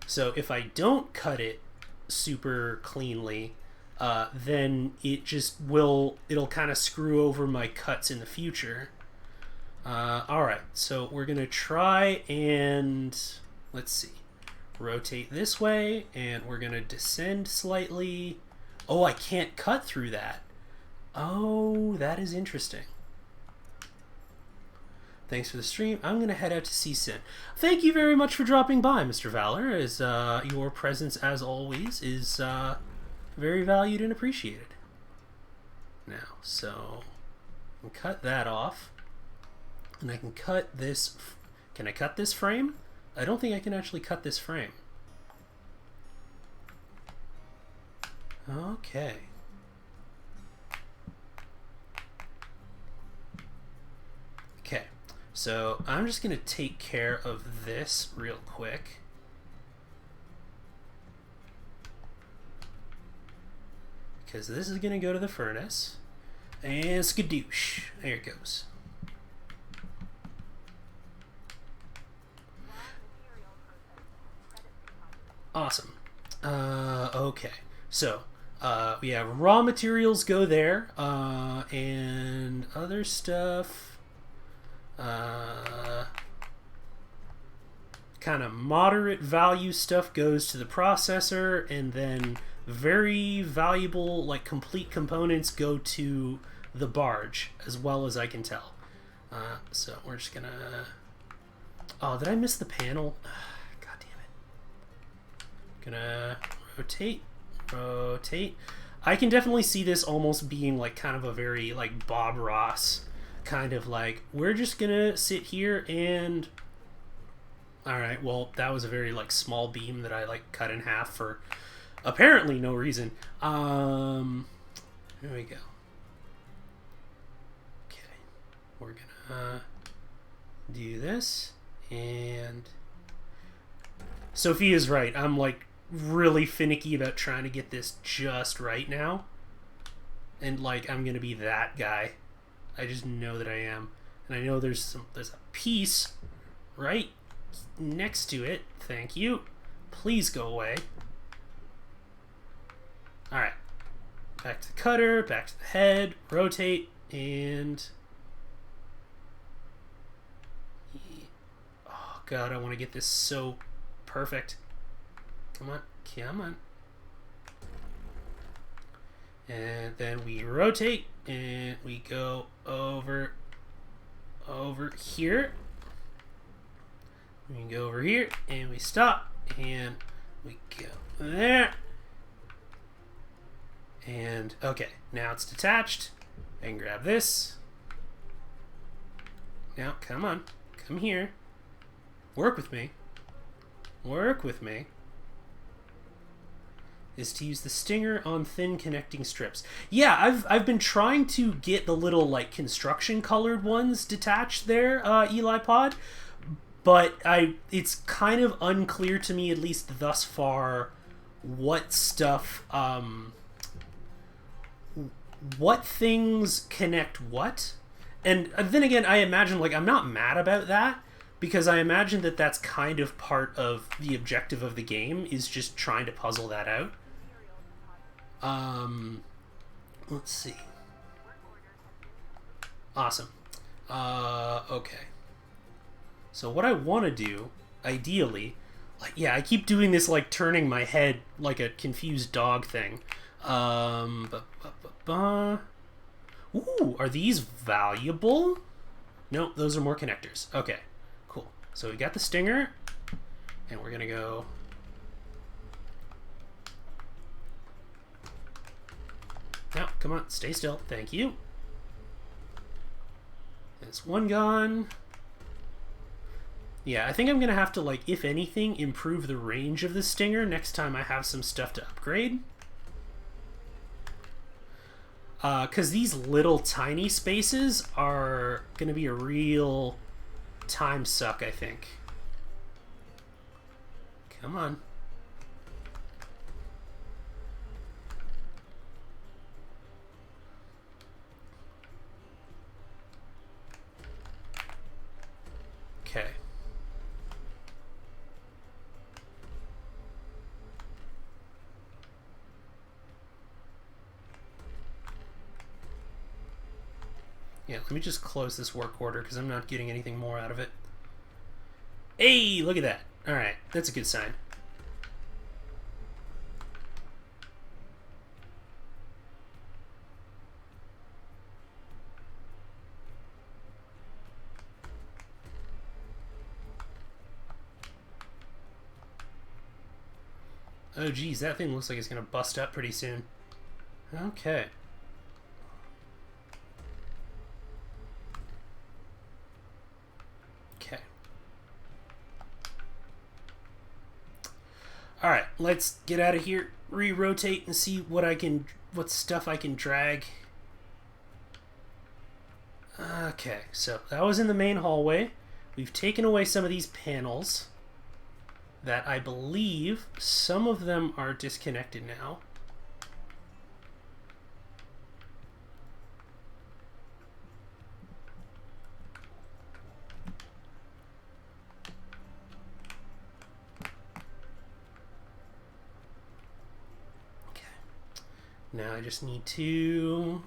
So if I don't cut it super cleanly, then it just it'll kind of screw over my cuts in the future. Alright, so we're gonna try and, let's see, rotate this way, and we're gonna descend slightly. Oh, I can't cut through that. Oh, that is interesting. Thanks for the stream. I'm going to head out to CSIN. Thank you very much for dropping by, Mr. Valor, as your presence, as always, is very valued and appreciated. Now, so I can cut that off, and I can cut this. Can I cut this frame? I don't think I can actually cut this frame. Okay. Okay. So I'm just going to take care of this real quick. Because this is going to go to the furnace. And skadoosh. There it goes. Awesome. Okay. So, yeah, raw materials go there. And other stuff... kind of moderate value stuff goes to the processor, and then very valuable, like, complete components go to the barge, as well as I can tell. So we're just gonna... Oh, did I miss the panel? God damn it. Gonna rotate, rotate. I can definitely see this almost being like kind of a very, like, Bob Ross kind of like, we're just gonna sit here and... Alright, well, that was a very, like, small beam that I, like, cut in half for apparently no reason. Here we go. Okay. We're gonna do this, and... Sophia's right. I'm, like, really finicky about trying to get this just right now. And, like, I'm gonna be that guy. I just know that I am. And I know there's a piece right next to it. Thank you. Please go away. Alright. Back to the cutter, back to the head, rotate, and... Oh god, I want to get this so perfect. Come on, come on. And then we rotate, and we go over here. We can go over here, and we stop, and we go there. And, okay, now it's detached. I can grab this. Now, come on. Come here. Work with me. Work with me. Is to use the stinger on thin connecting strips. Yeah, I've been trying to get the little, like, construction colored ones detached there, Eli Pod. but it's kind of unclear to me, at least thus far, what stuff, what things connect what. And then again, I imagine, like, I'm not mad about that, because I imagine that that's kind of part of the objective of the game, is just trying to puzzle that out. Let's see. Awesome. Okay. So what I want to do, ideally, like, yeah, I keep doing this, like, turning my head like a confused dog thing. Ooh, are these valuable? Nope, those are more connectors. Okay, cool. So we got the stinger, and we're gonna go. No, come on, stay still. Thank you. There's one gone. Yeah, I think I'm gonna have to, like, if anything, improve the range of the stinger next time I have some stuff to upgrade. Because these little tiny spaces are gonna be a real time suck, I think. Come on. Okay. Yeah, let me just close this work order because I'm not getting anything more out of it. Hey, look at that. Alright, that's a good sign. Oh geez, that thing looks like it's gonna bust up pretty soon. Okay. Okay. Alright, let's get out of here, re-rotate, and see what stuff I can drag. Okay, so that was in the main hallway. We've taken away some of these panels that I believe some of them are disconnected now. Okay. Now I just need to...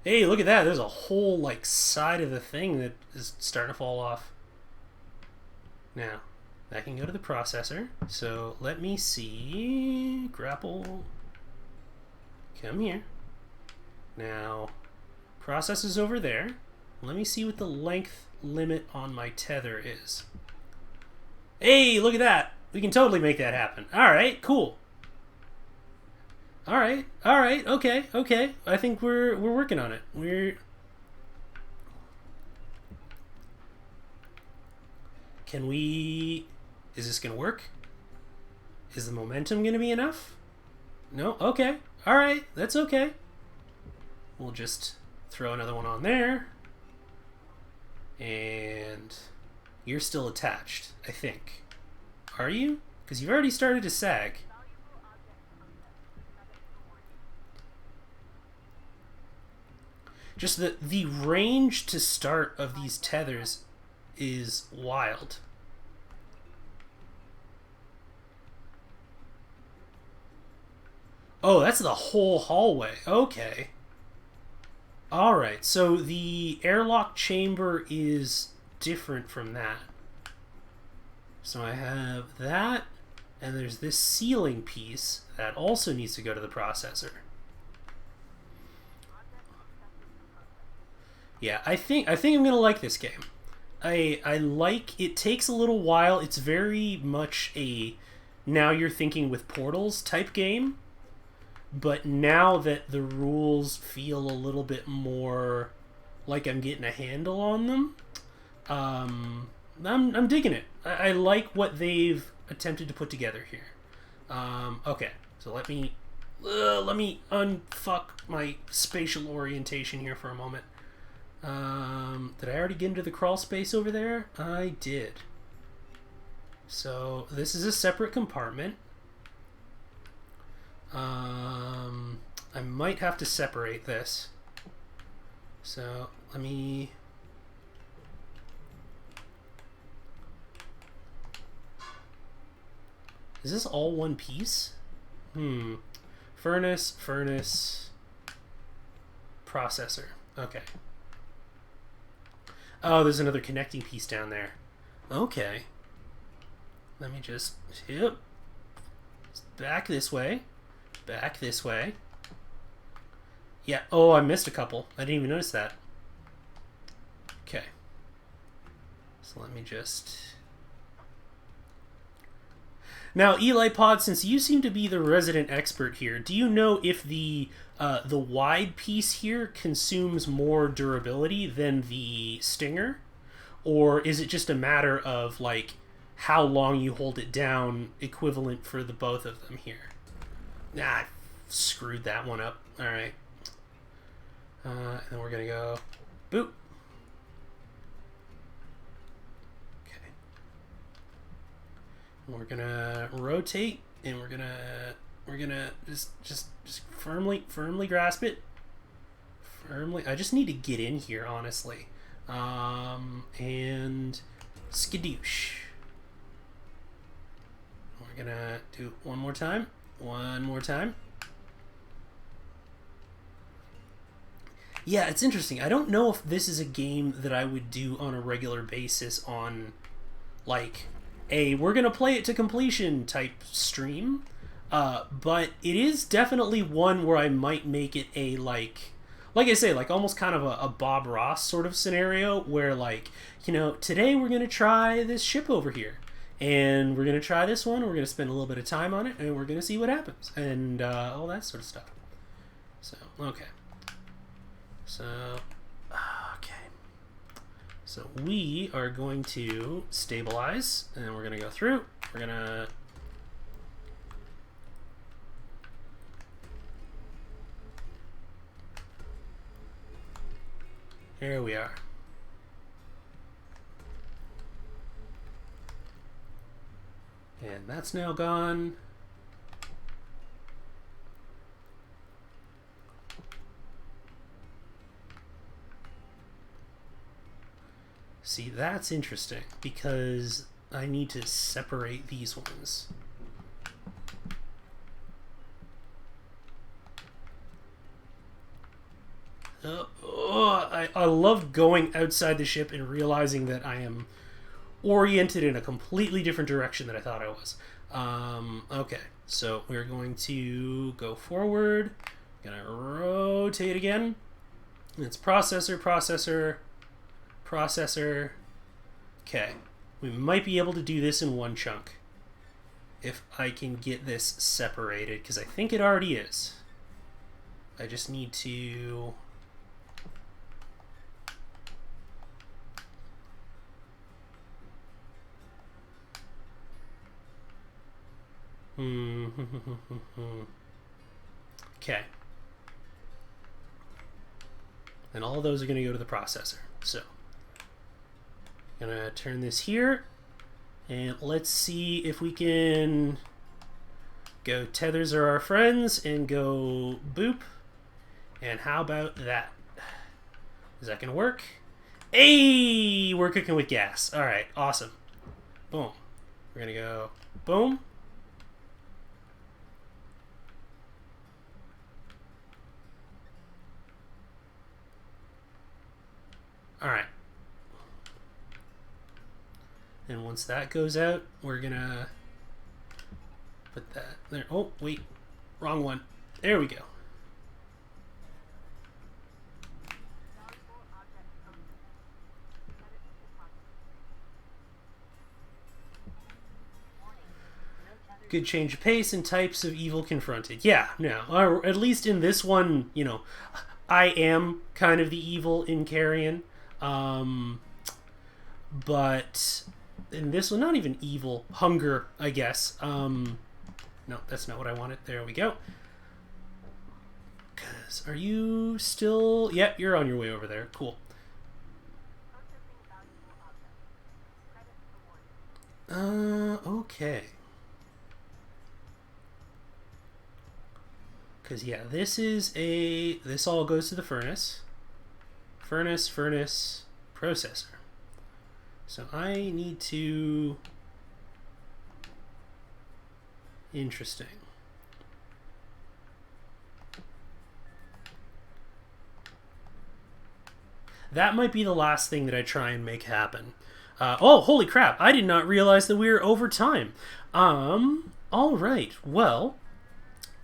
Hey, look at that. There's a whole, like, side of the thing that is starting to fall off. Now, that can go to the processor. So let me see. Grapple. Come here. Now, processor's over there. Let me see what the length limit on my tether is. Hey, look at that. We can totally make that happen. All right, cool. All right, okay. I think we're working on it. Can we? Is this gonna work? Is the momentum gonna be enough? No. Okay. All right. That's okay. We'll just throw another one on there, and you're still attached, I think. Are you? Because you've already started to sag. Just the range to start of these tethers is wild. Oh, that's the whole hallway. Okay. Alright, so the airlock chamber is different from that. So I have that, and there's this ceiling piece that also needs to go to the processor. Yeah, I think I'm gonna like this game. I like it. Takes a little while. It's very much a now you're thinking with portals type game, but now that the rules feel a little bit more like I'm getting a handle on them, I'm digging it. I like what they've attempted to put together here. Okay, So let me unfuck my spatial orientation here for a moment. Did I already get into the crawl space over there? I did. So this is a separate compartment. I might have to separate this. So let me... Is this all one piece? Furnace, processor. Okay. Oh, there's another connecting piece down there. Okay. Let me just... Yep. Back this way. Back this way. Yeah. Oh, I missed a couple. I didn't even notice that. Okay. So let me just... Now, Eli Pod, since you seem to be the resident expert here, do you know if the wide piece here consumes more durability than the Stinger? Or is it just a matter of, like, how long you hold it down equivalent for the both of them here? Nah, I screwed that one up. Alright. And then we're going to go boop. We're gonna rotate, and we're gonna just firmly grasp it. Firmly. I just need to get in here, honestly. And skadoosh. We're gonna do one more time. One more time. Yeah, it's interesting. I don't know if this is a game that I would do on a regular basis on, like, we're gonna play it to completion type stream, but it is definitely one where I might make it a, like I say, like almost kind of a Bob Ross sort of scenario where, like, you know, today we're gonna try this ship over here, and we're gonna try this one, we're gonna spend a little bit of time on it, and we're gonna see what happens, and all that sort of stuff. So okay, so So we are going to stabilize, and we're going to go through. We're going to... Here we are. And that's now gone. See, that's interesting, because I need to separate these ones. I love going outside the ship and realizing that I am oriented in a completely different direction than I thought I was. Okay, so we're going to go forward. Gonna rotate again. It's processor. Okay, we might be able to do this in one chunk if I can get this separated, because I think it already is. I just need to... Okay. And all of those are going to go to the processor. So, I'm going to turn this here, and let's see if we can go tethers are our friends and go boop. And how about that? Is that going to work? Hey, we're cooking with gas. All right, awesome. Boom. We're going to go boom. All right. And once that goes out, we're gonna put that there. Oh, wait. Wrong one. There we go. Good change of pace and types of evil confronted. Yeah, no. Or at least in this one, you know, I am kind of the evil in Carrion. But in this one, not even evil, hunger, I guess. No, that's not what I wanted. There we go. Because are you still... Yep, you're on your way over there. Cool. Processing valuable objects. Credits awarded. Okay. Because, yeah, this is a... This all goes to the furnace. Furnace, processor. So I need to... Interesting. That might be the last thing that I try and make happen. Oh, holy crap. I did not realize that we were over time. Alright. Well,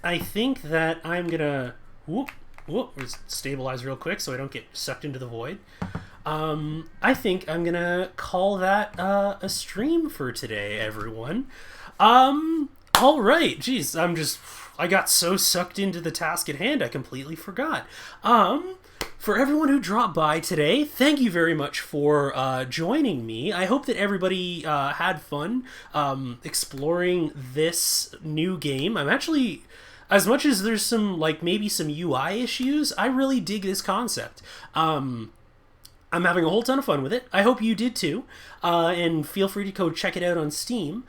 I think that I'm gonna... let's stabilize real quick so I don't get sucked into the void. I think I'm gonna call that a stream for today, everyone. Alright. Jeez, I got so sucked into the task at hand I completely forgot. For everyone who dropped by today, thank you very much for joining me. I hope that everybody had fun exploring this new game. I'm actually, as much as there's some, maybe some UI issues, I really dig this concept. I'm having a whole ton of fun with it. I hope you did too. And feel free to go check it out on Steam.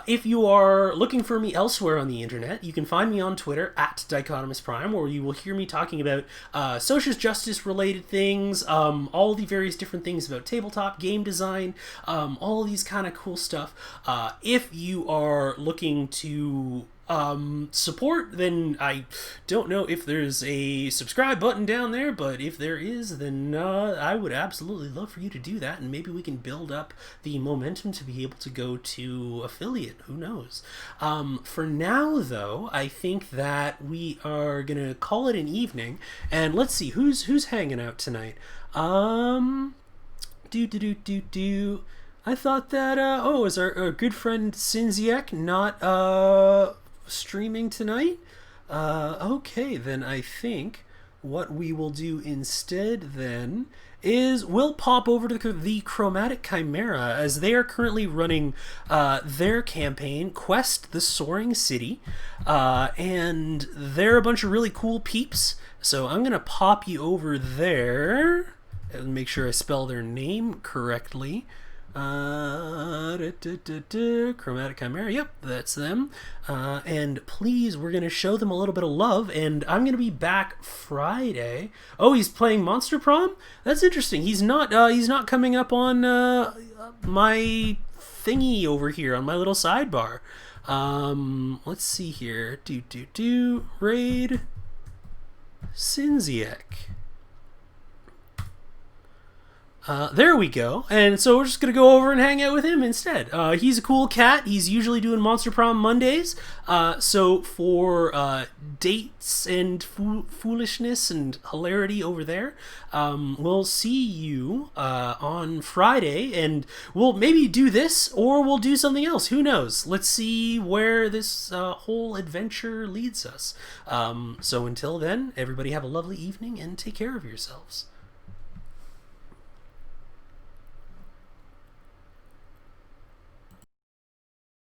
If you are looking for me elsewhere on the internet, you can find me on Twitter at Dichotomous Prime, where you will hear me talking about social justice related things, all the various different things about tabletop game design, all of these kind of cool stuff. If you are looking to support, then I don't know if there's a subscribe button down there, but if there is, then I would absolutely love for you to do that, and maybe we can build up the momentum to be able to go to affiliate. Who knows? For now, though, I think that we are gonna call it an evening, and let's see who's hanging out tonight. I thought that is our good friend Sinziek not streaming tonight? Okay, then I think what we will do instead then is we'll pop over to the Chromatic Chimera, as they are currently running their campaign, Quest the Soaring City, and they're a bunch of really cool peeps, so I'm going to pop you over there and make sure I spell their name correctly. Chromatic Chimera, yep, that's them. And please, we're gonna show them a little bit of love, and I'm gonna be back Friday. Oh, he's playing Monster Prom? That's interesting. He's not coming up on my thingy over here on my little sidebar. Let's see here. Raid Sinziek. There we go. And so we're just going to go over and hang out with him instead. He's a cool cat. He's usually doing Monster Prom Mondays. So for dates and foolishness and hilarity over there, we'll see you on Friday. And we'll maybe do this or we'll do something else. Who knows? Let's see where this whole adventure leads us. So until then, everybody have a lovely evening and take care of yourselves.